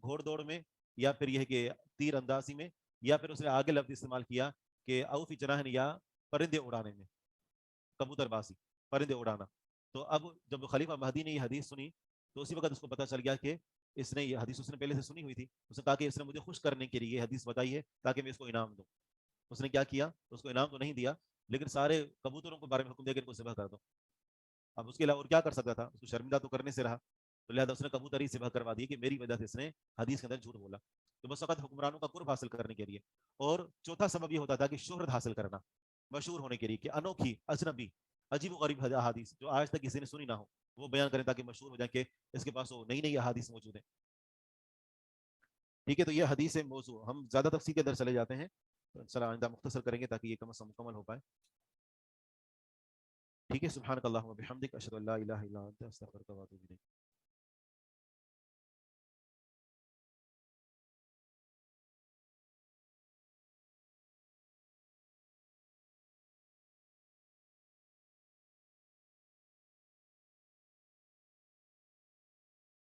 گھوڑ دوڑ میں یا پھر یہ ہے کہ تیر اندازی میں, یا پھر اس نے آگے لفظ استعمال کیا کہ او فی جناح یا پرندے اڑانے میں, کبوتر بازی, پرندے اڑانا. تو اب جب خلیفہ مہدی نے یہ حدیث سنی تو اسی وقت اس کو پتہ چل گیا کہ اس نے یہ حدیث اس نے پہلے سے سنی ہوئی تھی. اس نے کہا کہ اس نے مجھے خوش کرنے کے لیے یہ حدیث بتائی ہے تاکہ میں اس کو انعام دوں. اس نے کیا کیا, اس کو انعام تو نہیں دیا لیکن سارے کبوتروں کے بارے میں حکم دیا کہ ان کو ذبح کر دو. اب اس کے علاوہ اور کیا کر سکتا تھا, اس کو شرمندہ تو کرنے سے رہا, تو لہٰذا اس نے کبوتر ہی ذبح کروا دی کہ میری وجہ سے اس نے حدیث کے اندر جھوٹ بولا. تو بس وقت حکمرانوں کا قرب حاصل کرنے کے لیے. اور چوتھا سبب یہ ہوتا تھا کہ شہرت حاصل کرنا, مشہور ہونے کے لیے, کہ انوکھی اجنبی عجیب و غریب احادیث جو آج تک کسی نے سنی نہ ہو وہ بیان کریں تاکہ مشہور ہو جائیں کہ اس کے پاس وہ نئی نئی احادیث موجود ہیں. ٹھیک ہے, تو یہ حدیث موضوع ہم زیادہ تفصیل کے اندر چلے جاتے ہیں, انشاءاللہ آئندہ مختصر کریں گے تاکہ یہ کم از کم مکمل ہو پائے. ٹھیک ہے, سبحانک اللہم و بحمدک اشہد ان لا الہ الا انت استغفرک و اتوب الیک.